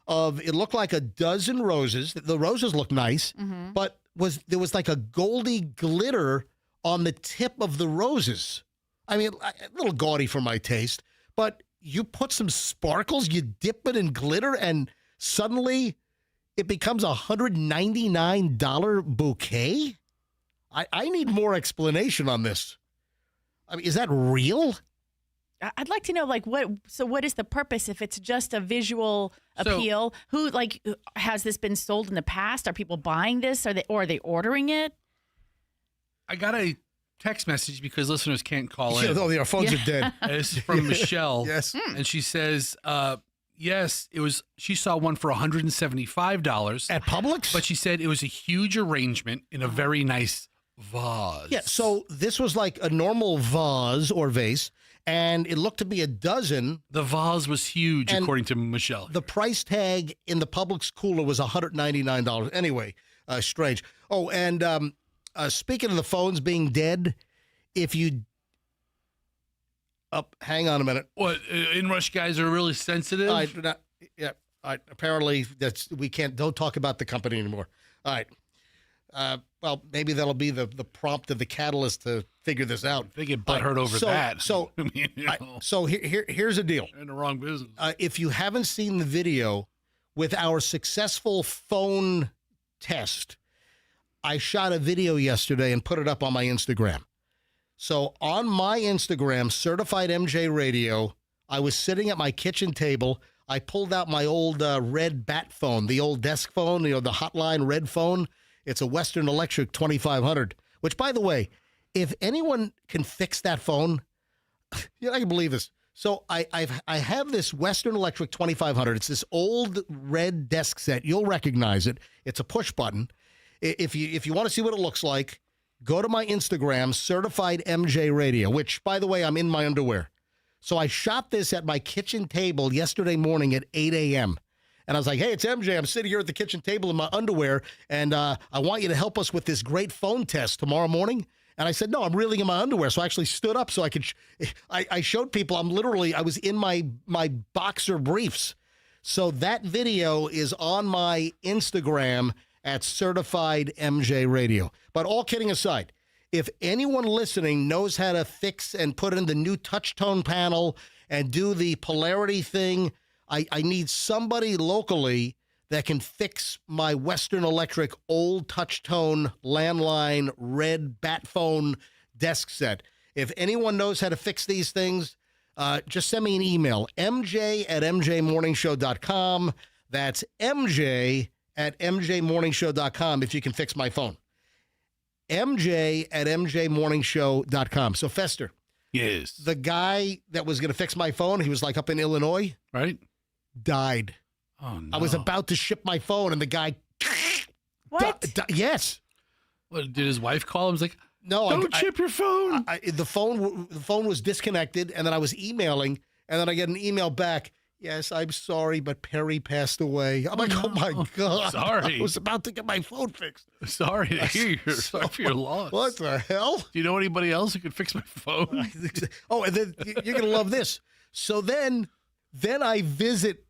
of, it looked like a dozen roses. The roses look nice, but there was a goldy glitter on the tip of the roses. I mean, a little gaudy for my taste, but you put some sparkles, you dip it in glitter, and suddenly it becomes a $199 bouquet? I need more explanation on this. I mean, is that real? I'd like to know, what is the purpose if it's just a visual appeal? Who, has this been sold in the past? Are people buying this? Are they ordering it? I got a text message because listeners can't call in. Our phones are dead. It's from Michelle. Yes. And she says, yes, she saw one for $175. At Publix? But she said it was a huge arrangement in a very nice vase. Yeah, so this was like a normal vase or vase, and it looked to be a dozen. The vase was huge, according to Michelle. The price tag in the Publix cooler was $199. Anyway, strange. Oh, and speaking of the phones being dead, if you... hang on a minute. What, InRush guys are really sensitive? Apparently, don't talk about the company anymore. All right. Well, maybe that'll be the prompt of the catalyst to figure this out. They get butthurt over that. So, here's the deal. They're in the wrong business. If you haven't seen the video with our successful phone test, I shot a video yesterday and put it up on my Instagram. So on my Instagram, Certified MJ Radio, I was sitting at my kitchen table. I pulled out my old red bat phone, the old desk phone, the hotline red phone. It's a Western Electric 2500, which, by the way, if anyone can fix that phone, I can believe this. So I have this Western Electric 2500. It's this old red desk set. You'll recognize it. It's a push button. If you want to see what it looks like, go to my Instagram, Certified MJ Radio, which, by the way, I'm in my underwear. So I shot this at my kitchen table yesterday morning at 8 a.m., and I was like, hey, it's MJ. I'm sitting here at the kitchen table in my underwear, and I want you to help us with this great phone test tomorrow morning. And I said, no, I'm really in my underwear. So I actually stood up so I could I showed people I was in my boxer briefs. So that video is on my Instagram, at Certified MJ Radio. But all kidding aside, if anyone listening knows how to fix and put in the new touch tone panel and do the polarity thing, I need somebody locally that can fix my Western Electric old touch tone landline red bat phone desk set. If anyone knows how to fix these things, just send me an email, mj@mjmorningshow.com. That's mj@mjmorningshow.com if you can fix my phone. mj@mjmorningshow.com. So, Fester. Yes. The guy that was going to fix my phone, he was like up in Illinois. Right. Died. Oh, no. I was about to ship my phone, and the guy... What? Yes. What, did his wife call him? He's like, no, don't chip your phone. The phone was disconnected, and then I was emailing, and then I get an email back. Yes, I'm sorry, but Perry passed away. I'm like, oh my God. Sorry. I was about to get my phone fixed. Sorry to hear sorry for your loss. What the hell? Do you know anybody else who could fix my phone? Oh, and then you're going to love this. So then I visit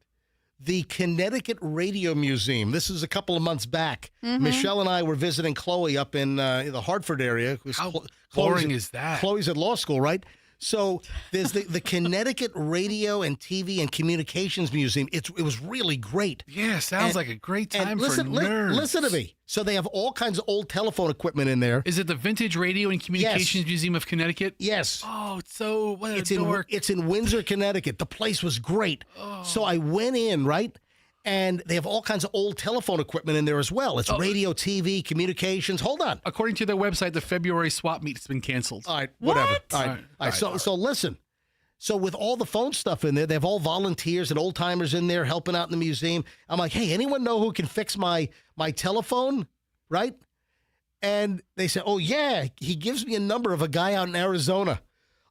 the Connecticut Radio Museum. This is a couple of months back. Mm-hmm. Michelle and I were visiting Chloe up in the Hartford area. How boring is that? Chloe's at law school, right? So there's the Connecticut Radio and TV and Communications Museum. It was really great. Yeah, sounds like a great time for nerds. Listen to me. So they have all kinds of old telephone equipment in there. Is it the Vintage Radio and Communications Museum of Connecticut? Yes. Oh, it's so what it's a dork. It's in Windsor, Connecticut. The place was great. Oh. So I went in, right? And they have all kinds of old telephone equipment in there as well. It's radio, TV, communications. Hold on. According to their website, the February swap meet has been canceled. All right, whatever. What? All right. So listen. So with all the phone stuff in there, they have all volunteers and old timers in there helping out in the museum. I'm like, hey, anyone know who can fix my telephone? Right? And they said, oh yeah, he gives me a number of a guy out in Arizona.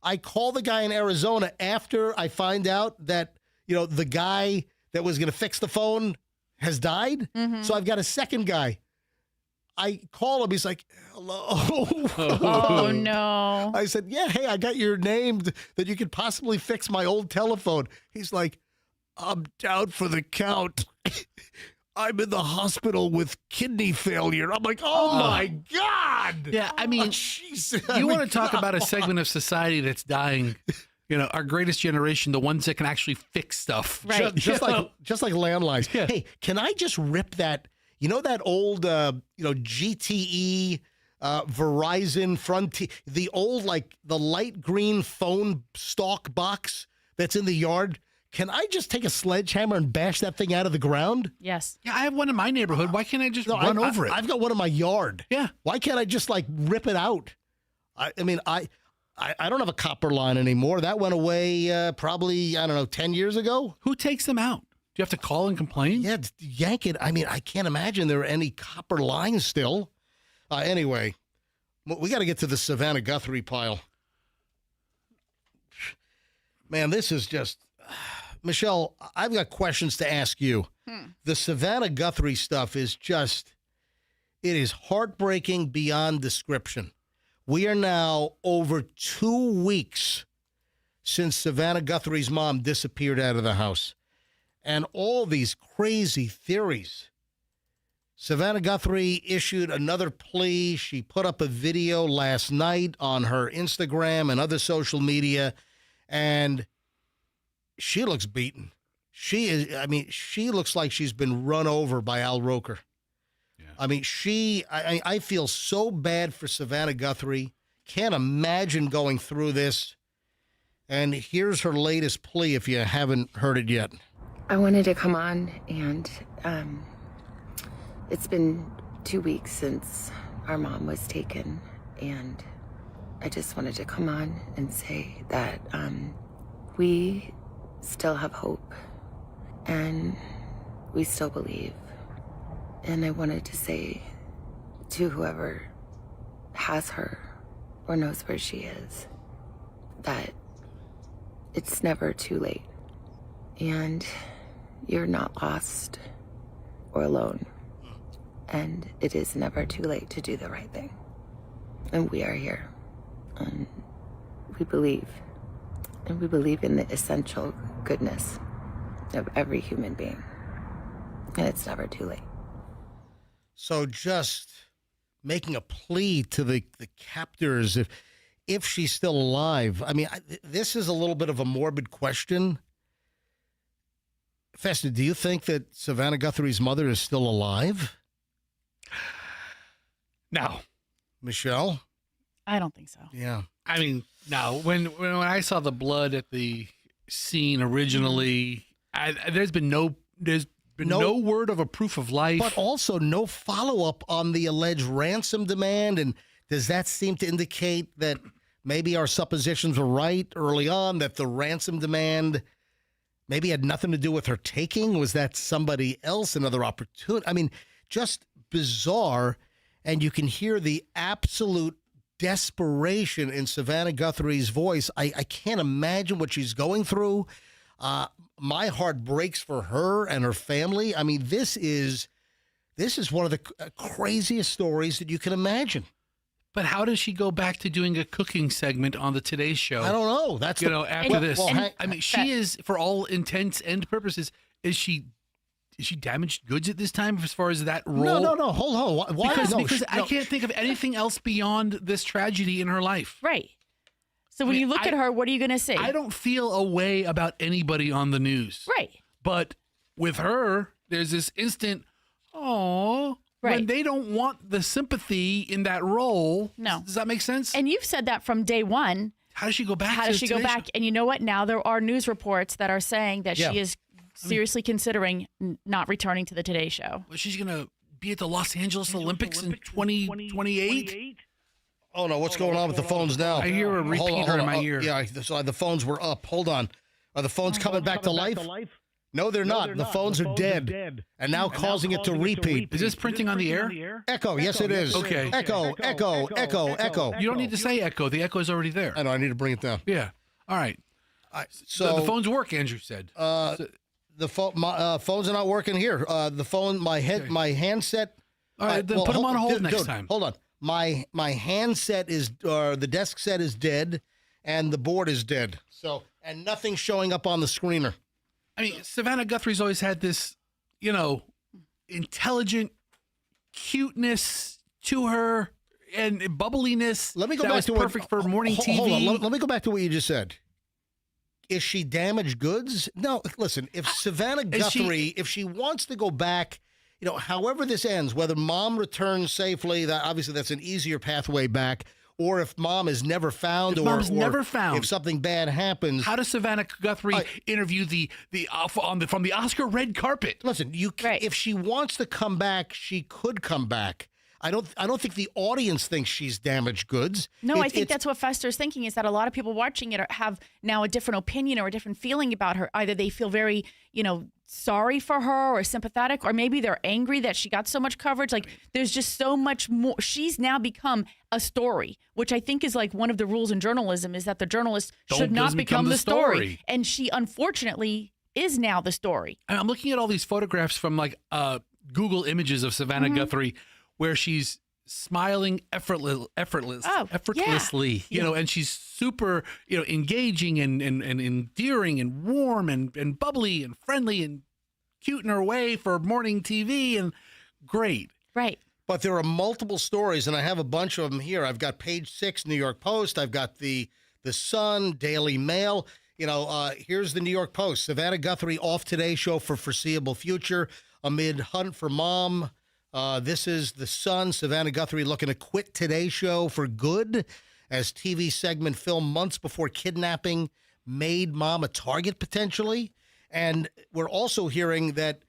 I call the guy in Arizona after I find out that the guy that was going to fix the phone has died. Mm-hmm. So I've got a second guy. I call him. He's like, hello. Oh, no. I said, yeah, hey, I got your name that you could possibly fix my old telephone. He's like, I'm down for the count. I'm in the hospital with kidney failure. I'm like, oh my God. Yeah, I mean, you want to talk about a segment of society that's dying. Our greatest generation, the ones that can actually fix stuff. Right. Just like landlines. Yeah. Hey, can I just rip that, that old, GTE, Verizon, Frontier, the old, the light green phone stalk box that's in the yard? Can I just take a sledgehammer and bash that thing out of the ground? Yes. Yeah, I have one in my neighborhood. Why can't I just run over it? I've got one in my yard. Yeah. Why can't I just rip it out? I don't have a copper line anymore. That went away probably, 10 years ago. Who takes them out? Do you have to call and complain? Yeah, yank it. I mean, I can't imagine there are any copper lines still. Anyway, we got to get to the Savannah Guthrie pile. Man, this is just... Michelle, I've got questions to ask you. The Savannah Guthrie stuff is just... It is heartbreaking beyond description. We are now over 2 weeks since Savannah Guthrie's mom disappeared out of the house. And all these crazy theories. Savannah Guthrie issued another plea. She put up a video last night on her Instagram and other social media, and she looks beaten. She looks like she's been run over by Al Roker. I mean, I feel so bad for Savannah Guthrie. Can't imagine going through this. And here's her latest plea if you haven't heard it yet. I wanted to come on, and it's been 2 weeks since our mom was taken, and I just wanted to come on and say that we still have hope, and we still believe. And I wanted to say to whoever has her or knows where she is that it's never too late. And you're not lost or alone. And it is never too late to do the right thing. And we are here. And we believe. And we believe in the essential goodness of every human being. And it's never too late. So just making a plea to the captors, if she's still alive. I mean, this is a little bit of a morbid question. Festa, do you think that Savannah Guthrie's mother is still alive? No. Michelle? I don't think so. Yeah. I mean, no. When I saw the blood at the scene originally, there's been no word of a proof of life. But also no follow-up on the alleged ransom demand. And does that seem to indicate that maybe our suppositions were right early on, that the ransom demand maybe had nothing to do with her taking? Was that somebody else, another opportunity? I mean, just bizarre. And you can hear the absolute desperation in Savannah Guthrie's voice. I can't imagine what she's going through. My heart breaks for her and her family. I mean, this is one of the craziest stories that you can imagine. But how does she go back to doing a cooking segment on the Today Show? I don't know. That's after this. Well, I mean, she is, for all intents and purposes, is she damaged goods at this time as far as that role? No. Hold on. Why? Because No. I can't think of anything else beyond this tragedy in her life. Right. So when you look at her, what are you going to say? I don't feel a way about anybody on the news. Right. But with her, there's this instant, when they don't want the sympathy in that role. No. Does that make sense? And you've said that from day one. How does she go back? How does she go back? And you know what? Now there are news reports that are saying that she is seriously considering not returning to the Today Show. Well, she's going to be at the Los Angeles Olympics in 2028? Oh, no. What's going on with the phones now? I hear a repeater in my ear. Yeah, so the phones were up. Hold on. Are the phones coming back to life? No, they're not. The phones are dead. And now causing it to repeat. Is this printing on the air? Echo. Yes, it is. Okay. Echo. You don't need to say echo. The echo is already there. I know. I need to bring it down. Yeah. All right. So the phones work, Andrew said. The phones are not working here. The phone, my handset. All right, then put them on hold next time. Hold on. My handset is, the desk set is dead, and the board is dead. So, and nothing's showing up on the screener. I mean, Savannah Guthrie's always had this, intelligent cuteness to her and bubbliness. Let me go that back was to perfect for morning TV. Hold on. Let me go back to what you just said. Is she damaged goods? No. Listen, if Savannah Guthrie, if she wants to go back, however this ends, whether mom returns safely, that obviously that's an easier pathway back, or if mom is never found, if something bad happens. How does Savannah Guthrie interview from the Oscar red carpet? Listen, if she wants to come back, she could come back. I don't think the audience thinks she's damaged goods. No, I think that's what Fester's thinking, is that a lot of people watching it have now a different opinion or a different feeling about her. Either they feel very, sorry for her or sympathetic, or maybe they're angry that she got so much coverage. Like, there's just so much more. She's now become a story, which I think is like one of the rules in journalism, is that the journalist should not become the story. And she, unfortunately, is now the story. And I'm looking at all these photographs from Google Images of Savannah Guthrie, where she's smiling effortlessly, and she's super, engaging and endearing and warm and bubbly and friendly and cute in her way for morning TV, and great. Right. But there are multiple stories, and I have a bunch of them here. I've got Page 6, New York Post. I've got the Sun, Daily Mail. Here's the New York Post. Savannah Guthrie off Today Show for foreseeable future amid hunt for mom. This is the Sun. Savannah Guthrie looking to quit Today Show for good, as TV segment filmed months before kidnapping made mom a target potentially. And we're also hearing that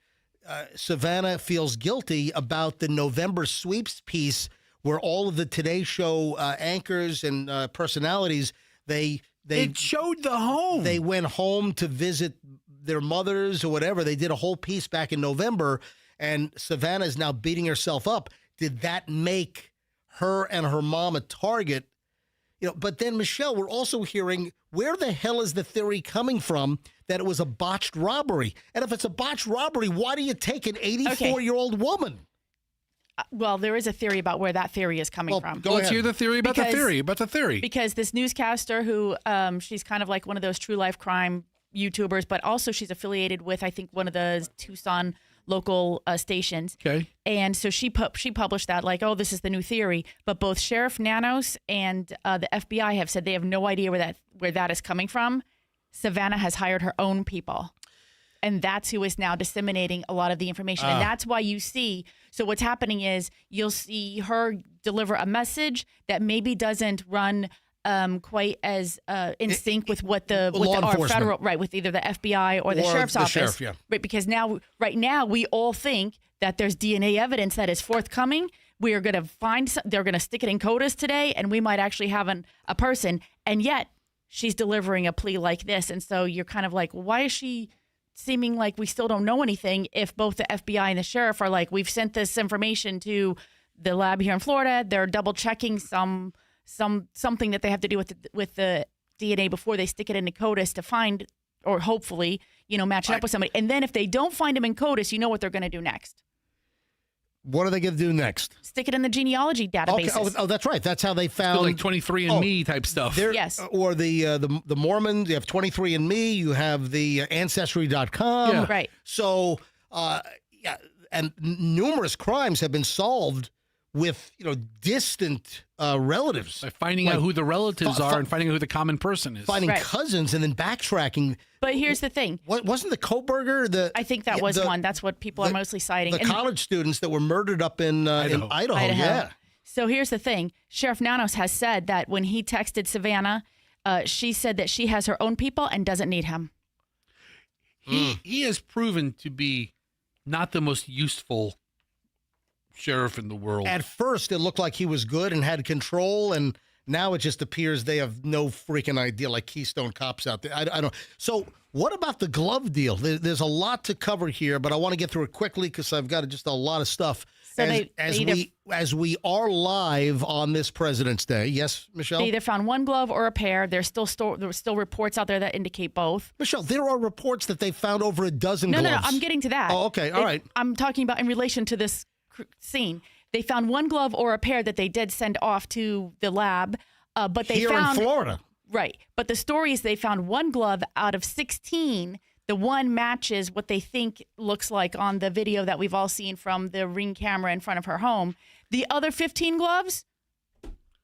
Savannah feels guilty about the November sweeps piece, where all of the Today Show anchors and personalities, it showed the home. They went home to visit their mothers or whatever. They did a whole piece back in November. And Savannah is now beating herself up. Did that make her and her mom a target? But then, Michelle, we're also hearing, where the hell is the theory coming from that it was a botched robbery? And if it's a botched robbery, why do you take an 84-year-old woman? Well, there is a theory about where that theory is coming from. Let's hear the theory about the theory. Because this newscaster who, she's kind of like one of those true life crime YouTubers, but also she's affiliated with, I think, one of the Tucson local stations. Okay. And so she published that like, oh, this is the new theory. But both Sheriff Nanos and the FBI have said they have no idea where that is coming from. Savannah has hired her own people. And that's who is now disseminating a lot of the information. And that's why you see. So what's happening is you'll see her deliver a message that maybe doesn't run quite as in sync with what our federal, right, with either the FBI or the sheriff's office. Sheriff, yeah. Right, because right now we all think that there's DNA evidence that is forthcoming. We are going to they're going to stick it in CODIS today, and we might actually have a person. And yet she's delivering a plea like this. And so you're kind of like, why is she seeming like we still don't know anything if both the FBI and the sheriff are like, we've sent this information to the lab here in Florida. They're double checking something that they have to do with the DNA before they stick it into CODIS to find, or hopefully, match it up with somebody. And then if they don't find him in CODIS, you know what they're going to do next. What are they going to do next? Stick it in the genealogy databases. Okay. Oh, that's right. That's how they found like 23andMe type stuff. Yes. Or the Mormons. You have 23andMe. You have the Ancestry.com. Yeah. Right. So, and numerous crimes have been solved with distant relatives. By finding out who the relatives are and finding out who the common person is. Finding cousins and then backtracking. But here's the thing. Wasn't the Koberger I think that was one. That's what people are mostly citing. The college students that were murdered up in Idaho. Yeah. So here's the thing. Sheriff Nanos has said that when he texted Savannah, she said that she has her own people and doesn't need him. He has proven to be not the most useful sheriff in the world. At first, it looked like he was good and had control, and now it just appears they have no freaking idea, like Keystone Cops out there. I don't. So what about the glove deal? There's a lot to cover here, but I want to get through it quickly because I've got just a lot of stuff. So as we are live on this President's Day, yes, Michelle? They either found one glove or a pair. There's still reports out there that indicate both. Michelle, there are reports that they found over a dozen gloves. No, I'm getting to that. Oh, okay, all right. I'm talking about in relation to this scene. They found one glove or a pair that they did send off to the lab, but they found in Florida. Right. But the story is they found one glove out of 16. The one matches what they think looks like on the video that we've all seen from the Ring camera in front of her home. The other 15 gloves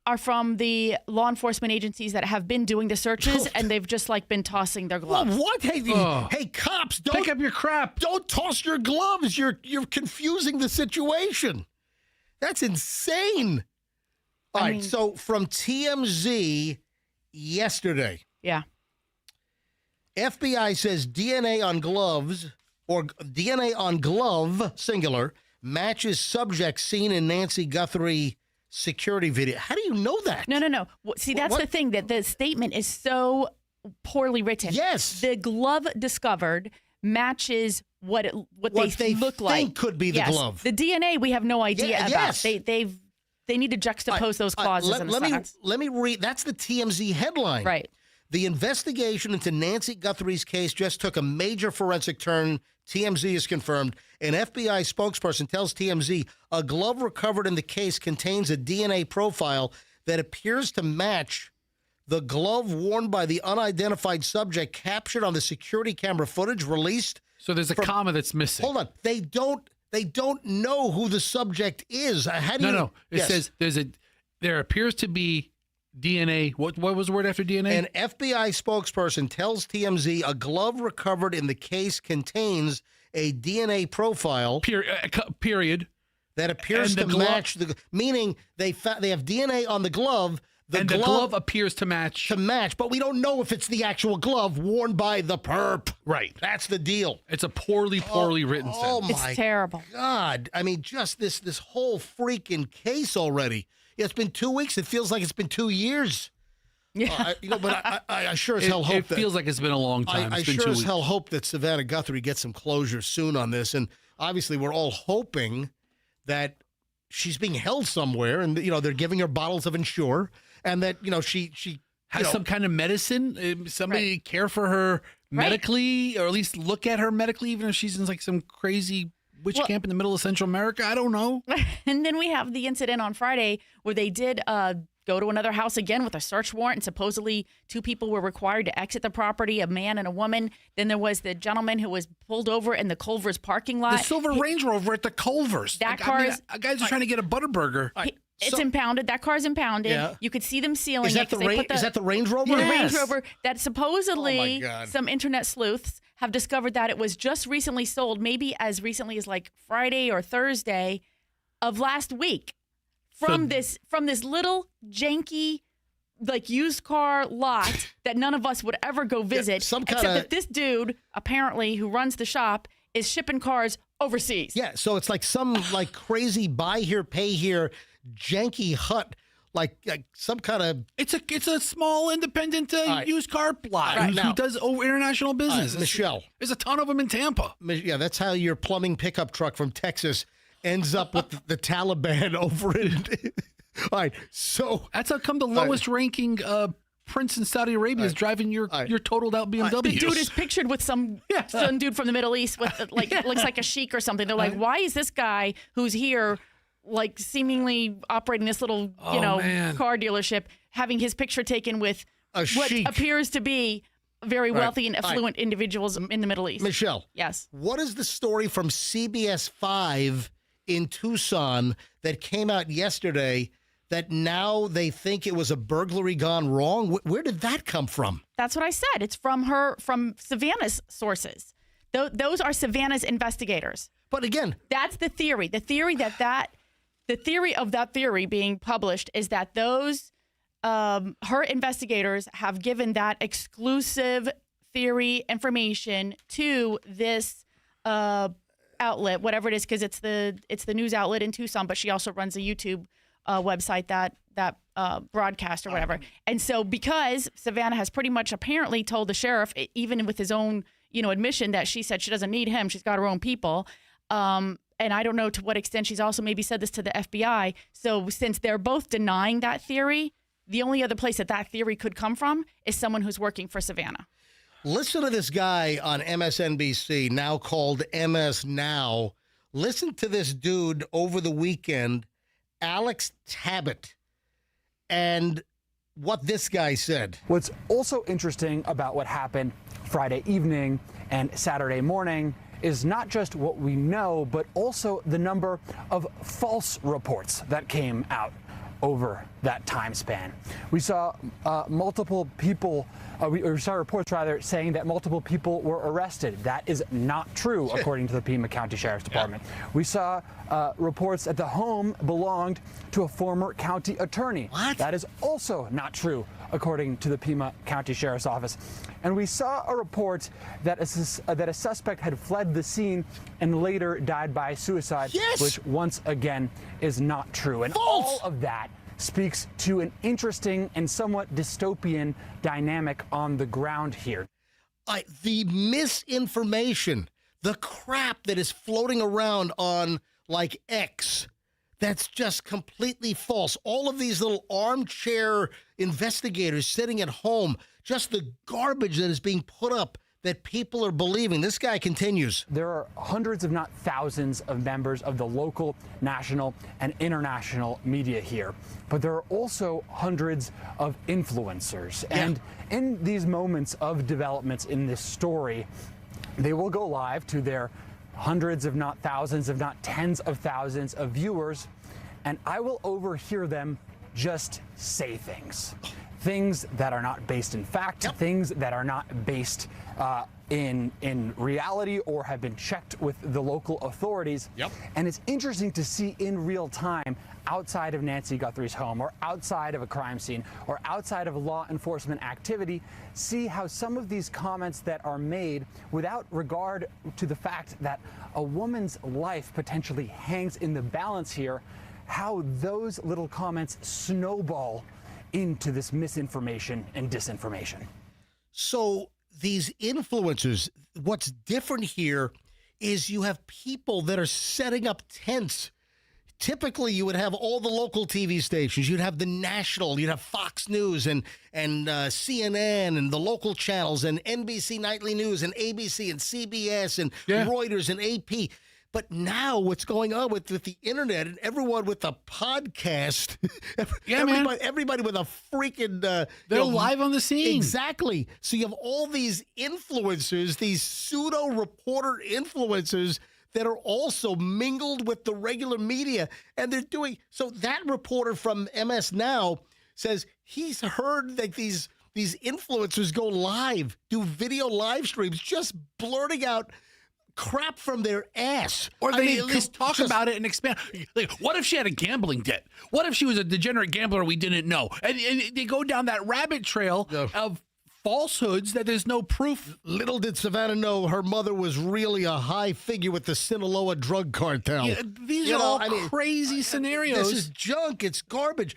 are from the law enforcement agencies that have been doing the searches, and they've just been tossing their gloves. Well, what? Hey, cops, don't pick up your crap. Don't toss your gloves. You're confusing the situation. That's insane. All right, so from TMZ yesterday. Yeah. FBI says DNA on gloves, or DNA on glove, singular, matches subject seen in Nancy Guthrie security video. How do you know that? No. See, that's the thing, that the statement is so poorly written. Yes. The glove discovered matches what they look like. Think could be the glove. The DNA we have no idea about. Yes. They need to juxtapose those clauses in the sentence. Let me read. That's the TMZ headline. Right. The investigation into Nancy Guthrie's case just took a major forensic turn. TMZ has confirmed. An FBI spokesperson tells TMZ a glove recovered in the case contains a DNA profile that appears to match the glove worn by the unidentified subject captured on the security camera footage released. So there's a comma that's missing. Hold on. They don't know who the subject is. How do you? No. It says there appears to be DNA. What was the word after DNA? An FBI spokesperson tells TMZ a glove recovered in the case contains a DNA profile. Period. That appears to match the. Meaning they have DNA on the glove. The glove appears to match. But we don't know if it's the actual glove worn by the perp. Right. That's the deal. It's a poorly written sentence. Oh my It's terrible. God. I mean, just this whole freaking case already. It's been 2 weeks. It feels like it's been 2 years. Yeah. But I sure as hell hope it feels like it's been a long time. I It's been sure 2 as weeks. hell hope that Savannah Guthrie gets some closure soon on this. And obviously, we're all hoping that she's being held somewhere, and they're giving her bottles of Ensure, and that she has some kind of medicine. Somebody care for her medically, or at least look at her medically, even if she's in some crazy witch camp in the middle of Central America. I don't know. And then we have the incident on Friday where they did go to another house again with a search warrant, and supposedly 2 people were required to exit the property, a man and a woman. Then there was the gentleman who was pulled over in the Culver's parking lot. The silver Range Rover at the Culver's. That car is... Guys are trying to get a Butterburger. It's impounded. That car's impounded. Yeah. You could see them sealing Is that it. is that the Range Rover? The Yes. Range Rover that supposedly Oh, my God. some internet sleuths have discovered that it was just recently sold, maybe as recently as like Friday or Thursday of last week, from this little janky like used car lot that none of us would ever go visit. Except that this dude apparently who runs the shop is shipping cars overseas. Yeah, so it's like some like crazy buy here, pay here, janky hut, like some kind of. It's a small independent used car lot who does international business. Michelle, there's a ton of them in Tampa. Yeah, that's how your plumbing pickup truck from Texas ends up with the Taliban over it. All right, so that's how come the lowest ranking prince in Saudi Arabia is driving your totaled out BMW. The dude is pictured with some dude from the Middle East with like looks like a sheik or something. They're like, why is this guy who's here like seemingly operating this little car dealership having his picture taken with what sheik. appears to be very wealthy and affluent individuals in the Middle East? Michelle, yes. What is the story from CBS 5 in Tucson that came out yesterday that now they think it was a burglary gone wrong? Where did that come from? That's what I said. It's from Savannah's sources. Those are Savannah's investigators. But again, that's the theory. The theory of that theory being published is that those her investigators have given that exclusive theory information to this outlet, whatever it is, because it's the news outlet in Tucson, but she also runs a YouTube website that broadcast or whatever. And so because Savannah has pretty much apparently told the sheriff, even with his own admission, that she said she doesn't need him, she's got her own people. And I don't know to what extent she's also maybe said this to the FBI. So since they're both denying that theory, the only other place that theory could come from is someone who's working for Savannah. Listen to this guy on MSNBC, now called MS Now. Listen to this dude over the weekend, Alex Tabbitt, and what this guy said. What's also interesting about what happened Friday evening and Saturday morning is not just what we know, but also the number of false reports that came out over that time span. We saw multiple people, we saw reports rather saying that multiple people were arrested. That is not true, according to the Pima County Sheriff's Department. We saw reports that the home belonged to a former county attorney. What? That is also not true, according to the Pima County Sheriff's Office. And we saw a report that a suspect had fled the scene and later died by suicide, which once again is not true. And all of that speaks to an interesting and somewhat dystopian dynamic on the ground here. The misinformation, the crap that is floating around on like X, that's just completely false. All of these little armchair investigators sitting at home, just the garbage that is being put up that people are believing. This guy continues. There are hundreds, if not thousands, of members of the local, national, and international media here. But there are also hundreds of influencers. And in these moments of developments in this story, they will go live to their hundreds, if not thousands, if not tens of thousands of viewers, and I will overhear them just say things that are not based in fact, things that are not based in reality or have been checked with the local authorities. And it's interesting to see in real time, outside of Nancy Guthrie's home or outside of a crime scene or outside of law enforcement activity, see how some of these comments that are made without regard to the fact that a woman's life potentially hangs in the balance here, how those little comments snowball into this misinformation and disinformation. So these influencers, what's different here is you have people that are setting up tents. Typically, you would have all the local TV stations. You'd have the national. You'd have Fox News and CNN and the local channels and NBC Nightly News and ABC and CBS and Reuters and AP. But now what's going on with the internet and everyone with a podcast, everybody with a freaking... They're live on the scene. Exactly. So you have all these influencers, these pseudo-reporter influencers that are also mingled with the regular media. And they're doing... So that reporter from MS Now says he's heard that these influencers go live, do video live streams, just blurting out crap from their ass. Or they at least talk about it and expand. Like, what if she had a gambling debt? What if she was a degenerate gambler we didn't know? And they go down that rabbit trail of falsehoods that there's no proof. Little did Savannah know her mother was really a high figure with the Sinaloa drug cartel. Yeah, these are all crazy scenarios. This is junk. It's garbage.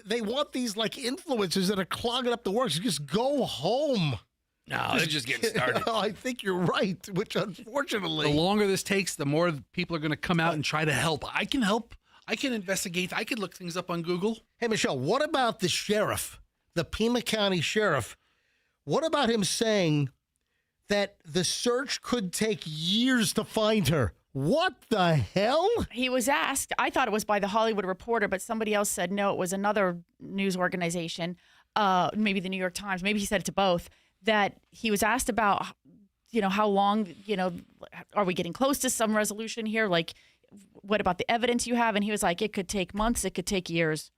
They want these like influencers that are clogging up the works. Just go home. No, they're just getting started. I think you're right, which unfortunately... The longer this takes, the more people are going to come out and try to help. I can help. I can investigate. I can look things up on Google. Hey, Michelle, what about the sheriff, the Pima County sheriff? What about him saying that the search could take years to find her? What the hell? He was asked, I thought it was by the Hollywood Reporter, but somebody else said no, it was another news organization, maybe the New York Times, maybe he said it to both, that he was asked about, how long, are we getting close to some resolution here? Like, what about the evidence you have? And he was like, it could take months, it could take years.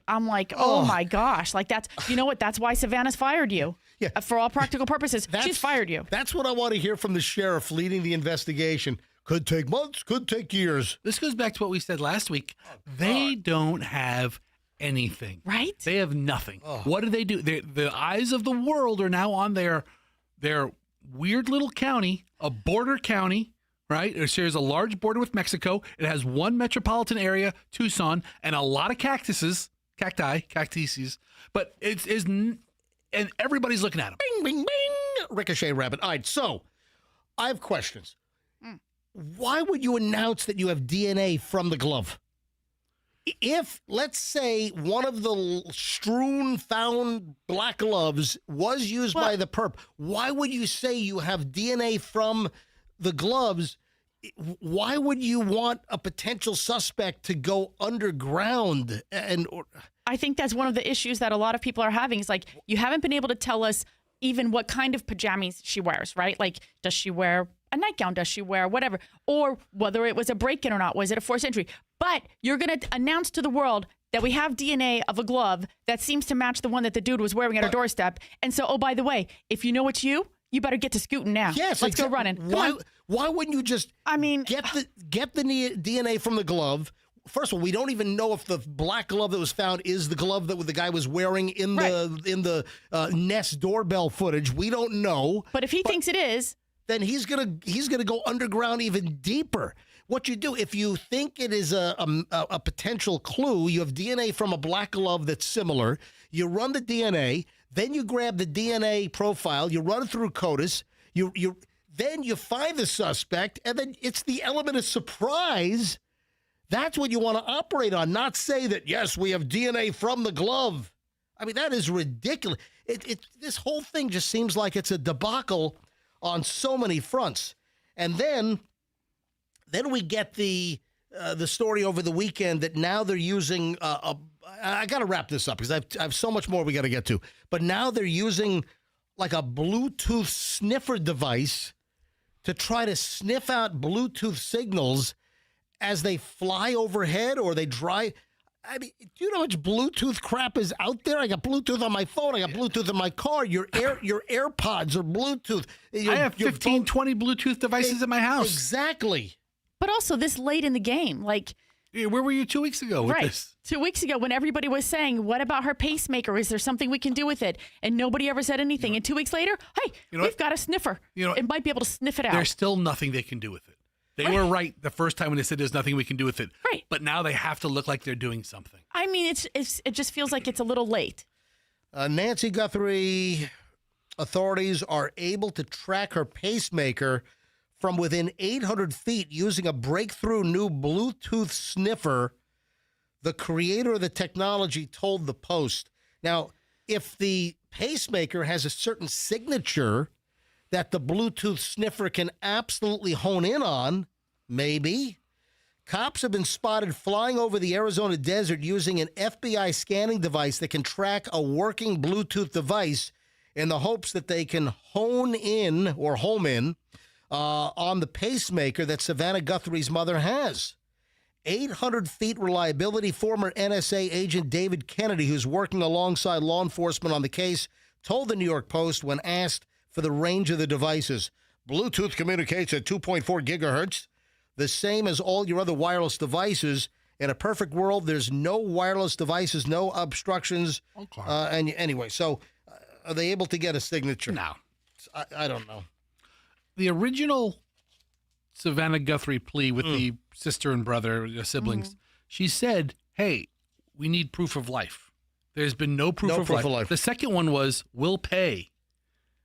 I'm like, oh my gosh. Like you know what? That's why Savannah's fired you. Yeah. For all practical purposes, she's fired you. That's what I want to hear from the sheriff leading the investigation. Could take months, could take years. This goes back to what we said last week. They don't have anything. Right? They have nothing. What do? The eyes of the world are now on their weird little county, a border county, right? It shares a large border with Mexico. It has one metropolitan area, Tucson, and a lot of cactuses. Cactuses, but and everybody's looking at them. Bing, bing, bing. Ricochet rabbit. All right, so I have questions. Why would you announce that you have DNA from the glove? If, let's say, one of the found black gloves was used by the perp, why would you say you have DNA from the gloves? Why would you want a potential suspect to go underground? I think that's one of the issues that a lot of people are having. Is like, you haven't been able to tell us even what kind of pajamas she wears, right? Like, does she wear a nightgown? Does she wear whatever? Or whether it was a break-in or not. Was it a forced entry? But you're going to announce to the world that we have DNA of a glove that seems to match the one that the dude was wearing at her doorstep. And so, oh, by the way, if you know it's you better get to scooting now. Yes, let's go running. Why wouldn't you just? Get the DNA from the glove. First of all, we don't even know if the black glove that was found is the glove that the guy was wearing in the Nest doorbell footage. We don't know. But if he thinks it is, then he's gonna go underground even deeper. What you do if you think it is a potential clue, you have DNA from a black glove that's similar. You run the DNA. Then you grab the DNA profile, you run it through CODIS, then you find the suspect, and then it's the element of surprise. That's what you want to operate on, not say that, yes, we have DNA from the glove. I mean, that is ridiculous. This whole thing just seems like it's a debacle on so many fronts. And then we get the story over the weekend that now they're using I got to wrap this up because I have so much more we got to get to. But now they're using like a Bluetooth sniffer device to try to sniff out Bluetooth signals as they fly overhead or they drive. I mean, do you know how much Bluetooth crap is out there? I got Bluetooth on my phone. I got Bluetooth in my car. Your AirPods are Bluetooth. I have 15, 20 Bluetooth devices at my house. Exactly. But also this late in the game, like... Where were you 2 weeks ago with this? 2 weeks ago when everybody was saying, what about her pacemaker? Is there something we can do with it? And nobody ever said anything. And 2 weeks later, hey, we've got a sniffer. It might be able to sniff it out. There's still nothing they can do with it. They were right the first time when they said there's nothing we can do with it. Right. But now they have to look like they're doing something. I mean, it just feels like it's a little late. Nancy Guthrie, authorities are able to track her pacemaker from within 800 feet using a breakthrough new Bluetooth sniffer, the creator of the technology told the Post. Now, if the pacemaker has a certain signature that the Bluetooth sniffer can absolutely hone in on? Maybe. Cops have been spotted flying over the Arizona desert using an FBI scanning device that can track a working Bluetooth device in the hopes that they can home in on the pacemaker that Savannah Guthrie's mother has. 800 feet reliability. Former NSA agent David Kennedy, who's working alongside law enforcement on the case, told the New York Post when asked for the range of the devices. Bluetooth communicates at 2.4 gigahertz, the same as all your other wireless devices. In a perfect world, there's no wireless devices, no obstructions. Okay. And anyway, so are they able to get a signature? No. I don't know. The original Savannah Guthrie plea with the sister and brother, the siblings, she said, hey, we need proof of life. There's been no proof of life. The second one was, we'll pay.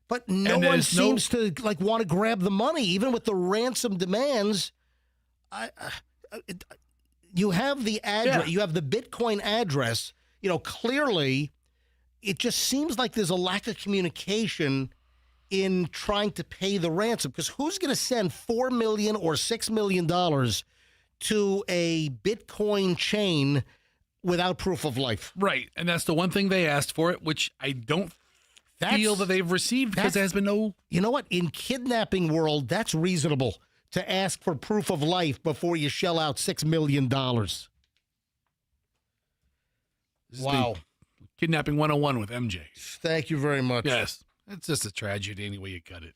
But no one seems to want to grab the money, even with the ransom demands. You have the address, you have the Bitcoin address. Clearly, it just seems like there's a lack of communication in trying to pay the ransom, because who's going to send $4 million or $6 million to a Bitcoin chain without proof of life? Right, and that's the one thing they asked for it, which I don't feel that they've received, because there has been no... You know what? In kidnapping world, that's reasonable to ask for proof of life before you shell out $6 million. Wow. Kidnapping 101 with MJ. Thank you very much. Yes. It's just a tragedy any way you cut it.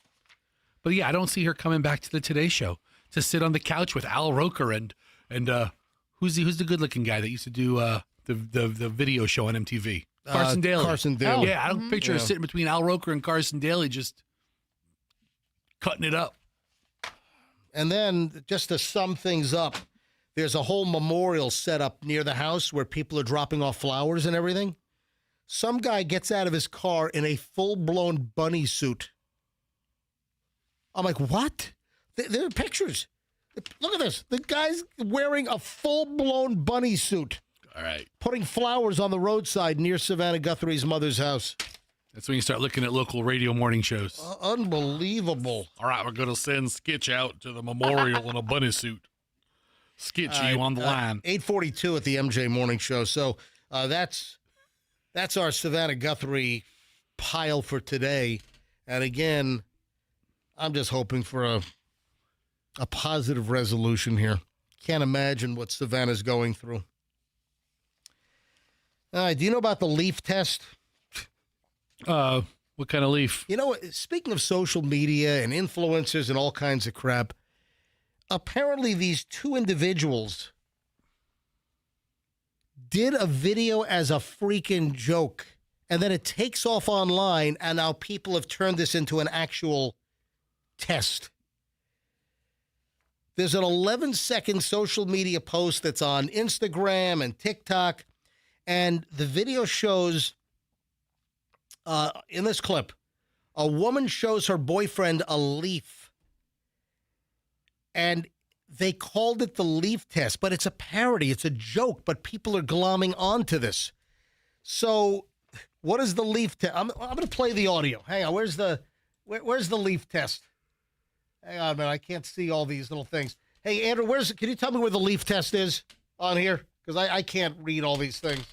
But yeah, I don't see her coming back to the Today Show to sit on the couch with Al Roker and who's the good looking guy that used to do the video show on MTV? Carson Daly. Carson Daly. Yeah, I don't picture her sitting between Al Roker and Carson Daly just cutting it up. And then, just to sum things up, there's a whole memorial set up near the house where people are dropping off flowers and everything. Some guy gets out of his car in a full-blown bunny suit. I'm like, what? There are pictures. Look at this. The guy's wearing a full-blown bunny suit. All right. Putting flowers on the roadside near Savannah Guthrie's mother's house. That's when you start looking at local radio morning shows. Unbelievable. All right, we're going to send Skitch out to the memorial in a bunny suit. Skitch, you on the line. 8:42 at the MJ Morning Show. So that's our Savannah Guthrie pile for today. And again, I'm just hoping for a positive resolution here. Can't imagine what Savannah's going through. Do you know about the leaf test? What kind of leaf? You know, speaking of social media and influencers and all kinds of crap, apparently these two individuals did a video as a freaking joke, and then it takes off online, and now people have turned this into an actual test. There's an 11-second social media post that's on Instagram and TikTok, and the video shows, in this clip, a woman shows her boyfriend a leaf, and they called it the leaf test, but it's a parody. It's a joke, but people are glomming onto this. So what is the leaf test? I'm going to play the audio. Hang on. Where's the leaf test? Hang on, man. I can't see all these little things. Hey, Andrew, can you tell me where the leaf test is on here? Because I can't read all these things.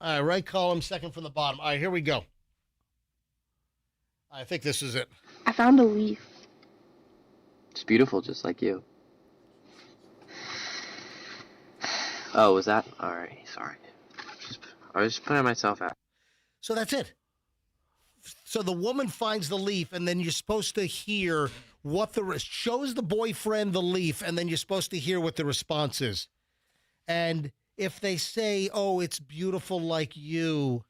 All right, right column, second from the bottom. All right, here we go. I think this is it. I found a leaf. It's beautiful, just like you. Oh, was that? All right, sorry. I was just putting myself out. So that's it. So the woman finds the leaf, and then you're supposed to hear what shows the boyfriend the leaf, and then you're supposed to hear what the response is. And if they say, oh, it's beautiful like you,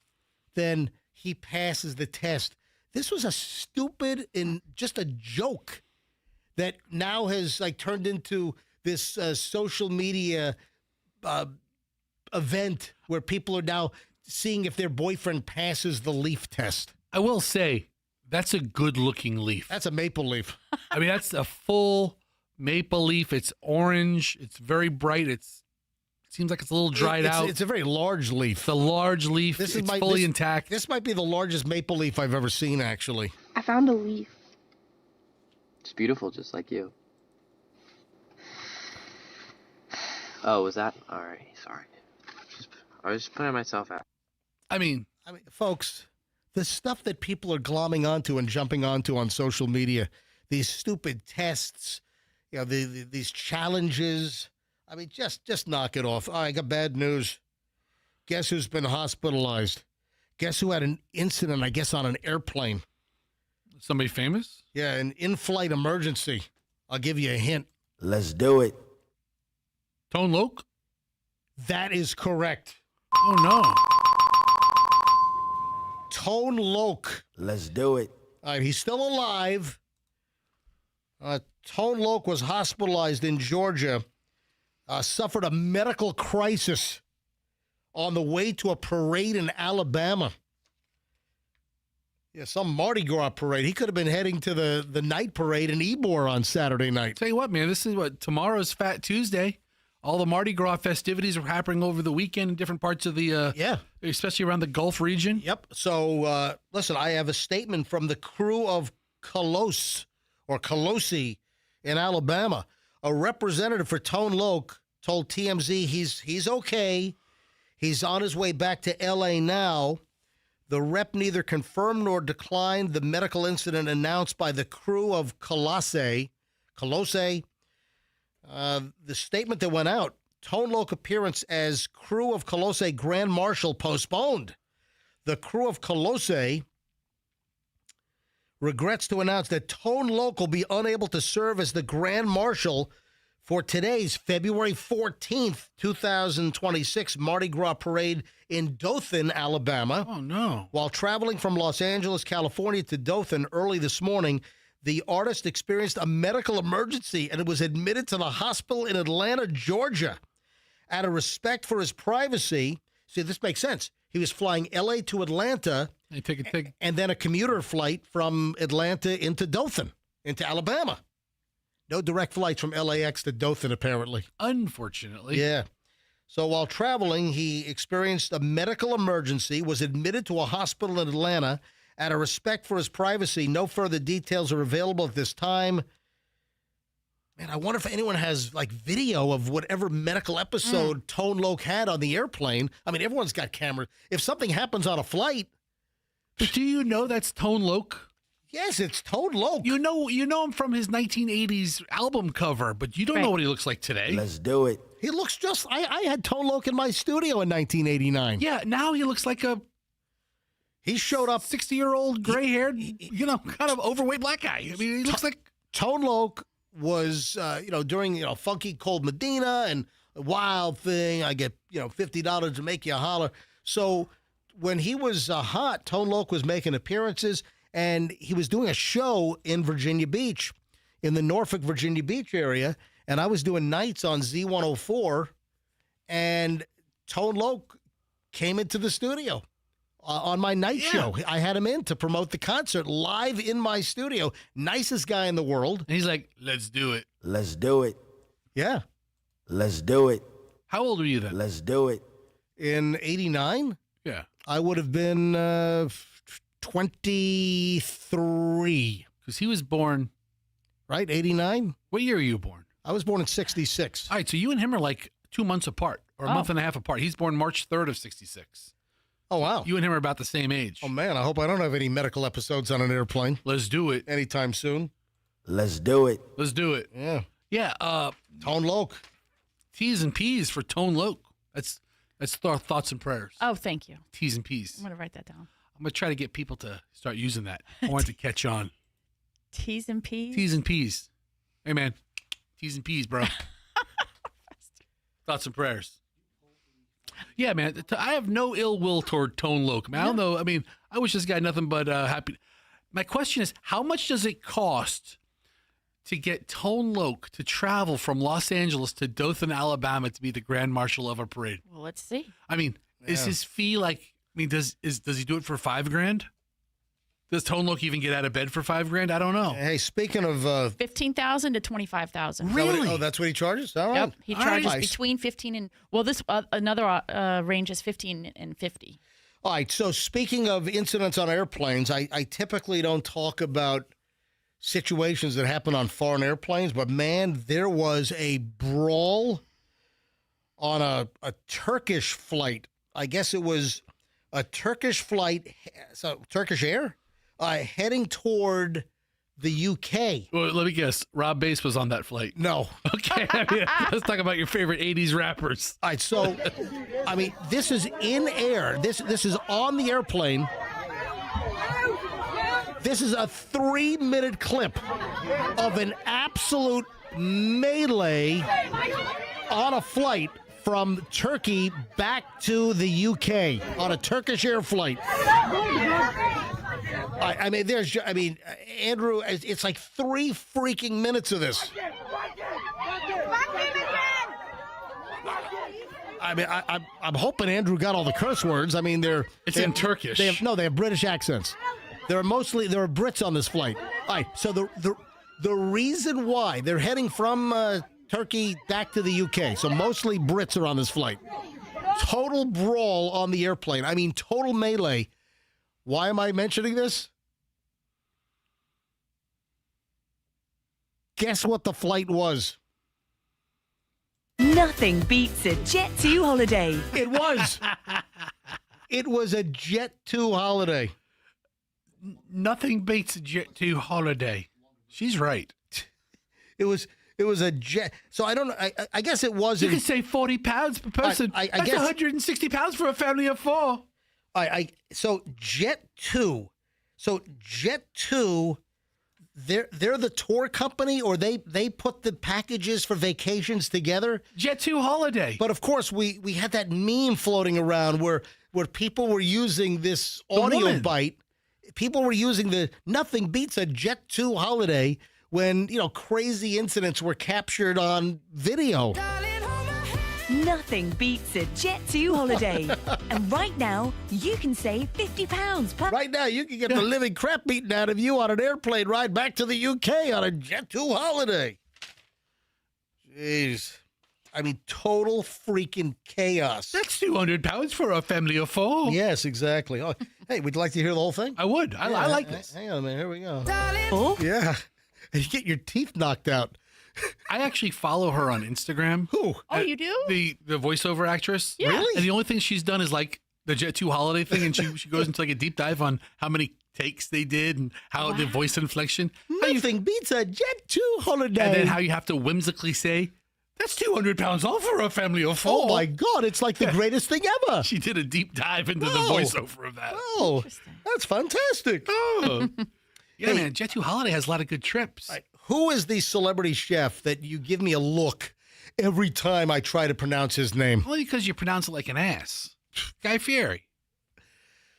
then he passes the test. This was a stupid and just a joke that now has turned into this social media event where people are now seeing if their boyfriend passes the leaf test. I will say, that's a good-looking leaf. That's a maple leaf. I mean, that's a full maple leaf. It's orange. It's very bright. It's Seems like it's a little dried out. It's a very large leaf. The large leaf. It's fully intact. This might be the largest maple leaf I've ever seen, actually. I found a leaf. It's beautiful, just like you. Oh, was that? All right, sorry. I was just putting myself out. I mean, folks, the stuff that people are glomming onto and jumping onto on social media, these stupid tests, these challenges. I mean, just knock it off. I got bad news. Guess who's been hospitalized? Guess who had an incident, I guess, on an airplane? Somebody famous? Yeah, an in-flight emergency. I'll give you a hint. Let's do it. Tone Loc? That is correct. Oh, no. Tone Loc. Let's do it. All right, he's still alive. Tone Loc was hospitalized in Georgia, suffered a medical crisis on the way to a parade in Alabama. Yeah, some Mardi Gras parade. He could have been heading to the night parade in Ybor on Saturday night. Tell you what, man, this is tomorrow's Fat Tuesday. All the Mardi Gras festivities are happening over the weekend in different parts of the, especially around the Gulf region. Yep. So, listen, I have a statement from the crew of Colossi in Alabama. A representative for Tone Loc told TMZ he's okay. He's on his way back to L.A. now. The rep neither confirmed nor declined the medical incident announced by the crew of Colossi. The statement that went out, Tone Loc appearance as crew of Colossi Grand Marshal postponed. The crew of Colossi regrets to announce that Tone Loc will be unable to serve as the Grand Marshal for today's February 14th, 2026 Mardi Gras parade in Dothan, Alabama. Oh, no. While traveling from Los Angeles, California to Dothan early this morning, the artist experienced a medical emergency and was admitted to the hospital in Atlanta, Georgia. Out of respect for his privacy, see, this makes sense. He was flying L.A. to Atlanta and then a commuter flight from Atlanta into Dothan, into Alabama. No direct flights from LAX to Dothan, apparently. Unfortunately. Yeah. So while traveling, he experienced a medical emergency, was admitted to a hospital in Atlanta. Out of respect for his privacy, no further details are available at this time. Man, I wonder if anyone has, video of whatever medical episode Tone Loc had on the airplane. I mean, everyone's got cameras. If something happens on a flight. But do you know that's Tone Loc? Yes, it's Tone Loc. You know him from his 1980s album cover, but you don't know what he looks like today. Let's do it. He looks just... I had Tone Loc in my studio in 1989. Yeah, now he looks like a... He showed up... 60-year-old, gray-haired, kind of overweight black guy. I mean, he looks like... Tone Loc was, during, Funky Cold Medina and Wild Thing, I get, $50 to make you holler. So when he was hot, Tone Loc was making appearances, and he was doing a show in Virginia Beach, in the Norfolk, Virginia Beach area, and I was doing nights on Z104, and Tone Loc came into the studio on my night show. I had him in to promote the concert live in my studio. Nicest guy in the world. And he's like, let's do it. Let's do it. Yeah. Let's do it. How old were you then? Let's do it. In 89? Yeah. I would have been 23. Because he was born... Right, 89? What year were you born? I was born in 66. All right, so you and him are like 2 months apart, or a month and a half apart. He's born March 3rd of 66. Oh, wow. You and him are about the same age. Oh, man, I hope I don't have any medical episodes on an airplane. Let's do it. Anytime soon. Let's do it. Let's do it. Yeah. Yeah. Tone Loc. T's and P's for Tone Loc. That's thoughts and prayers. Oh, thank you. T's and P's. I'm going to write that down. I'm going to try to get people to start using that. I want it to catch on. T's and P's? T's and P's. Hey, man. T's and P's, bro. Thoughts and prayers. Yeah, man. I have no ill will toward Tone Loc. Man, I don't know. I mean, I wish this guy nothing but happy. My question is, how much does it cost to get Tone Loc to travel from Los Angeles to Dothan, Alabama to be the Grand Marshal of a parade? Well, let's see. I mean, is his fee does he do it for $5,000? Does Tone Loc even get out of bed for $5,000? I don't know. Hey, speaking of $15,000 to $25,000. Really? Oh, that's what he charges? All right. Yep. He charges Nice. between 15 and this another range is 15 and 50. All right. So speaking of incidents on airplanes, I typically don't talk about situations that happen on foreign airplanes, but man, there was a brawl on a Turkish flight. I guess it was a Turkish flight, so Turkish Air, heading toward the UK. Well, let me guess. Rob Bass was on that flight. No. Okay. Let's talk about your favorite 80s rappers. All right. So, I mean, this is in air. This is on the airplane. This is a 3-minute clip of an absolute melee on a flight from Turkey back to the UK on a Turkish Air flight. I mean, Andrew, it's like 3 freaking minutes of this. I mean, I'm hoping Andrew got all the curse words. I mean, It's in Turkish. They have British accents. There are Brits on this flight. All right, so the reason why they're heading from Turkey back to the UK, so mostly Brits are on this flight. Total brawl on the airplane. I mean, total melee. Why am I mentioning this? Guess what the flight was? Nothing beats a Jet2 holiday. It was. It was a Jet2 holiday. Nothing beats a Jet2 holiday. She's right. It was a jet. So I don't know. I guess it wasn't. You could say 40 pounds per person. I That's guess 160 pounds for a family of 4. So Jet2. They're the tour company, or they put the packages for vacations together. Jet2 holiday. But of course, we had that meme floating around where people were using this audio bite. People were using the nothing beats a Jet2 holiday when, crazy incidents were captured on video. Nothing beats a Jet2 holiday. And right now, you can save £50 per... Right now, you can get the living crap beaten out of you on an airplane ride back to the UK on a Jet2 holiday. Jeez. I mean, total freaking chaos. That's 200 pounds for a family of 4. Yes, exactly. Oh, hey, would you like to hear the whole thing? I would. I like this. Hang on a minute. Here we go. Oh? Yeah. You get your teeth knocked out. I actually follow her on Instagram. Who? Oh, you do? The voiceover actress. Yeah. Really? And the only thing she's done is like the Jet2 holiday thing, and she goes into like a deep dive on how many takes they did and how the voice inflection. Nothing beats a Jet2 holiday. And then how you have to whimsically say, that's 200 pounds off for a family of 4. Oh, my God. It's like the greatest thing ever. She did a deep dive into the voiceover of that. Oh, that's fantastic. Oh. Yeah, man. Jet2 holiday has a lot of good trips. Who is the celebrity chef that you give me a look every time I try to pronounce his name? Only because you pronounce it like an ass. Guy Fieri.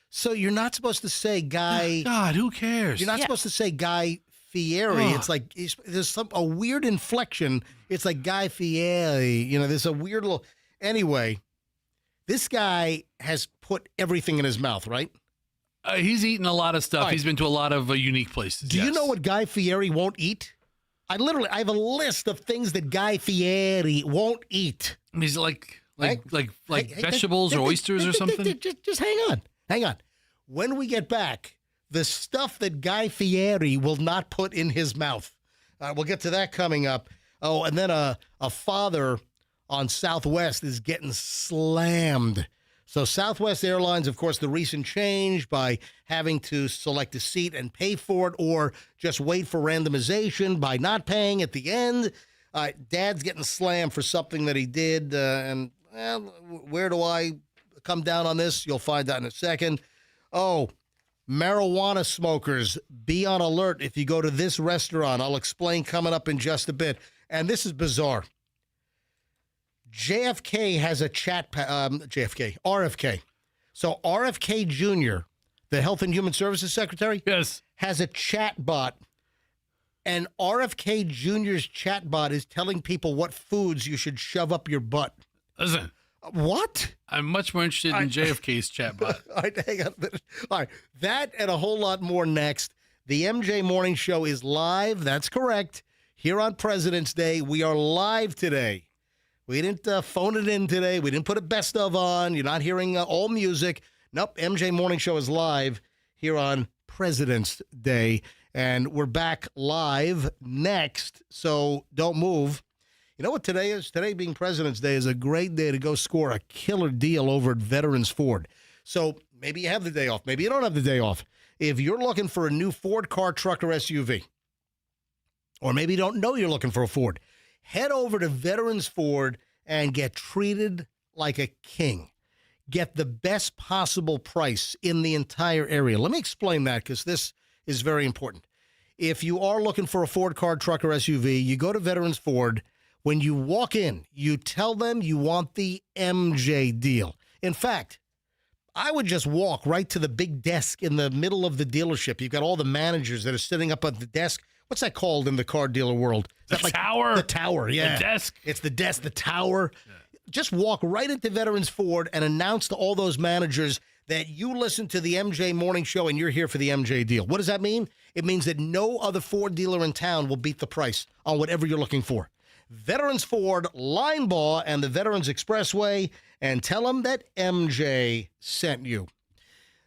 So you're not supposed to say Guy. God, who cares? You're not supposed to say Guy Fieri. It's like there's a weird inflection. It's like Guy Fieri. There's a weird little. Anyway, this guy has put everything in his mouth, right? He's eaten a lot of stuff. Right. He's been to a lot of unique places. Do you know what Guy Fieri won't eat? I have a list of things that Guy Fieri won't eat. I mean, is it like vegetables or oysters or something? Just hang on. When we get back, the stuff that Guy Fieri will not put in his mouth. We'll get to that coming up. Oh, and then a father on Southwest is getting slammed. So Southwest Airlines, of course, the recent change by having to select a seat and pay for it, or just wait for randomization by not paying at the end. Dad's getting slammed for something that he did. Where do I come down on this? You'll find out in a second. Oh, marijuana smokers, be on alert if you go to this restaurant. I'll explain coming up in just a bit. And this is bizarre. JFK has a RFK. So RFK Jr., the Health and Human Services Secretary, yes, has a chat bot. And RFK Jr.'s chat bot is telling people what foods you should shove up your butt. Listen. What? I'm much more interested in JFK's chatbot. All right, hang on a minute. All right, that and a whole lot more next. The MJ Morning Show is live. That's correct. Here on President's Day, we are live today. We didn't phone it in today. We didn't put a best of on. You're not hearing all music. Nope, MJ Morning Show is live here on President's Day. And we're back live next, so don't move. You know what today is? Today being President's Day is a great day to go score a killer deal over at Veterans Ford. So maybe you have the day off. Maybe you don't have the day off. If you're looking for a new Ford car, truck, or SUV, or maybe you don't know you're looking for a Ford, head over to Veterans Ford and get treated like a king. Get the best possible price in the entire area. Let me explain that because this is very important. If you are looking for a Ford car, truck, or SUV, you go to Veterans Ford. When you walk in, you tell them you want the MJ deal. In fact, I would just walk right to the big desk in the middle of the dealership. You've got all the managers that are sitting up at the desk. What's that called in the car dealer world? The tower. The tower, yeah. The desk. It's the desk, the tower. Yeah. Just walk right into Veterans Ford and announce to all those managers that you listen to the MJ Morning Show and you're here for the MJ deal. What does that mean? It means that no other Ford dealer in town will beat the price on whatever you're looking for. Veterans Ford, Linebaugh, and the Veterans Expressway, and tell them that MJ sent you.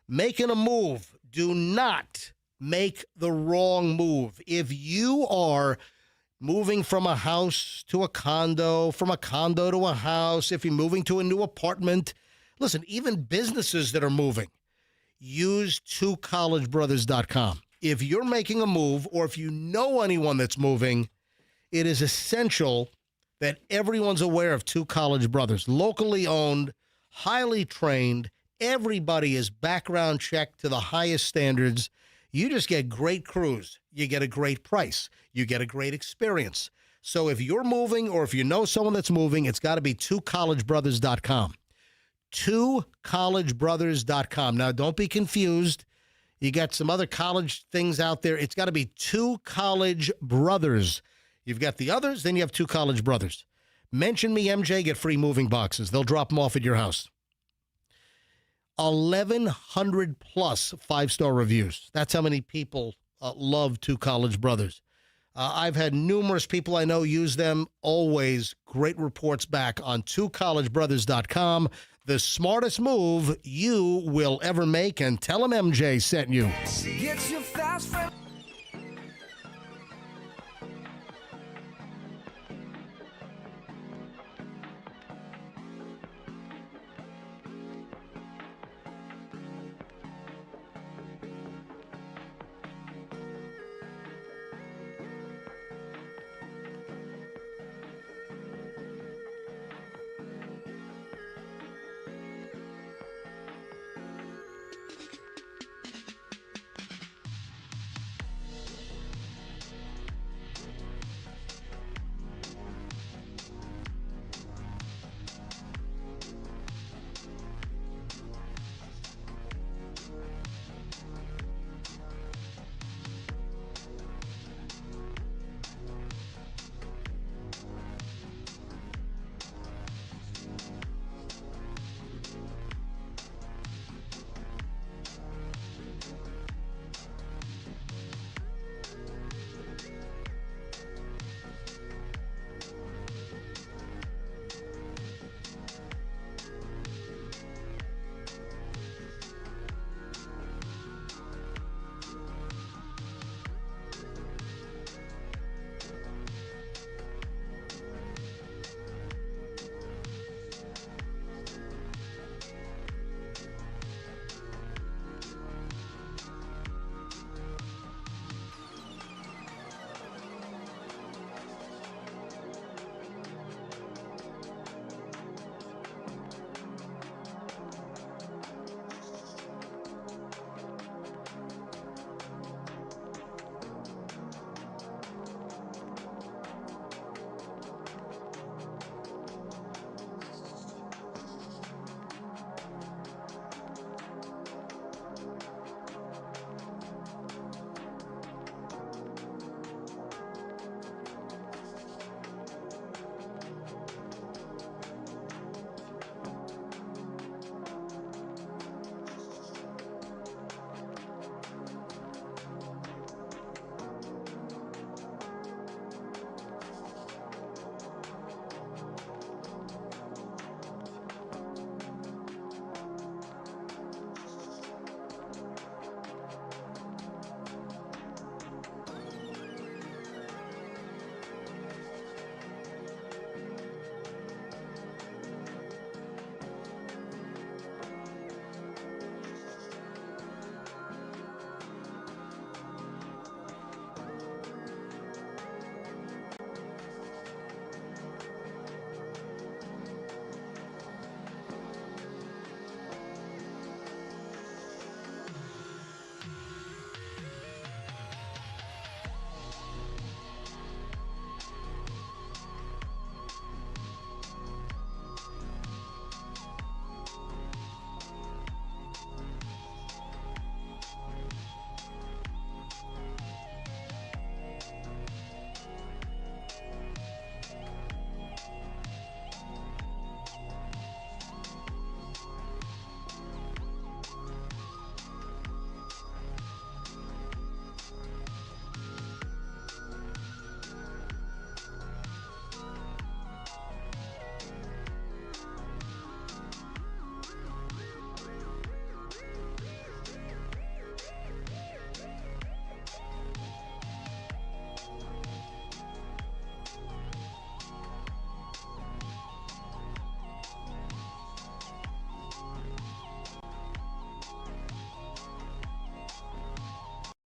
Making a move. Do not make the wrong move. If you are moving from a house to a condo, from a condo to a house, if you're moving to a new apartment, listen, even businesses that are moving, use twocollegebrothers.com. If you're making a move or if you know anyone that's moving, it is essential that everyone's aware of Two College Brothers. Locally owned, highly trained, everybody is background checked to the highest standards. You just get great crews. You get a great price. You get a great experience. So if you're moving or if you know someone that's moving, it's got to be twocollegebrothers.com. Twocollegebrothers.com. Now, don't be confused. You got some other college things out there. It's got to be Two College Brothers. You've got the others, then you have Two College Brothers. Mention me, MJ, get free moving boxes. They'll drop them off at your house. 1,100 plus five-star reviews. That's how many people love Two College Brothers. I've had numerous people I know use them. Always great reports back on twocollegebrothers.com. The smartest move you will ever make, and tell them MJ sent you. Get your fast friend.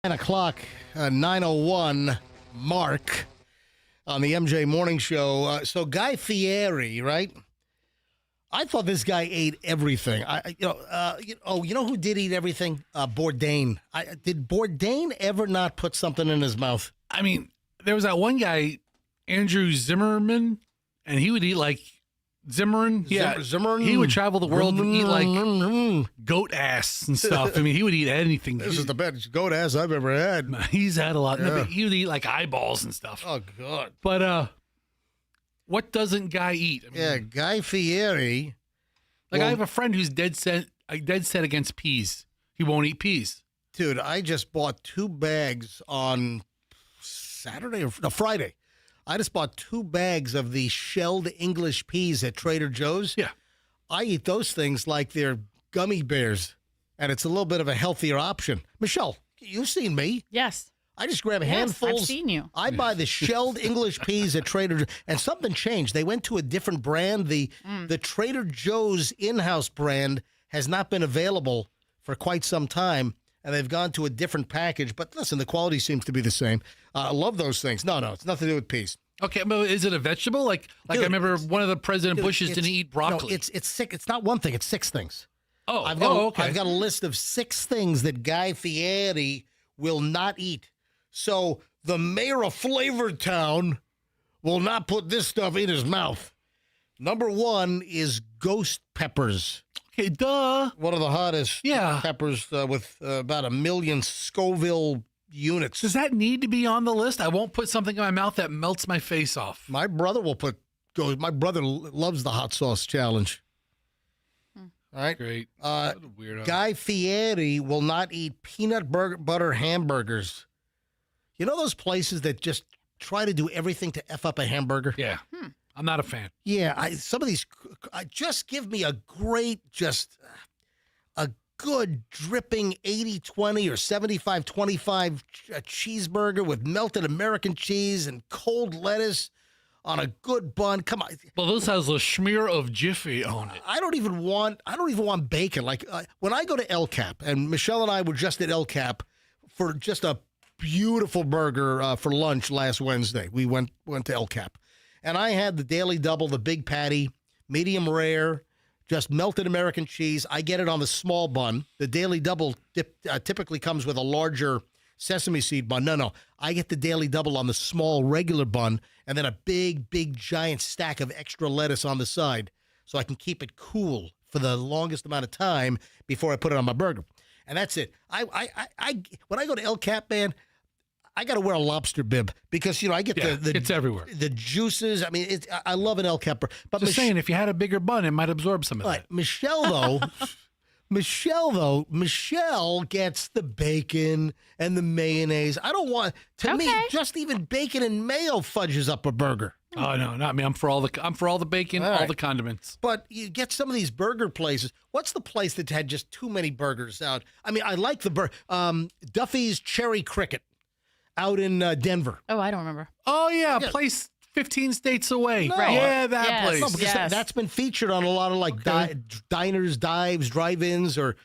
9 o'clock, 9:01, Mark on the MJ Morning Show. So Guy Fieri, right? I thought this guy ate everything. You know who did eat everything? Bourdain. Did Bourdain ever not put something in his mouth? I mean, there was that one guy, Andrew Zimmerman, and he would eat like Zimmerman. Yeah, Zimmerman. He would travel the world and eat like goat ass and stuff. I mean, he would eat anything. This is the best goat ass I've ever had. He's had a lot. Yeah. No, but he would eat like eyeballs and stuff. Oh, God. But what doesn't Guy eat? I mean, Guy Fieri. Like, I have a friend who's dead set against peas. He won't eat peas. Dude, I just bought 2 bags on Friday. I just bought 2 bags of the shelled English peas at Trader Joe's. Yeah. I eat those things like they're gummy bears, and it's a little bit of a healthier option. Michelle, you've seen me. Yes. I just grab Yes, handfuls. I've seen you. I buy the shelled English peas at Trader Joe's, and something changed. They went to a different brand. The Trader Joe's in-house brand has not been available for quite some time, and they've gone to a different package. But listen, the quality seems to be the same. I love those things. No, it's nothing to do with peas. Okay, but is it a vegetable? Like Dude, I remember one of the President Bushes didn't eat broccoli. No, it's 6. It's not one thing. It's 6 things. Oh, I've got okay. I've got a list of 6 things that Guy Fieri will not eat. So the mayor of Flavortown will not put this stuff in his mouth. Number 1 is ghost peppers. Okay, duh. One of the hottest peppers with about 1 million Scoville units. Does that need to be on the list? I won't put something in my mouth that melts my face off. My brother will put ghost. My brother loves the hot sauce challenge. All right. Great. What a weirdo. Guy Fieri will not eat peanut butter hamburgers. You know those places that just try to do everything to F up a hamburger? Yeah. I'm not a fan. Yeah. Some of these, just give me a great, a good dripping 80-20 or 75-25 cheeseburger with melted American cheese and cold lettuce on a good bun. Come on. Well, this has a smear of Jiffy on it. I don't even want bacon. Like when I go to El Cap, and Michelle and I were just at El Cap for just a beautiful burger for lunch last Wednesday. We went to El Cap, and I had the Daily Double, the big patty, medium rare, just melted American cheese. I get it on the small bun. The Daily Double typically comes with a larger sesame seed bun. No, I get the Daily Double on the small regular bun, and then a big giant stack of extra lettuce on the side, so I can keep it cool for the longest amount of time before I put it on my burger. And that's it. I when I go to El Cap, man, I got to wear a lobster bib because, I get it's everywhere. The juices. I mean, I love an El Cap. But Just saying, if you had a bigger bun, it might absorb some of that. Michelle gets the bacon and the mayonnaise. I don't want, to me, just even bacon and mayo fudges up a burger. Oh no, not me. I'm for all the bacon, all the condiments. But you get some of these burger places. What's the place that had just too many burgers out? I mean, I like the Duffy's Cherry Cricket out in Denver. Oh, I don't remember. Oh yeah, place 15 states away. No. Right. Yeah, that place. No, because that's been featured on a lot of diners, dives, drive-ins, or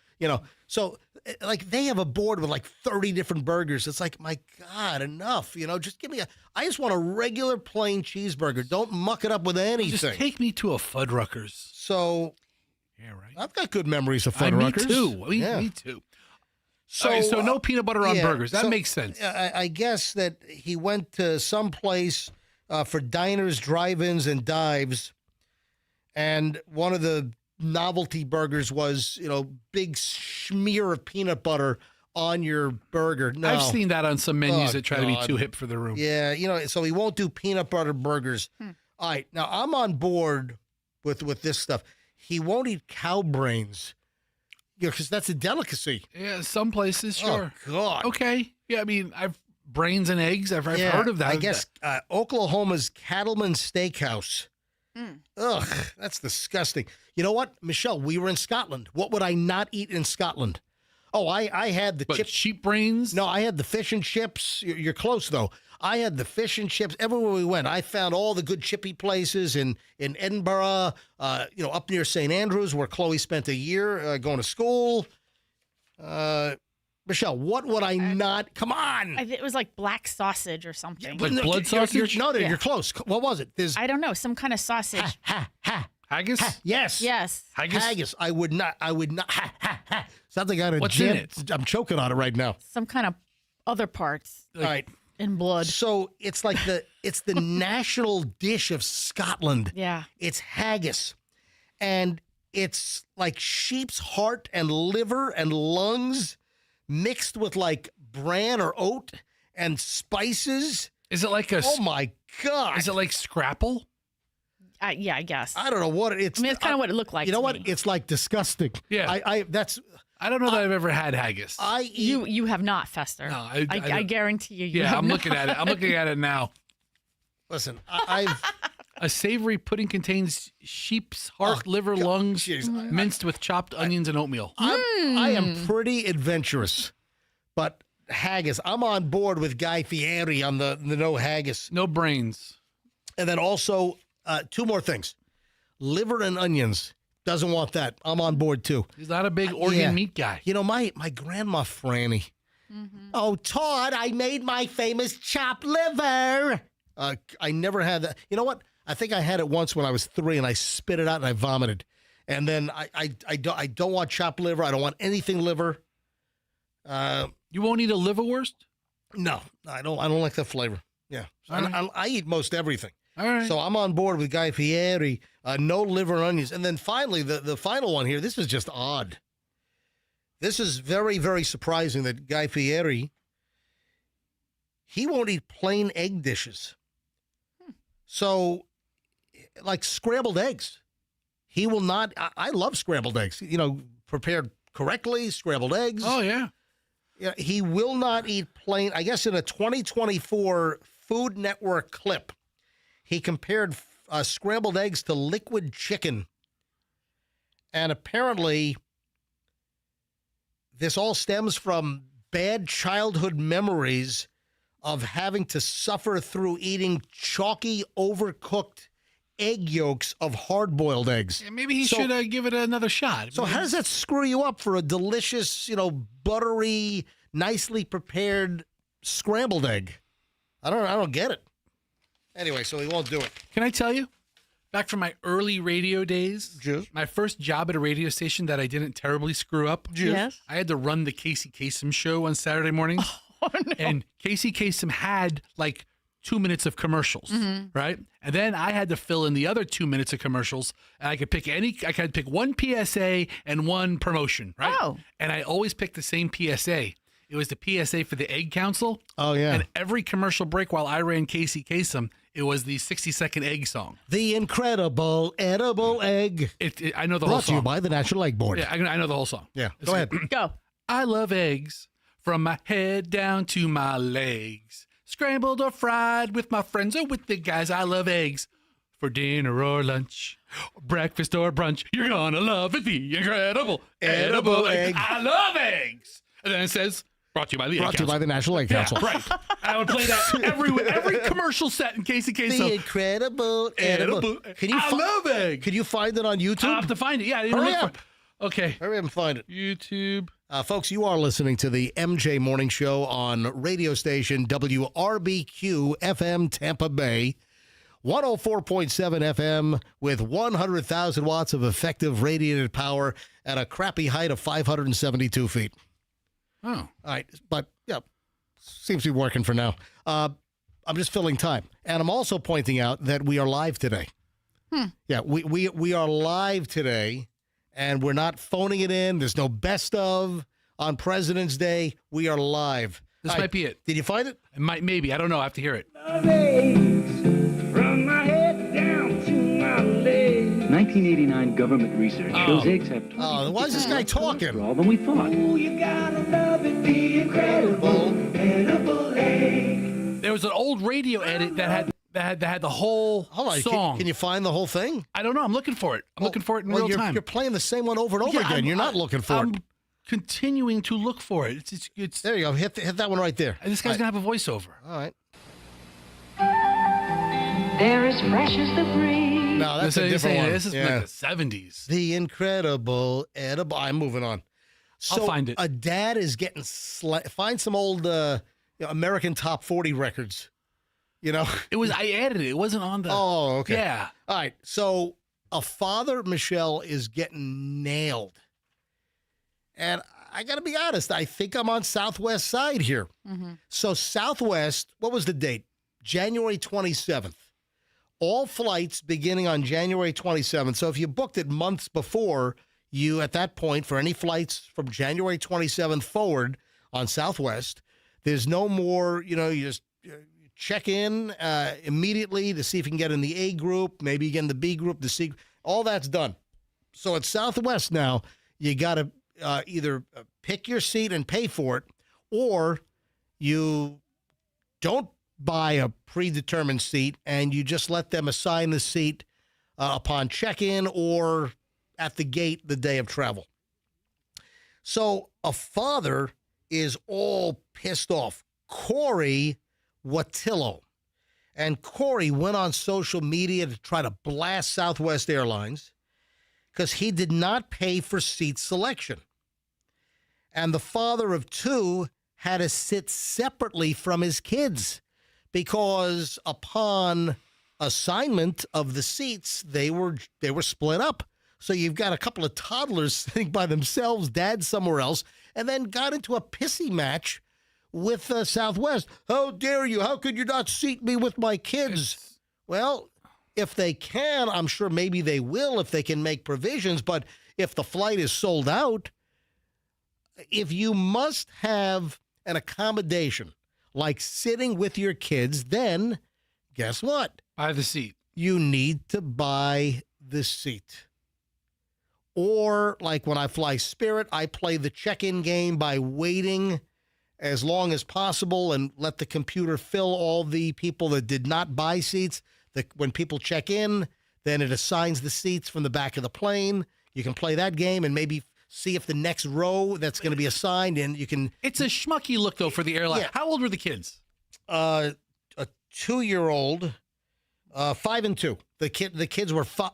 So like they have a board with like 30 different burgers. It's like, my God, enough. Just give me I just want a regular plain cheeseburger. Don't muck it up with anything. Just take me to a Fuddruckers. So yeah, right. I've got good memories of Fuddruckers. Me too. So no peanut butter on burgers. That makes sense. I guess that he went to some place for diners, drive-ins, and dives, and one of the novelty burgers was, big smear of peanut butter on your burger. No. I've seen that on some menus that try to be too hip for the room. Yeah, so he won't do peanut butter burgers. All right, now I'm on board with this stuff. He won't eat cow brains. Because that's a delicacy. Yeah, some places, sure. Oh, God. Okay. Yeah, I mean, I've brains and eggs. I've heard of that. I guess Oklahoma's Cattleman Steakhouse. Ugh, that's disgusting. You know what, Michelle? We were in Scotland. What would I not eat in Scotland? Oh, I had the sheep brains? No, I had the fish and chips. You're close, though. I had the fish and chips everywhere we went. I found all the good chippy places in Edinburgh, up near St. Andrews, where Chloe spent a year going to school. Michelle, what would I not? Come on. It was like black sausage or something. Like blood sausage? You're close. What was it? I don't know. Some kind of sausage. Haggis? Yes. Yes. Haggis? I would not. Sounds like I got a What's jam. in it? I'm choking on it right now. Some kind of other parts. All right. In blood. So it's like it's the national dish of Scotland. Yeah. It's haggis. And it's like sheep's heart and liver and lungs mixed with like bran or oat and spices. Is it like a... Oh, my God. Is it like scrapple? Yeah, I guess. I don't know what it's. I mean, it's kind of what it looked like. You know to what? me. It's like disgusting. Yeah. I don't know that I've ever had haggis. You have not, Fester. No, I guarantee you. Yeah, have I'm not. looking at it. I'm looking at it now. Listen, I've... A savory pudding contains sheep's heart, liver, lungs, minced with chopped onions and oatmeal. I am pretty adventurous, but haggis. I'm on board with Guy Fieri on the no haggis. No brains. And then also, two more things. Liver and onions. Doesn't want that. I'm on board too. He's not a big organ meat guy. You know, my grandma Franny. Oh, Todd, I made my famous chopped liver. I never had that. You know what? I think I had it once when I was 3 and I spit it out and I vomited. And then I don't want chopped liver. I don't want anything liver. You won't eat a liverwurst? No, I don't like the flavor. Yeah. So I eat most everything. All right. So I'm on board with Guy Fieri. No liver and onions. And then finally, the final one here, this is just odd. This is very, very surprising that Guy Fieri, he won't eat plain egg dishes. So, like scrambled eggs. He will not. I love scrambled eggs. You know, prepared correctly, scrambled eggs. Oh, yeah. Yeah, he will not eat plain. I guess in a 2024 Food Network clip, he compared scrambled eggs to liquid chicken. And apparently, this all stems from bad childhood memories of having to suffer through eating chalky, overcooked egg yolks of hard-boiled eggs. Yeah, maybe he should give it another shot. So how does that screw you up for a delicious, buttery, nicely prepared scrambled egg? I don't get it. Anyway, so he won't do it. Can I tell you? Back from my early radio days, my first job at a radio station that I didn't terribly screw up. Yes. I had to run the Casey Kasem show on Saturday mornings. Oh, no. And Casey Kasem had like 2 minutes of commercials, right? And then I had to fill in the other 2 minutes of commercials, and I could pick one PSA and one promotion, right? Oh. And I always picked the same PSA. It was the PSA for the Egg Council. Oh, yeah. And every commercial break while I ran Casey Kasem, it was the 60-second egg song. The incredible edible egg. I know the whole Brought to song. you by the National Egg Board. Yeah, I know the whole song. Yeah, go ahead. Go. I love eggs from my head down to my legs. Scrambled or fried with my friends or with the guys. I love eggs for dinner or lunch, breakfast or brunch. You're gonna love it, the incredible edible egg. I love eggs. And then it says, brought to you by the Egg Brought to you by Council. the National Egg Council. Yeah, right. I would play that every commercial set in Casey Kasem. The incredible edible. I love eggs. Can you find it on YouTube? I'll have to find it. Yeah, I didn't Hurry look up. for it. Okay. Hurry up and find it. YouTube. Folks, you are listening to the MJ Morning Show on radio station WRBQ FM Tampa Bay, 104.7 FM with 100,000 watts of effective radiated power at a crappy height of 572 feet. Oh. All right, but yeah, seems to be working for now. I'm just filling time. And I'm also pointing out that we are live today. Yeah, we are live today. And we're not phoning it in. There's no best of on President's Day. We are live. This might be it. Did you find it? It might, maybe. I don't know. I have to hear it. From my head down to my legs. 1989 government research shows eggs have why is this guy talking? more than we thought. Ooh, you gotta love it, the incredible edible egg. There was an old radio edit that had the whole song. Can you find the whole thing? I don't know. I'm looking for it. I'm looking for it in real time. You're playing the same one over and over again. You're not looking for I'm it. continuing to look for it. It's There you go. Hit that one right there. This guy's going to have a voiceover. All right. They're as fresh as the breeze. No, that's a different one. This is like the 70s. The incredible edible. I'm moving on. So I'll find it. A dad is getting find some old American Top 40 records. I added it. It wasn't on the. Oh, okay. Yeah. All right. So a father, Michelle, is getting nailed. And I got to be honest, I think I'm on Southwest side here. Mm-hmm. So Southwest, what was the date? January 27th. All flights beginning on January 27th. So if you booked it months before, you, at that point, for any flights from January 27th forward on Southwest, there's no more, you just check in immediately to see if you can get in the A group, maybe you get in the B group, the C group. All that's done. So at Southwest now, you got to either pick your seat and pay for it, or you don't buy a predetermined seat and you just let them assign the seat upon check-in or at the gate the day of travel. So a father is all pissed off. Corey Wattillo. And Corey went on social media to try to blast Southwest Airlines because he did not pay for seat selection. And the father of two had to sit separately from his kids because upon assignment of the seats, they were split up. So you've got a couple of toddlers sitting by themselves, dad somewhere else, and then got into a pissy match with Southwest. How dare you? How could you not seat me with my kids? Well, if they can, I'm sure maybe they will if they can make provisions. But if the flight is sold out, if you must have an accommodation like sitting with your kids, then guess what? Buy the seat. You need to buy the seat. Or like when I fly Spirit, I play the check-in game by waiting as long as possible and let the computer fill all the people that did not buy seats. When people check in, then it assigns the seats from the back of the plane. You can play that game and maybe see if the next row that's going to be assigned, and you can... It's a schmucky look, though, for the airline. Yeah. How old were the kids? A 2-year-old, 5 and 2. The kids were 5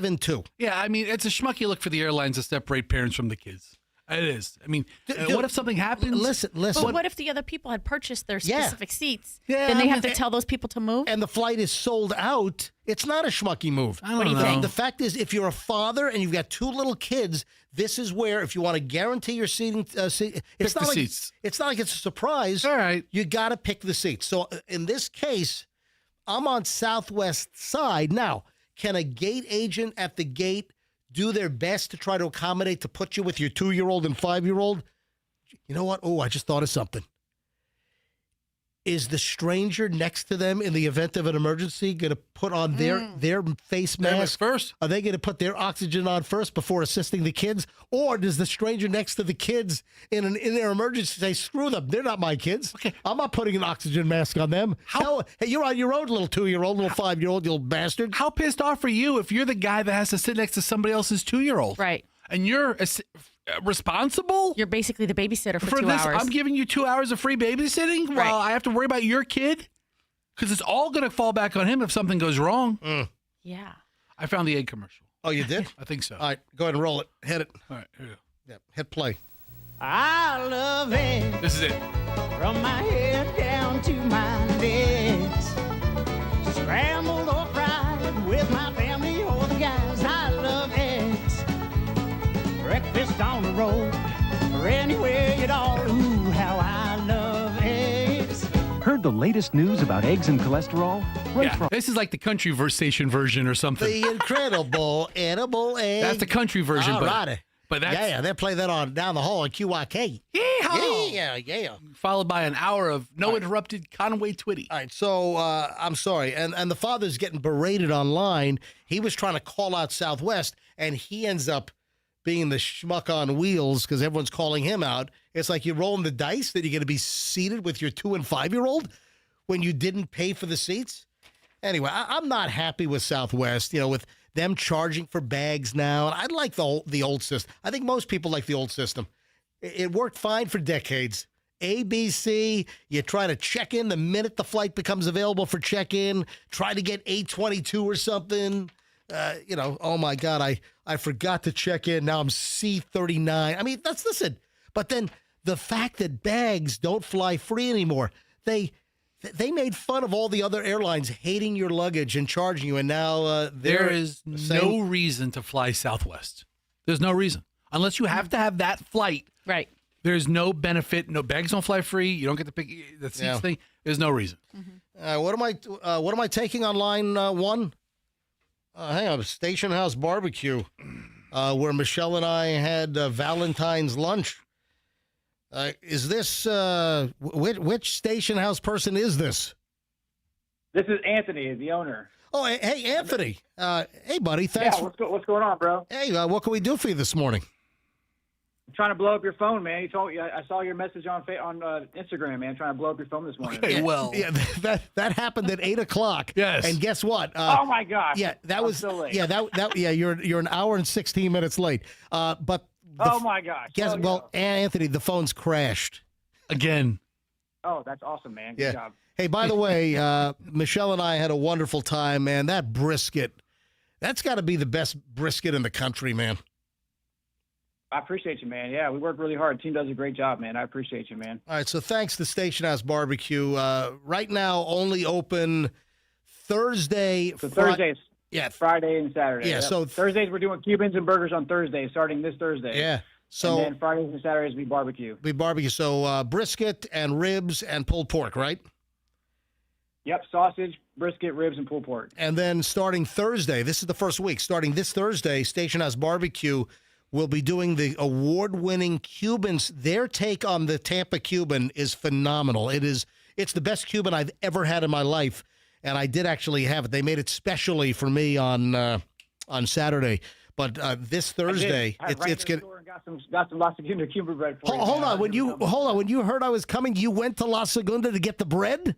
and 2. Yeah, I mean, it's a schmucky look for the airlines to separate parents from the kids. It is. I mean, what if something happens? Listen. But what if the other people had purchased their Yeah. specific seats? Yeah, Then they I have mean, to tell those people to move? And the flight is sold out. It's not a schmucky move. What do you think? The fact is, if you're a father and you've got 2 little kids, this is where, if you want to guarantee your seating, it's not like seats. It's not like it's a surprise. All right. You got to pick the seats. So in this case, I'm on Southwest side. Now, can a gate agent at the gate do their best to try to accommodate to put you with your 2-year-old and 5-year-old? You know what? Oh, I just thought of something. Is the stranger next to them in the event of an emergency going to put on their face mask first? Are they going to put their oxygen on first before assisting the kids? Or does the stranger next to the kids in their emergency say, screw them, they're not my kids. Okay. I'm not putting an oxygen mask on them. Hey, you're on your own, little 2-year-old, little 5-year-old, you little bastard. How pissed off are you if you're the guy that has to sit next to somebody else's 2-year-old? Right. And you're responsible? You're basically the babysitter for 2 this, hours. I'm giving you 2 hours of free babysitting while I have to worry about your kid? Because it's all going to fall back on him if something goes wrong. Yeah. I found the egg commercial. Oh, you did? I think so. All right, go ahead and roll it. Hit it. All right, here we go. Yeah, hit play. I love it. This is it. From my head down to my legs. Scrambled or fried with my family or the guys. I love eggs. Breakfast on the road or anywhere at all. Ooh, how I love eggs. Heard the latest news about eggs and cholesterol? Yeah, this is like the country station version or something. The incredible edible egg. That's the country version. All righty. But that's... Yeah, they play that on down the hall on QYK. Yeah. Followed by an hour of no interrupted Conway Twitty. All right, so I'm sorry. And the father's getting berated online. He was trying to call out Southwest, and he ends up being the schmuck on wheels because everyone's calling him out. It's like you're rolling the dice that you're going to be seated with your 2- and 5-year-old when you didn't pay for the seats. Anyway, I'm not happy with Southwest, with them charging for bags now. And I like the old system. I think most people like the old system. It worked fine for decades. ABC, you try to check in the minute the flight becomes available for check-in. Try to get 822 or something. oh my God, I forgot to check in. Now I'm C39. I mean, listen. But then the fact that bags don't fly free anymore, they made fun of all the other airlines hating your luggage and charging you, and now there is no reason to fly Southwest. There's no reason. Unless you have to have that flight. Right. There's no benefit. No bags don't fly free. You don't get to pick the seats thing. There's no reason. What am I taking on line one? Hang on, Station House Barbecue, where Michelle and I had Valentine's lunch. Is this which Station House person is this? This is Anthony, the owner. Oh, hey, Anthony. Hey, buddy. Thanks. Yeah, what's going on, bro? Hey, what can we do for you this morning? I'm trying to blow up your phone, man. I saw your message on Instagram, man. Trying to blow up your phone this morning. Okay, that happened at 8:00. Yes. And guess what? Oh my gosh. Yeah, that was so late. Yeah, you're an hour and 16 minutes late. But oh my gosh. Anthony, the phone's crashed again. Oh, that's awesome, man. Good job. Hey, by the way, Michelle and I had a wonderful time, man. That brisket, that's got to be the best brisket in the country, man. I appreciate you, man. Yeah, we work really hard. The team does a great job, man. I appreciate you, man. All right, so thanks to Station House Barbecue. Right now, only open Thursday. So Thursdays. Yeah. Friday and Saturday. Yeah, Yep. so Thursdays we're doing Cubans and burgers on Thursday, starting this Thursday. Yeah. So and then Fridays and Saturdays we barbecue. So brisket and ribs and pulled pork, right? Yep, sausage, brisket, ribs, and pulled pork. And then starting Thursday, this is the first week. Starting this Thursday, Station House Barbecue will be doing the award-winning Cubans. Their take on the Tampa Cuban is phenomenal. It's the best Cuban I've ever had in my life, and I did actually have it. They made it specially for me on Saturday. But this Thursday, it's good. Got some La Segunda Cuban bread for you. Hold on, when you heard I was coming, you went to La Segunda to get the bread?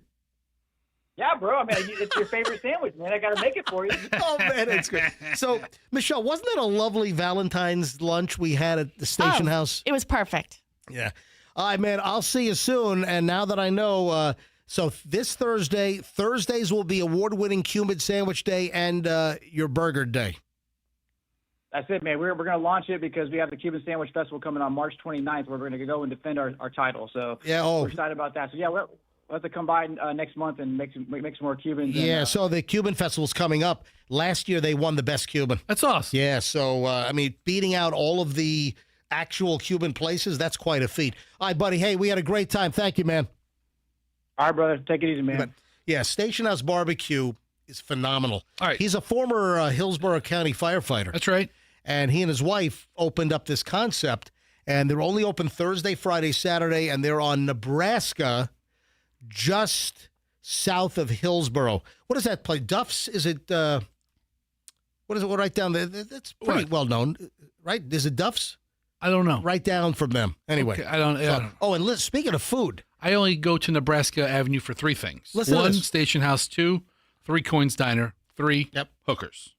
Yeah, bro. I mean, it's your favorite sandwich, man. I got to make it for you. Oh, man, it's great. So, Michelle, wasn't that a lovely Valentine's lunch we had at the Station House? It was perfect. Yeah. All right, man, I'll see you soon. And now that I know, so this Thursdays will be award-winning Cuban Sandwich Day and your Burger Day. That's it, man. We're going to launch it because we have the Cuban Sandwich Festival coming on March 29th where we're going to go and defend our title. So we're excited about that. So, yeah, we'll have to come by next month and make some more Cubans. Yeah, and, so the Cuban Festival's coming up. Last year, they won the best Cuban. That's awesome. Yeah, so, I mean, beating out all of the actual Cuban places, that's quite a feat. All right, buddy. Hey, we had a great time. Thank you, man. All right, brother. Take it easy, man. But, yeah, Station House Barbecue is phenomenal. All right. He's a former Hillsborough County firefighter. That's right. And he and his wife opened up this concept, and they're only open Thursday, Friday, Saturday, and they're on Nebraska, just south of Hillsborough. What is that place? Duff's? Is it, what is it? Well, right down there. That's pretty well known, right? Is it Duff's? I don't know. Right down from them. Anyway. Okay, I don't. Oh, and speaking of food. I only go to Nebraska Avenue for three things. Listen to 1, this. Station House. 2, 3 Coins Diner. 3, hookers.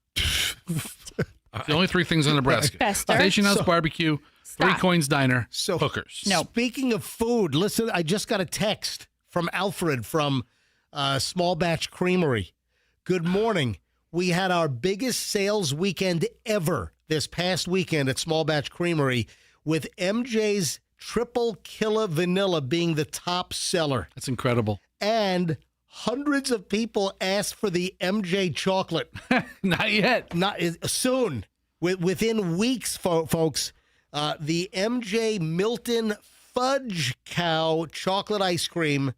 The only 3 things in Nebraska. Bester. Station House Barbecue, 3 Coins Diner, hookers. No. Speaking of food, listen, I just got a text from Alfred from Small Batch Creamery. Good morning. We had our biggest sales weekend ever this past weekend at Small Batch Creamery with MJ's Triple Killer Vanilla being the top seller. That's incredible. And hundreds of people asked for the MJ chocolate. Not yet. Not soon. Within weeks, folks, the MJ Milton Fudge Cow chocolate ice cream,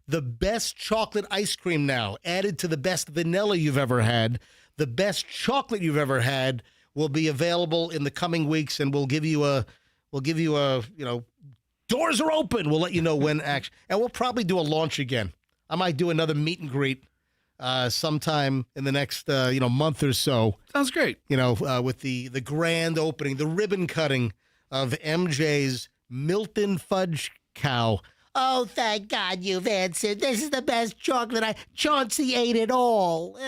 the best chocolate ice cream now, added to the best vanilla you've ever had, the best chocolate you've ever had, will be available in the coming weeks, and we'll give you a, doors are open. We'll let you know when and we'll probably do a launch again. I might do another meet and greet sometime in the next month or so. Sounds great. With the grand opening, the ribbon cutting of MJ's Milton Fudge Cow. Oh, thank God you've answered. This is the best chocolate. Chauncey ate it all.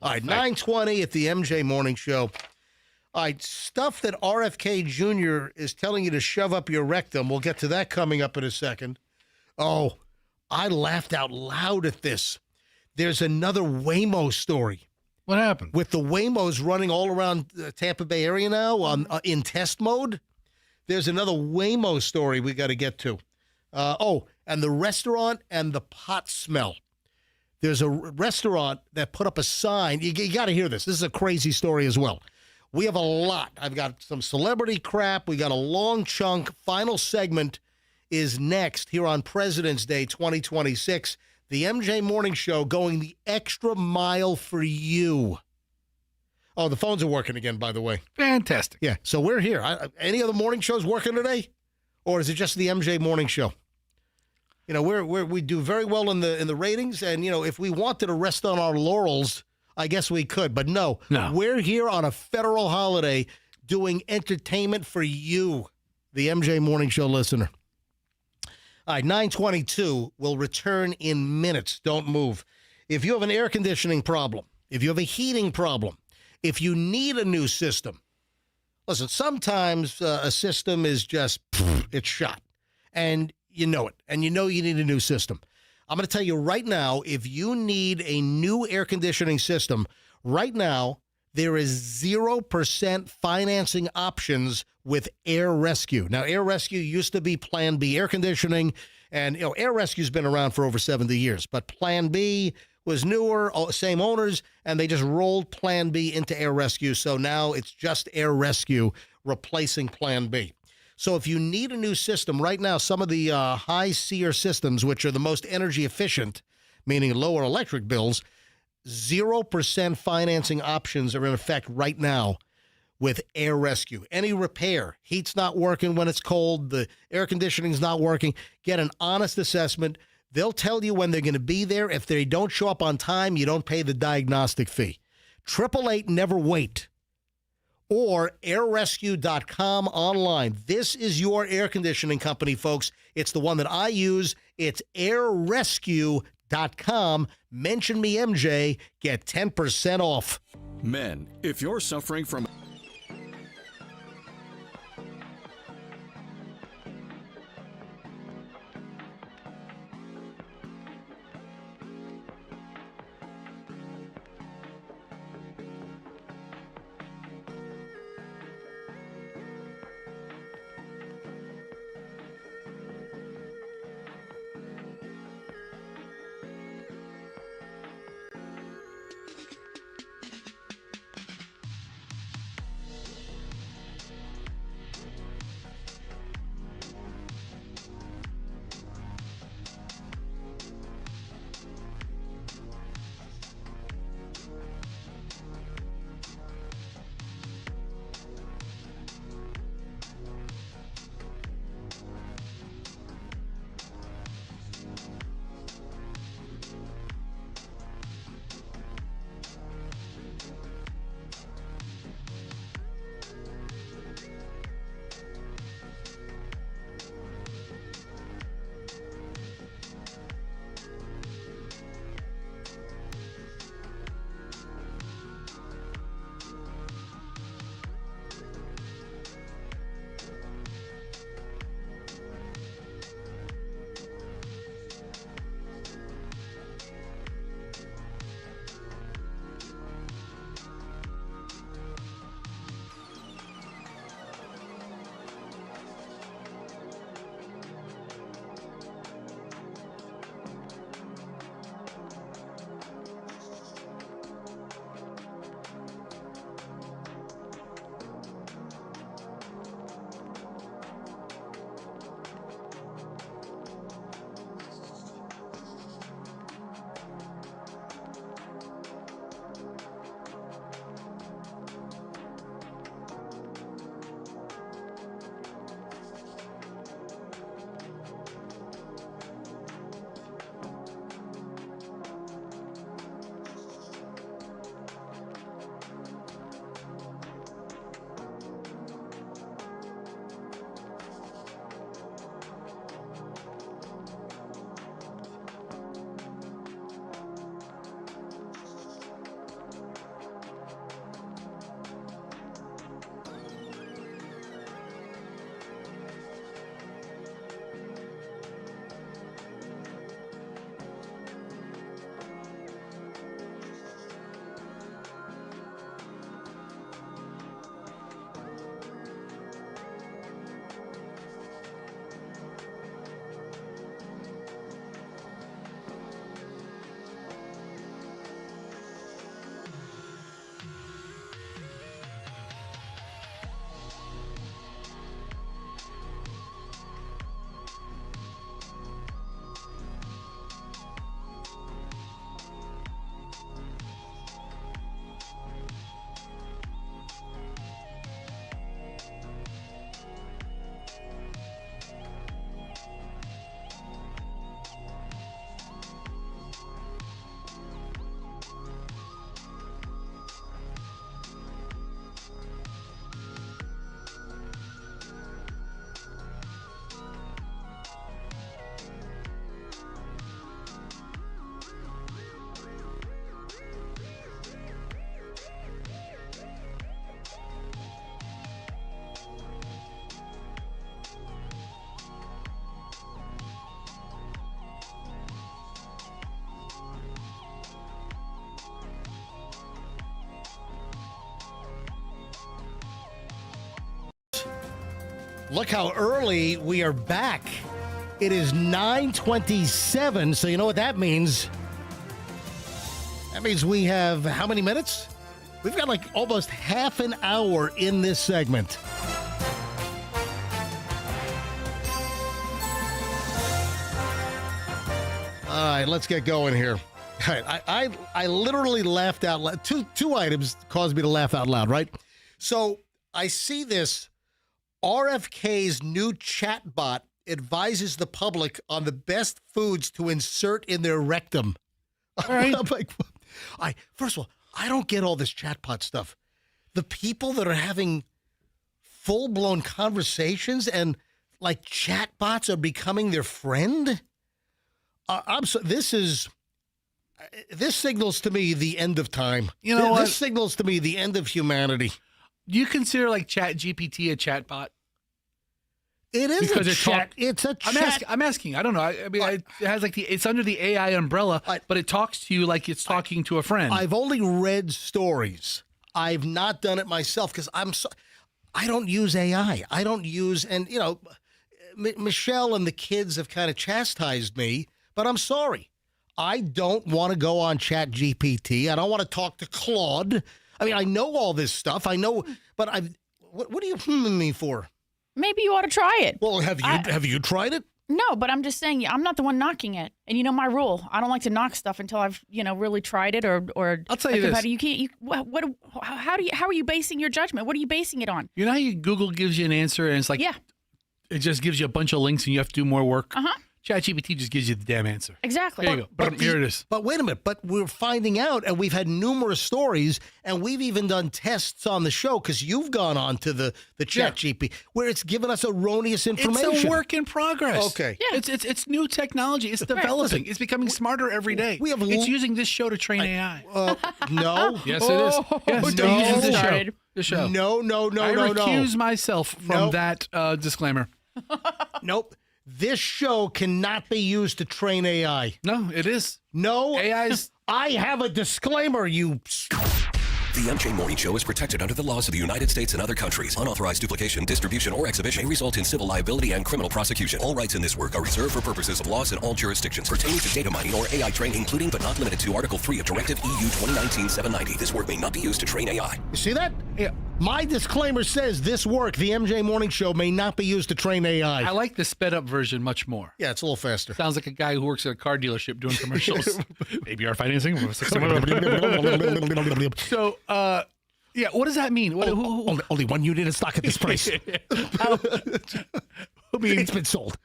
All right, 9:20 at the MJ Morning Show. All right, stuff that RFK Jr. is telling you to shove up your rectum. We'll get to that coming up in a second. Oh, I laughed out loud at this. There's another Waymo story. What happened? With the Waymos running all around the Tampa Bay area now in test mode, there's another Waymo story we got to get to. And the restaurant and the pot smell. There's a restaurant that put up a sign. You got to hear this. This is a crazy story as well. We have a lot. I've got some celebrity crap. We got a long chunk. Final segment is next here on President's Day 2026. The MJ Morning Show going the extra mile for you. Oh, the phones are working again, by the way. Fantastic. Yeah, so we're here. Any other morning shows working today? Or is it just the MJ Morning Show? You know, we do very well in the ratings, and, you know, if we wanted to rest on our laurels, I guess we could. But no, we're here on a federal holiday doing entertainment for you, the MJ Morning Show listener. All right, 9:22 will return in minutes. Don't move. If you have an air conditioning problem, if you have a heating problem, if you need a new system, listen, sometimes a system is just, it's shot. And you know it. And you know you need a new system. I'm going to tell you right now, if you need a new air conditioning system, right now, there is 0% financing options with Air Rescue. Now, Air Rescue used to be Plan B air conditioning, and, you know, Air Rescue's been around for over 70 years. But Plan B was newer, same owners, and they just rolled Plan B into Air Rescue. So now it's just Air Rescue replacing Plan B. So if you need a new system right now, some of the high SEER systems, which are the most energy efficient, meaning lower electric bills, 0% financing options are in effect right now with Air Rescue. Any repair, heat's not working when it's cold, the air conditioning's not working, get an honest assessment. They'll tell you when they're going to be there. If they don't show up on time, you don't pay the diagnostic fee. 888 never wait. Or airrescue.com online. This is your air conditioning company, folks. It's the one that I use. It's airrescue.com. Mention me, MJ. Get 10% off. Men, if you're suffering from Look how early we are back. It is 9:27, so you know what that means. That means we have how many minutes? We've got like almost half an hour in this segment. All right, let's get going here. All right, I literally laughed out loud. Two items caused me to laugh out loud, right? So I see this. RFK's new chatbot advises the public on the best foods to insert in their rectum. All right. I'm like, first of all, I don't get all this chatbot stuff. The people that are having full-blown conversations and like chatbots are becoming their friend. This signals to me the end of time. You know what? This signals to me the end of humanity. Do you consider like ChatGPT a chatbot? It is because it's a chat. I'm asking. I don't know. I mean, it has like it's under the AI umbrella, but it talks to you like it's talking to a friend. I've only read stories. I've not done it myself because I don't use AI. I don't use, and you know, Michelle and the kids have kind of chastised me, but I'm sorry. I don't want to go on ChatGPT. I don't want to talk to Claude. I mean, I know all this stuff. I know, but what are you me for? Maybe you ought to try it. Well, have you tried it? No, but I'm just saying, I'm not the one knocking it. And you know my rule. I don't like to knock stuff until I've, really tried it or I'll tell you this. You can't, how are you basing your judgment? What are you basing it on? You know how Google gives you an answer and it's like, yeah, it just gives you a bunch of links and you have to do more work? Uh-huh. ChatGPT just gives you the damn answer. Exactly. There you go. But here it is. But wait a minute. But we're finding out, and we've had numerous stories, and we've even done tests on the show because you've gone on to the ChatGPT where it's given us erroneous information. It's a work in progress. Okay. Yeah. It's new technology. It's developing. Listen, it's becoming smarter every day. It's using this show to train AI. No. Yes, it is. Yes, no. It uses the show. No. I recuse myself from that disclaimer. Nope. This show cannot be used to train AI. No, it is. No. AI's. I have a disclaimer, you... The MJ Morning Show is protected under the laws of the United States and other countries. Unauthorized duplication, distribution, or exhibition may result in civil liability and criminal prosecution. All rights in this work are reserved for purposes of laws in all jurisdictions pertaining to data mining or AI training, including but not limited to Article 3 of Directive EU 2019-790. This work may not be used to train AI. You see that? Yeah. My disclaimer says this work, the MJ Morning Show, may not be used to train AI. I like the sped up version much more. Yeah, it's a little faster. Sounds like a guy who works at a car dealership doing commercials. ABR financing. So, yeah, what does that mean? Only one unit in stock at this price. It's been sold.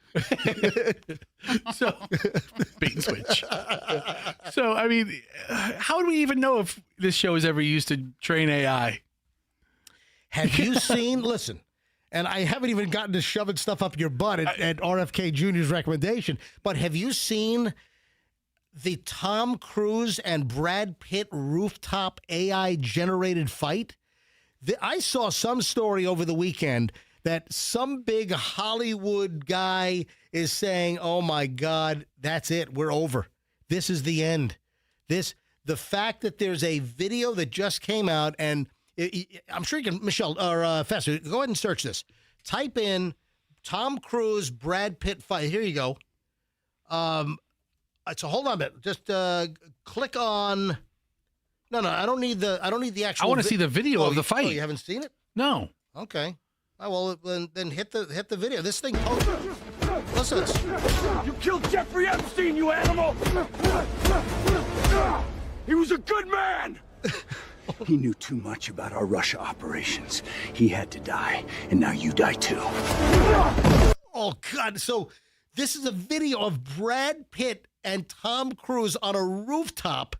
So, bait and switch. So, I mean, how do we even know if this show is ever used to train AI? Have you seen, listen, and I haven't even gotten to shoving stuff up your butt at RFK Jr.'s recommendation, but have you seen the Tom Cruise and Brad Pitt rooftop AI-generated fight? I saw some story over the weekend that some big Hollywood guy is saying, oh, my God, that's it. We're over. This is the end. The fact that there's a video that just came out, and I'm sure you can, Michelle, or Fester, go ahead and search this. Type in Tom Cruise, Brad Pitt fight. Here you go. So hold on a minute. Just click on. No, I don't need the actual. I want to see the video of the fight. Oh, you haven't seen it? No. Okay. Oh, well, then hit the video. This thing. Listen to this. You killed Jeffrey Epstein, you animal! He was a good man. He knew too much about our Russia operations. He had to die, and now you die too. Oh, God. So this is a video of Brad Pitt and Tom Cruise on a rooftop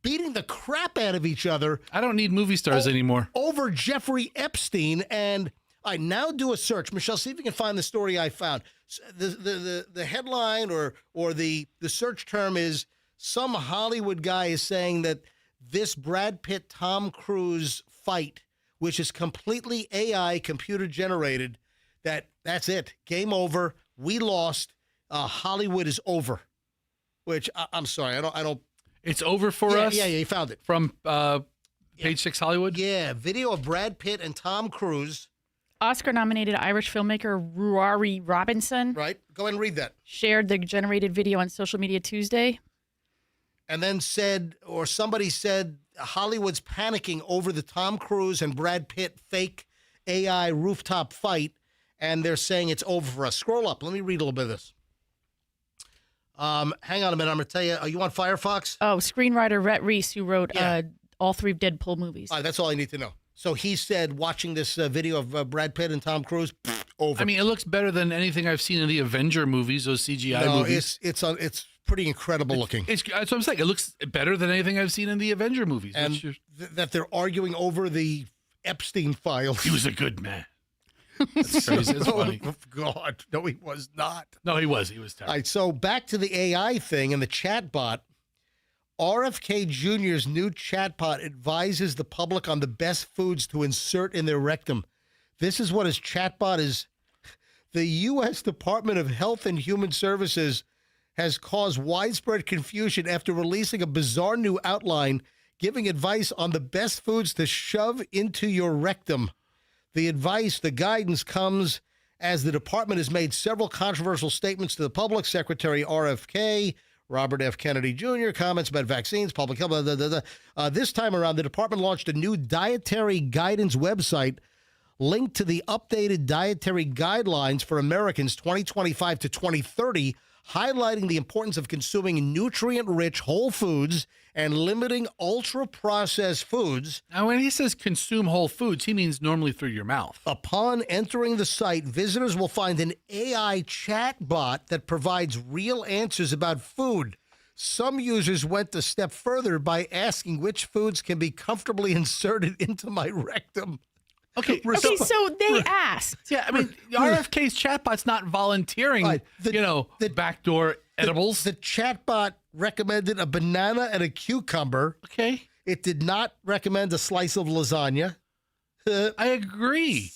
beating the crap out of each other. I don't need movie stars anymore. Over Jeffrey Epstein. And I now do a search. Michelle, see if you can find the story I found. The headline or the search term is some Hollywood guy is saying that this Brad Pitt, Tom Cruise fight, which is completely AI computer generated, that's it. Game over. We lost. Hollywood is over. Which I'm sorry, I don't. It's over for us. Yeah, you found it from Page 6 Hollywood. Yeah, video of Brad Pitt and Tom Cruise. Oscar-nominated Irish filmmaker Ruari Robinson. Right. Go ahead and read that. Shared the generated video on social media Tuesday. And then somebody said, Hollywood's panicking over the Tom Cruise and Brad Pitt fake AI rooftop fight, and they're saying it's over for us. Scroll up. Let me read a little bit of this. Hang on a minute. I'm going to tell you. You want Firefox? Oh, screenwriter Rhett Reese, who wrote all 3 Deadpool movies. All right, that's all I need to know. So he said, watching this video of Brad Pitt and Tom Cruise, over. I mean, it looks better than anything I've seen in the Avenger movies, those CGI movies. It's pretty incredible looking. That's what I'm saying. It looks better than anything I've seen in the Avenger movies. And that they're arguing over the Epstein files. He was a good man. That's crazy. It's funny. Oh, God. No, he was not. No, he was. He was terrible. All right, so back to the AI thing and the chatbot. RFK Jr.'s new chatbot advises the public on the best foods to insert in their rectum. This is what his chatbot is. The U.S. Department of Health and Human Services has caused widespread confusion after releasing a bizarre new outline giving advice on the best foods to shove into your rectum. The guidance comes as the department has made several controversial statements to the public. Secretary RFK, Robert F. Kennedy Jr., comments about vaccines, public health, this time around, the department launched a new dietary guidance website linked to the updated dietary guidelines for Americans 2025 to 2030, highlighting the importance of consuming nutrient-rich whole foods and limiting ultra-processed foods. Now, when he says consume whole foods, he means normally through your mouth. Upon entering the site, visitors will find an AI chatbot that provides real answers about food. Some users went a step further by asking which foods can be comfortably inserted into my rectum. Okay, so they asked. Yeah, I mean, RFK's chatbot's not volunteering, the backdoor edibles. The chatbot recommended a banana and a cucumber. Okay. It did not recommend a slice of lasagna. I agree.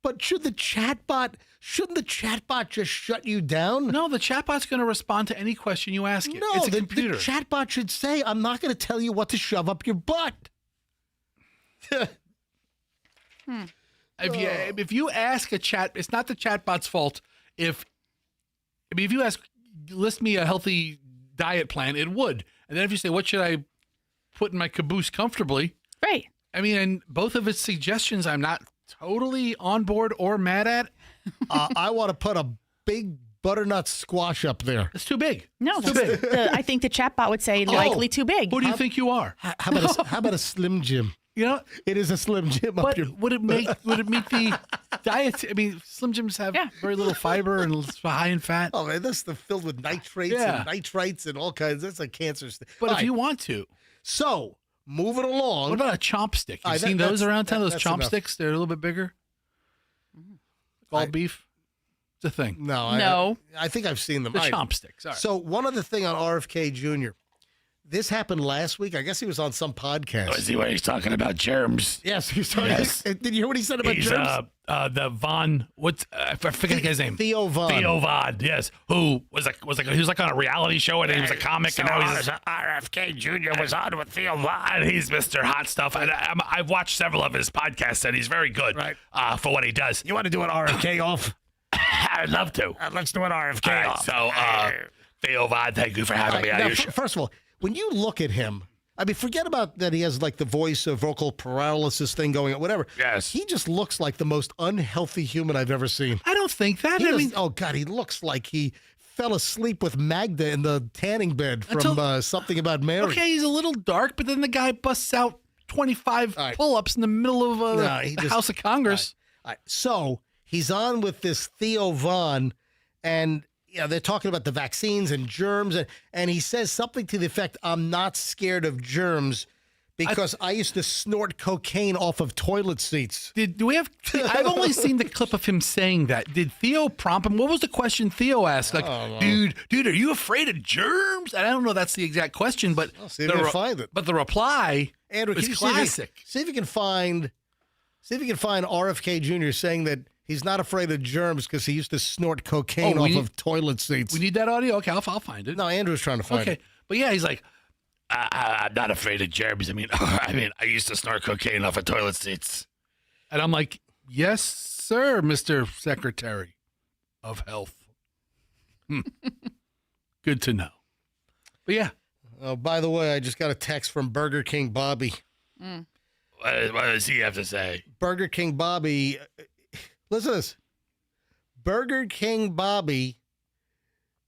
But shouldn't the chatbot just shut you down? No, the chatbot's going to respond to any question you ask it. No, it's a the computer. Chatbot should say, I'm not going to tell you what to shove up your butt. If you ask a chat, it's not the chatbot's fault. If you ask, list me a healthy diet plan, it would. And then if you say, what should I put in my caboose comfortably? Right. I mean, and both of its suggestions, I'm not totally on board or mad at. I want to put a big butternut squash up there. It's too big. No, I think the chatbot would say likely too big. Who do you think you are? How about a Slim Jim? You know, it is a Slim Jim but up your. Would it meet the diet? I mean, Slim Jims have very little fiber and high in fat. Oh man, that's filled with nitrates and nitrites and all kinds. That's a cancer. But if you want to, so moving along. What about a chomp stick? You've seen those around town? Those chomp sticks? They're a little bit bigger. All beef. It's a thing. No. I think I've seen them. The chomp sticks. Right. So one other thing on RFK Jr. This happened last week. I guess he was on some podcast. Oh, is he when he's talking about germs? Yes, he was talking. Yes. Did you hear what he said about germs? The Von. What's I forget the guy's name. Theo Von. Theo Von. Yes, who was he was like on a reality show and he was a comic and now he's RFK Jr. was on with Theo Von. And he's Mr. Hot Stuff. And I've watched several of his podcasts and he's very good for what he does. You want to do an RFK off? I'd love to. Let's do an RFK off. So Theo Von, thank you for having me on your show. First of all, when you look at him, I mean, forget about that he has like the voice of vocal paralysis thing going on, whatever. Yes. He just looks like the most unhealthy human I've ever seen. I don't think that. Oh, God, he looks like he fell asleep with Magda in the tanning bed from Something About Mary. Okay, he's a little dark, but then the guy busts out 25 pull-ups in the middle of the House of Congress. All right. So he's on with this Theo Von, and they're talking about the vaccines and germs, and he says something to the effect, I'm not scared of germs because I used to snort cocaine off of toilet seats. I've only seen the clip of him saying that. Did Theo prompt him? What was the question Theo asked? Like, dude, are you afraid of germs? And I don't know that's the exact question, but see if you can find it. But the reply Andrew, was classic. See if you can find RFK Jr. saying that he's not afraid of germs because he used to snort cocaine off of toilet seats. We need that audio? Okay, I'll find it. No, Andrew's trying to find it. But yeah, he's like, I'm not afraid of germs. I mean, I used to snort cocaine off of toilet seats. And I'm like, Yes, sir, Mr. Secretary of Health. Good to know. But yeah. Oh, by the way, I just got a text from Burger King Bobby. What does he have to say? Burger King Bobby, listen to this. Burger King Bobby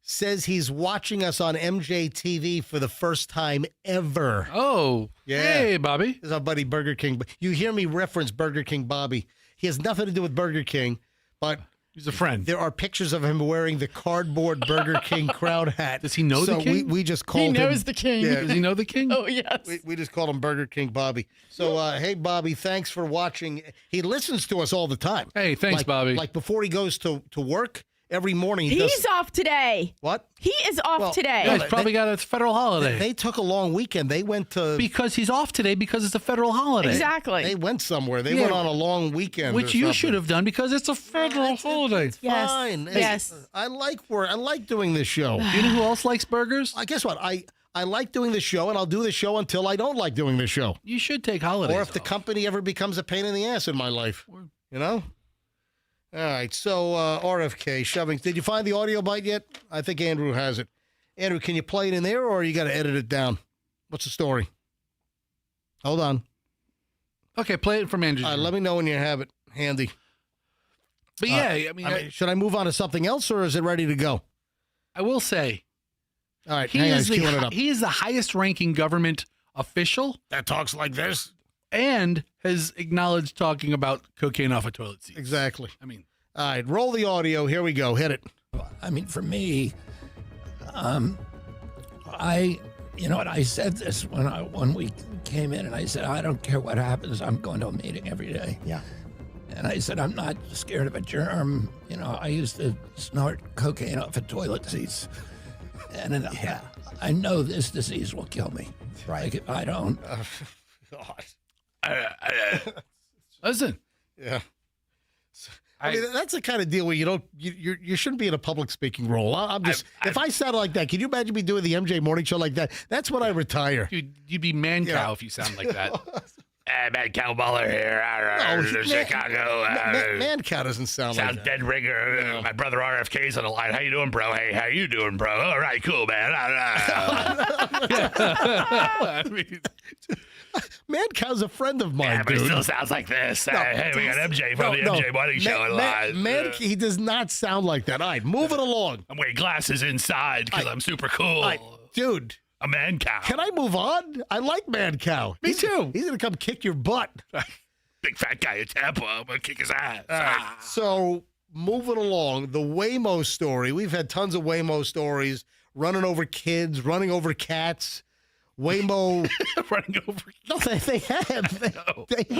says he's watching us on MJTV for the first time ever. Oh, yeah. Hey, Bobby. This is our buddy Burger King. You hear me reference Burger King Bobby. He has nothing to do with Burger King, but he's a friend. There are pictures of him wearing the cardboard Burger King crowd hat. Does he know the king? We just called him. He knows the king. Yeah. Does he know the king? Oh, yes. We just called him Burger King Bobby. So, hey, Bobby, thanks for watching. He listens to us all the time. Hey, thanks, Bobby. Like before he goes to work every morning. He's off today. What? He is off today. Yeah, he's probably got a federal holiday. They took a long weekend. They went to... Because he's off today because it's a federal holiday. Exactly. They went somewhere. They went on a long weekend. Which you should have done because it's a federal holiday. Yes. Fine. Yes. I like work. I like doing this show. You know who else likes burgers? Guess what? I like doing this show, and I'll do this show until I don't like doing this show. You should take holidays Or if the company ever becomes a pain in the ass in my life. You know? All right, so RFK, shoving. Did you find the audio bite yet? I think Andrew has it. Andrew, can you play it in there, or you got to edit it down? What's the story? Hold on. Okay, play it from Andrew. All right, let me know when you have it handy. But yeah, I mean, should I move on to something else, or is it ready to go? I will say, all right, he is the highest-ranking government official that talks like this and has acknowledged talking about cocaine off of toilet seats. Exactly. I mean, all right, roll the audio. Here we go. Hit it. I mean, for me, you know what, I said this when we came in, and I said, I don't care what happens, I'm going to a meeting every day. Yeah. And I said, I'm not scared of a germ. You know, I used to snort cocaine off of toilet seats. And I know this disease will kill me. Right. Like if I don't. God. Listen. Yeah. I mean, that's the kind of deal where you shouldn't be in a public speaking role. If I sounded like that, can you imagine me doing the MJ Morning Show like that? That's when I retire. You'd be man cow if you sound like that. Man cow baller here. Chicago. Man cow doesn't sound like that. Dead ringer. Yeah. My brother RFK's on the line. How you doing, bro? Hey, how you doing, bro? All right, cool, man. I mean, Man cow's a friend of mine, but dude. it still sounds like this. Hey, we got MJ from the MJ Morning Show live. Man, he does not sound like that. All right, move it along. I'm wearing glasses inside because I'm super cool. Dude. A man cow. Can I move on? I like Man Cow. Me too. He's going to come kick your butt. Big fat guy in Tampa. I'm going to kick his ass. All right, so moving along, the Waymo story. We've had tons of Waymo stories, running over kids, running over cats. Waymo. Running over. No, they have. They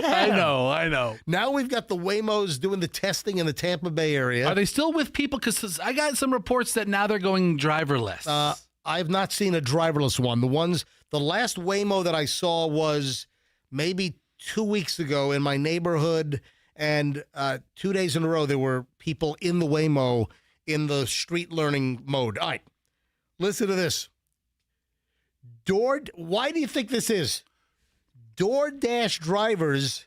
have. I know. Now we've got the Waymos doing the testing in the Tampa Bay area. Are they still with people? Because I got some reports that now they're going driverless. I've not seen a driverless one. The last Waymo that I saw was maybe 2 weeks ago in my neighborhood, and 2 days in a row there were people in the Waymo in the street learning mode. All right, listen to this. Why do you think this is? DoorDash drivers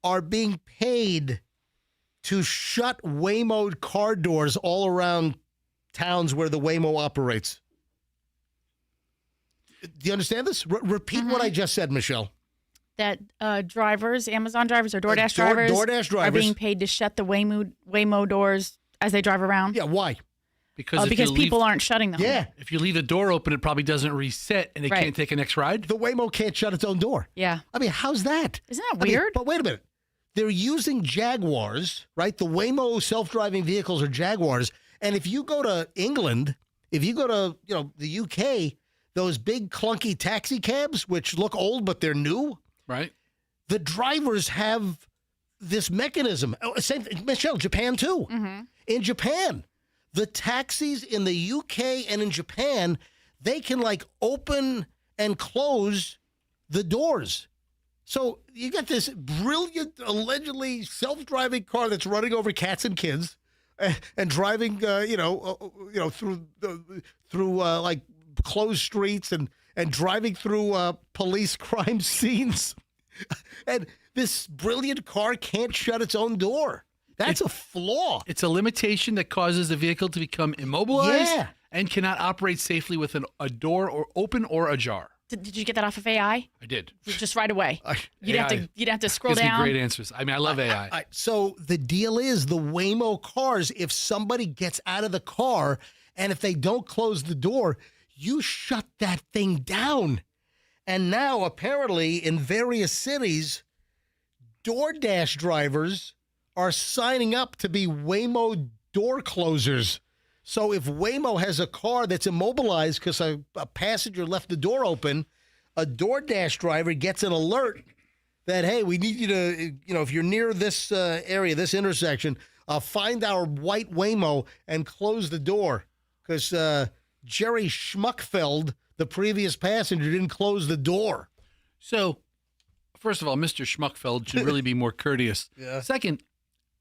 are being paid to shut Waymo car doors all around towns where the Waymo operates. Do you understand this? Repeat what I just said, Michelle. That drivers, Amazon drivers or DoorDash drivers, DoorDash drivers are being paid to shut the Waymo doors as they drive around? Yeah, why? Because people aren't shutting them. Yeah. If you leave the door open, it probably doesn't reset and it can't take a next ride. The Waymo can't shut its own door. Yeah. I mean, how's that? Isn't that weird? But wait a minute. They're using Jaguars, right? The Waymo self-driving vehicles are Jaguars. And if you go to England, if you go to, the UK, those big clunky taxi cabs, which look old, but they're new. Right. The drivers have this mechanism. Same thing, Michelle, Japan too. Mm-hmm. In Japan, the taxis in the UK and in Japan, they can open and close the doors. So you got this brilliant, allegedly self-driving car that's running over cats and kids, and driving, through closed streets and driving through police crime scenes. And this brilliant car can't shut its own door. That's a flaw. It's a limitation that causes the vehicle to become immobilized and cannot operate safely with a door or open or ajar. Did you get that off of AI? I did. Just right away. You'd have to scroll gives down. me great answers. I mean, I love AI. So the deal is the Waymo cars, if somebody gets out of the car and if they don't close the door, you shut that thing down. And now, apparently, in various cities, DoorDash drivers are signing up to be Waymo door closers. So if Waymo has a car that's immobilized because a passenger left the door open, a DoorDash driver gets an alert that, hey, we need you to, if you're near this area, this intersection, find our white Waymo and close the door. Because Jerry Schmuckfeld, the previous passenger, didn't close the door. So, first of all, Mr. Schmuckfeld should really be more courteous. Yeah. Second,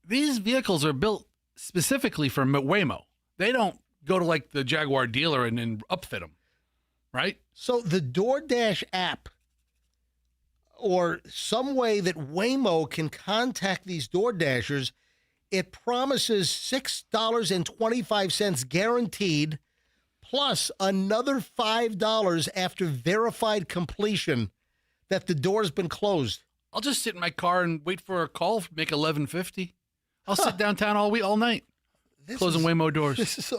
these vehicles are built specifically for Waymo. They don't go to like the Jaguar dealer and then upfit them, right? So the DoorDash app or some way that Waymo can contact these DoorDashers, it promises $6.25 guaranteed plus another $5 after verified completion that the door's been closed. I'll just sit in my car and wait for a call, make $11.50. I'll sit downtown all night. Closing Waymo doors.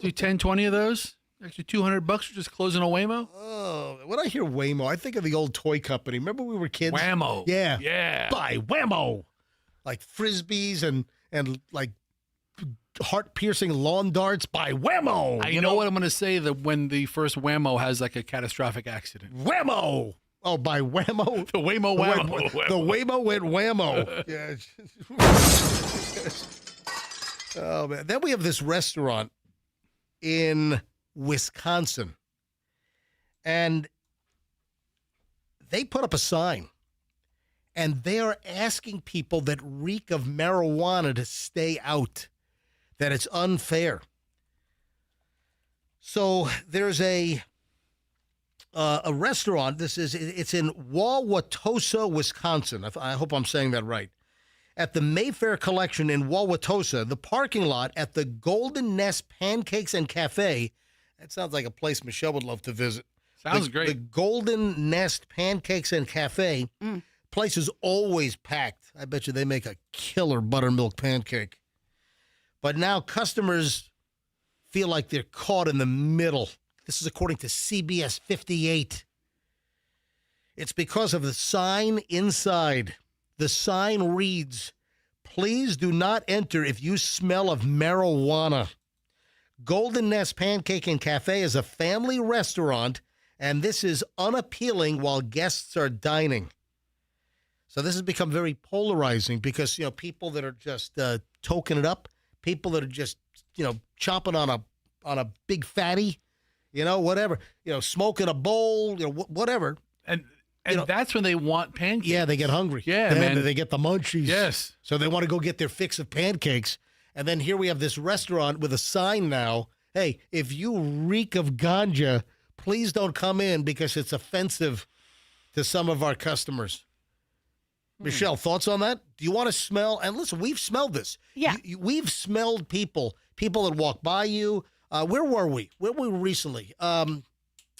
Do 10, 20 of those. Actually, $200 for just closing a Waymo. Oh, when I hear Waymo, I think of the old toy company. Remember we were kids? Whammo. Yeah. Yeah. Buy Whammo. Like Frisbees and like heart-piercing lawn darts. Buy Whammo. I know what I'm going to say that when the first Whammo has like a catastrophic accident. Whammo. Oh, by Whammo? The Waymo Whammo. The Waymo went Whammo. Yeah. Oh, man. Then we have this restaurant in Wisconsin. And they put up a sign. And they are asking people that reek of marijuana to stay out. That it's unfair. So there's a restaurant. It's in Wauwatosa, Wisconsin. I hope I'm saying that right. At the Mayfair Collection in Wauwatosa, the parking lot at the Golden Nest Pancakes and Cafe. That sounds like a place Michelle would love to visit. Sounds great. The Golden Nest Pancakes and Cafe. Place is always packed. I bet you they make a killer buttermilk pancake. But now customers feel like they're caught in the middle. This is according to CBS 58. It's because of the sign inside. The sign reads, "Please do not enter if you smell of marijuana." Golden Nest Pancake and Cafe is a family restaurant, and this is unappealing while guests are dining. So this has become very polarizing because, people that are just toking it up, people that are just, chomping on a big fatty, whatever, smoking a bowl, whatever. And that's when they want pancakes. Yeah, they get hungry. Yeah, man. They get the munchies. Yes. So they want to go get their fix of pancakes. And then here we have this restaurant with a sign now. Hey, if you reek of ganja, please don't come in because it's offensive to some of our customers. Michelle, thoughts on that? Do you want to smell? And listen, we've smelled this. Yeah. We've smelled people that walk by you. Where were we? Where were we recently?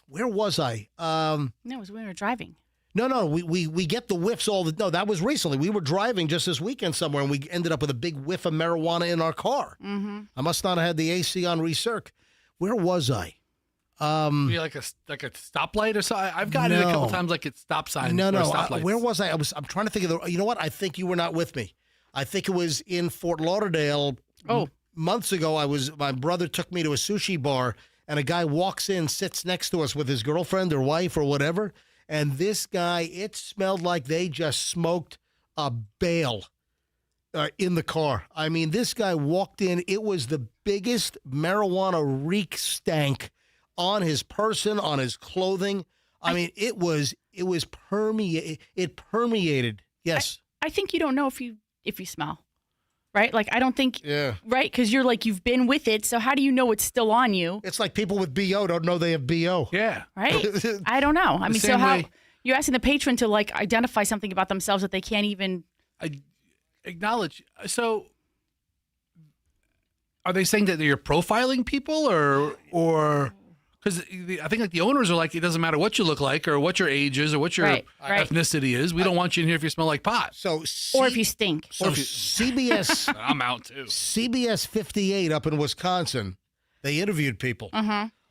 Where was I? No, it was when we were driving. No, we get the whiffs no, that was recently. We were driving just this weekend somewhere, and we ended up with a big whiff of marijuana in our car. Mm-hmm. I must not have had the AC on recirc. Where was I? Maybe like a stoplight or something. I've gotten it a couple times, like it's stop signs. No. Or stoplights. Where was I? I'm trying to think of the. You know what? I think you were not with me. I think it was in Fort Lauderdale. Months ago, my brother took me to a sushi bar, and a guy walks in, sits next to us with his girlfriend or wife or whatever. And this guy, it smelled like they just smoked a bale in the car. I mean, this guy walked in. It was the biggest marijuana reek stank on his person, on his clothing. I mean, it permeated. Yes. I think you don't know if you smell, right? Like, I don't think, Yeah. right? Because you've been with it. So how do you know it's still on you? It's like people with BO don't know they have BO. Yeah. Right? I don't know. I mean, so how, You're asking the patron to like identify something about themselves that they can't even acknowledge. So, are they saying that you're profiling people, or because I think like the owners are like, it doesn't matter what you look like or what your age is or what your ethnicity is. We don't want you in here if you smell like pot. So, or if you stink. So CBS, I'm out too. CBS 58 up in Wisconsin, they interviewed people.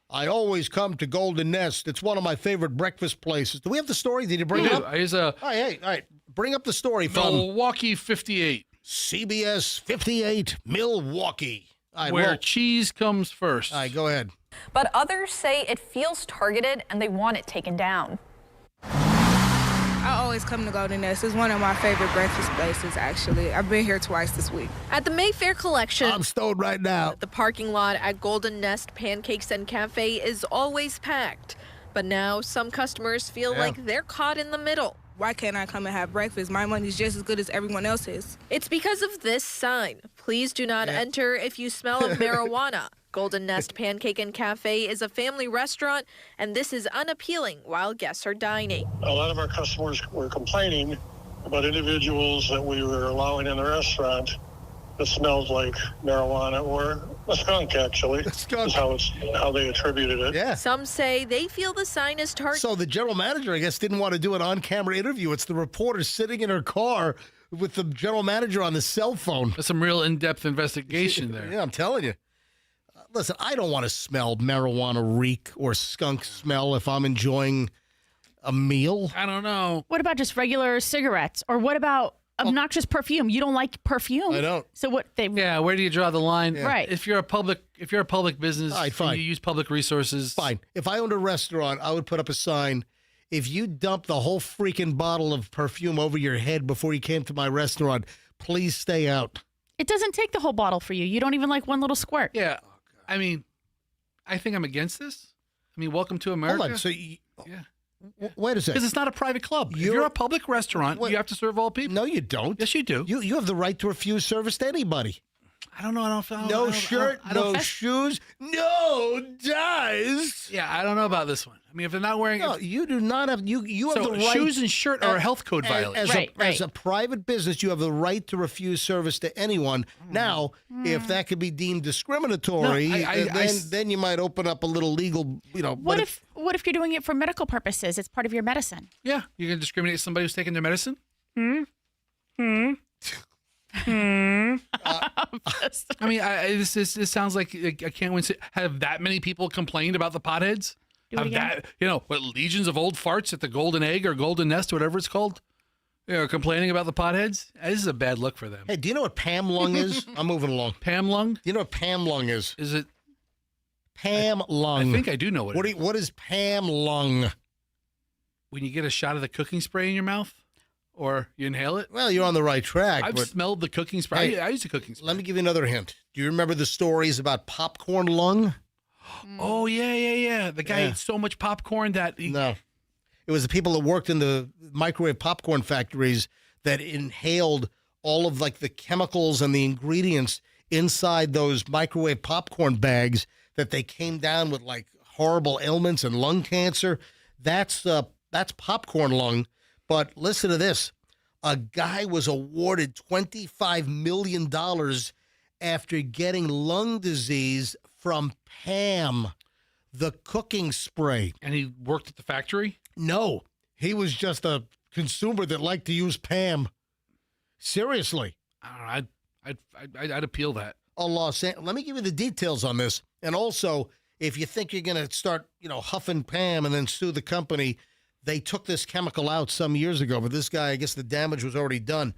I always come to Golden Nest. It's one of my favorite breakfast places. Do we have the story? Did you bring it up? All right. Bring up the story from Milwaukee 58. CBS 58, Milwaukee. Where cheese comes first. All right, go ahead. But others say it feels targeted and they want it taken down. I always come to Golden Nest. It's one of my favorite breakfast places, actually. I've been here twice this week. At the Mayfair Collection, I'm stoned right now. The parking lot at Golden Nest Pancakes and Cafe is always packed. But now some customers feel like they're caught in the middle. Why can't I come and have breakfast? My money's just as good as everyone else's. It's because of this sign. Please do not enter if you smell of marijuana. Golden Nest Pancake and Cafe is a family restaurant, and this is unappealing while guests are dining. A lot of our customers were complaining about individuals that we were allowing in the restaurant that smelled like marijuana or a skunk, actually. Skunk. Is how they attributed it. Yeah. Some say they feel the sign is targeted. So the general manager, I guess, didn't want to do an on-camera interview. It's the reporter sitting in her car with the general manager on the cell phone. That's some real in-depth investigation there. Yeah, I'm telling you. Listen, I don't want to smell marijuana reek or skunk smell if I'm enjoying a meal. I don't know. What about just regular cigarettes? Or what about obnoxious perfume? You don't like perfume? I don't. So what they where do you draw the line? Yeah. Right. If you're a public business, all right, fine. And you use public resources. Fine. If I owned a restaurant, I would put up a sign. If you dump the whole freaking bottle of perfume over your head before you came to my restaurant, please stay out. It doesn't take the whole bottle for you. You don't even like one little squirt. Yeah. I mean, I think I'm against this. I mean, welcome to America. Hold on. So, wait a second. Because it's not a private club. If you're a public restaurant, you have to serve all people. No, you don't. Yes, you do. You have the right to refuse service to anybody. I don't know. No shirt, no shoes, no ties. Yeah, I don't know about this one. I mean, if they're not wearing... No, you do not have... You have the right... shoes and shirt are a health code violation. As a private business, you have the right to refuse service to anyone. Now, if that could be deemed discriminatory, then you might open up a little legal... What if you're doing it for medical purposes? It's part of your medicine. Yeah, you can discriminate somebody who's taking their medicine? I mean, this sounds like I can't win. Have that many people complained about the potheads? Have that, legions of old farts at the Golden Egg or Golden Nest, whatever it's called, complaining about the potheads? This is a bad look for them. Hey, do you know what Pam Lung is? I'm moving along. Pam Lung? Do you know what Pam Lung is? Is it? Pam Lung. I think I do know what it is. What is Pam Lung? When you get a shot of the cooking spray in your mouth? Or you inhale it? Well, you're on the right track. I've smelled the cooking spray. Hey, I use a cooking spray. Let me give you another hint. Do you remember the stories about popcorn lung? Oh, yeah. The guy ate so much popcorn that... No. It was the people that worked in the microwave popcorn factories that inhaled all of the chemicals and the ingredients inside those microwave popcorn bags that they came down with horrible ailments and lung cancer. That's popcorn lung. But listen to this. A guy was awarded $25 million after getting lung disease from Pam, the cooking spray. And he worked at the factory? No. He was just a consumer that liked to use Pam. Seriously. I don't know. I'd appeal that. Let me give you the details on this. And also, if you think you're going to start, huffing Pam and then sue the company, they took this chemical out some years ago, but this guy, I guess the damage was already done.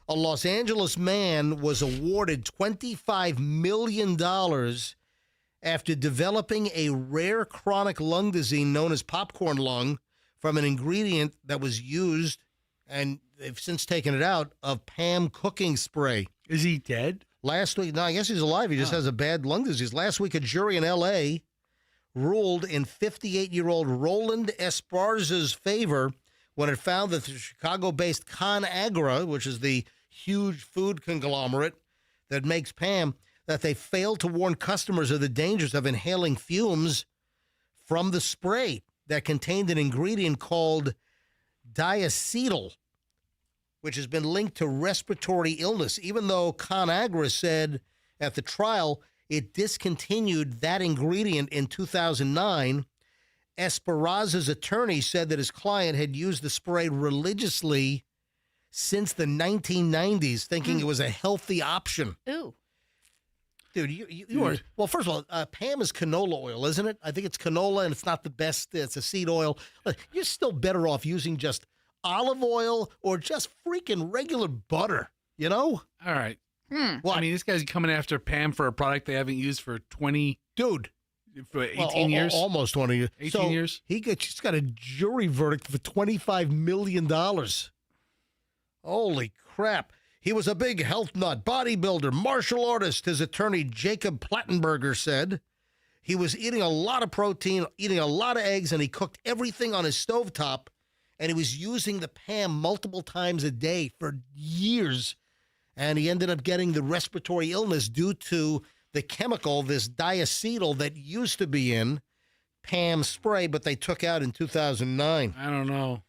A Los Angeles man was awarded $25 million after developing a rare chronic lung disease known as popcorn lung from an ingredient that was used, and they've since taken it out, of Pam cooking spray. Is he dead? Last week, no, I guess he's alive. He just has a bad lung disease. Last week, a jury in L.A. ruled in 58-year-old Roland Esparza's favor when it found that the Chicago-based ConAgra, which is the huge food conglomerate that makes Pam, that they failed to warn customers of the dangers of inhaling fumes from the spray that contained an ingredient called diacetyl, which has been linked to respiratory illness, even though ConAgra said at the trial it discontinued that ingredient in 2009. Esperanza's attorney said that his client had used the spray religiously since the 1990s, thinking it was a healthy option. Ooh. Dude, you are, well, first of all, Pam is canola oil, isn't it? I think it's canola, and it's not the best. It's a seed oil. You're still better off using just olive oil or just freaking regular butter, you know? All right. What? I mean, this guy's coming after Pam for a product they haven't used for 20... Dude. For 18 years? Almost 20 years. 18 years? He's got a jury verdict for $25 million. Holy crap. He was a big health nut, bodybuilder, martial artist, his attorney Jacob Plattenberger said. He was eating a lot of protein, eating a lot of eggs, and he cooked everything on his stovetop, and he was using the Pam multiple times a day for years, and he ended up getting the respiratory illness due to the chemical, this diacetyl, that used to be in Pam spray, but they took out in 2009. I don't know.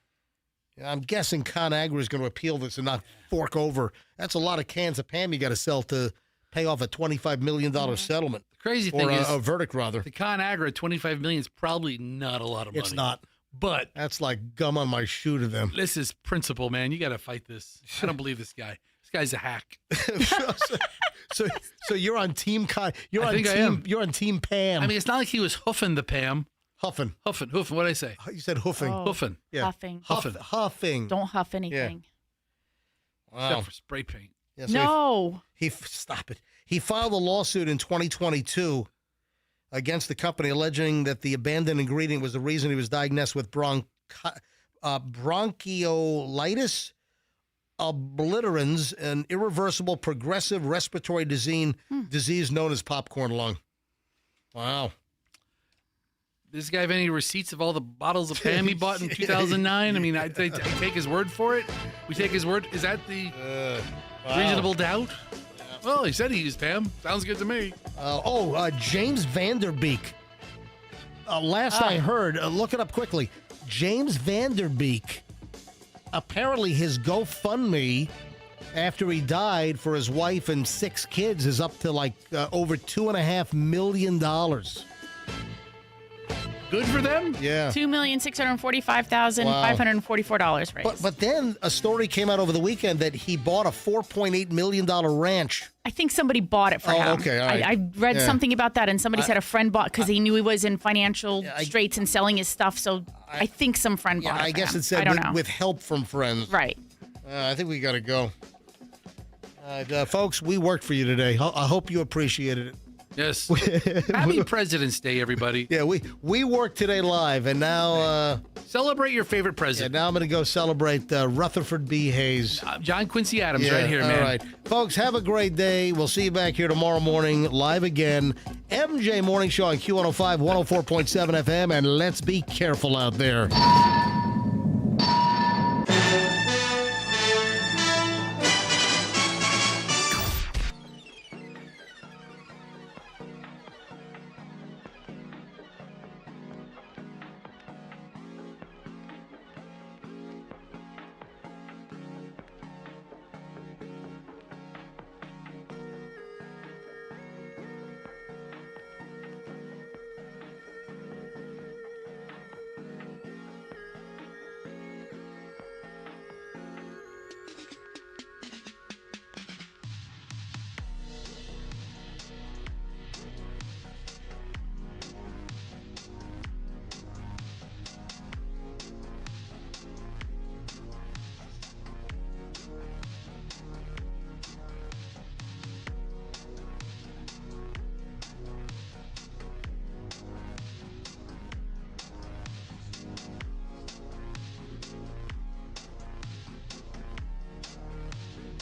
I'm guessing ConAgra is going to appeal this and not fork over. That's a lot of cans of Pam you got to sell to pay off a $25 million settlement. The crazy thing is, a verdict, rather. The ConAgra, $25 million is probably not a lot of money. It's not. But that's like gum on my shoe to them. This is principle, man. You got to fight this. I don't believe this guy. This guy's a hack. So you're on team You're on team Pam. I mean, it's not like he was hoofing the Pam. Huffing. What did I say? You said hoofing. Oh, hoofing. Yeah. Huffing. Don't huff anything. Wow. Except for spray paint. Yeah, no. Stop it. He filed a lawsuit in 2022 against the company, alleging that the abandoned ingredient was the reason he was diagnosed with bronchiolitis obliterans, an irreversible progressive respiratory disease known as popcorn lung. Wow. Does this guy have any receipts of all the bottles of Pam he bought in 2009? I mean, I take his word for it. We take his word. Is that the reasonable doubt? Yeah. Well, he said he used Pam. Sounds good to me. James Vanderbeek. Last I heard, look it up quickly. James Vanderbeek, apparently his GoFundMe after he died for his wife and 6 kids is up to like over $2.5 million. Good for them? Yeah. $2,645,544 raised. But then a story came out over the weekend that he bought a $4.8 million ranch. I think somebody bought it for him. Okay, all right. I read something about that, and somebody said a friend bought because he knew he was in financial straits and selling his stuff. So I think some friend bought it. I guess it said with help from friends. Right. I think we got to go. Folks, we worked for you today. I hope you appreciated it. Yes. Happy President's Day, everybody. Yeah, we worked today live, and now... celebrate your favorite president. Yeah, now I'm going to go celebrate Rutherford B. Hayes. John Quincy Adams right here, man. All right. Folks, have a great day. We'll see you back here tomorrow morning, live again. MJ Morning Show on Q105, 104.7 FM, and let's be careful out there.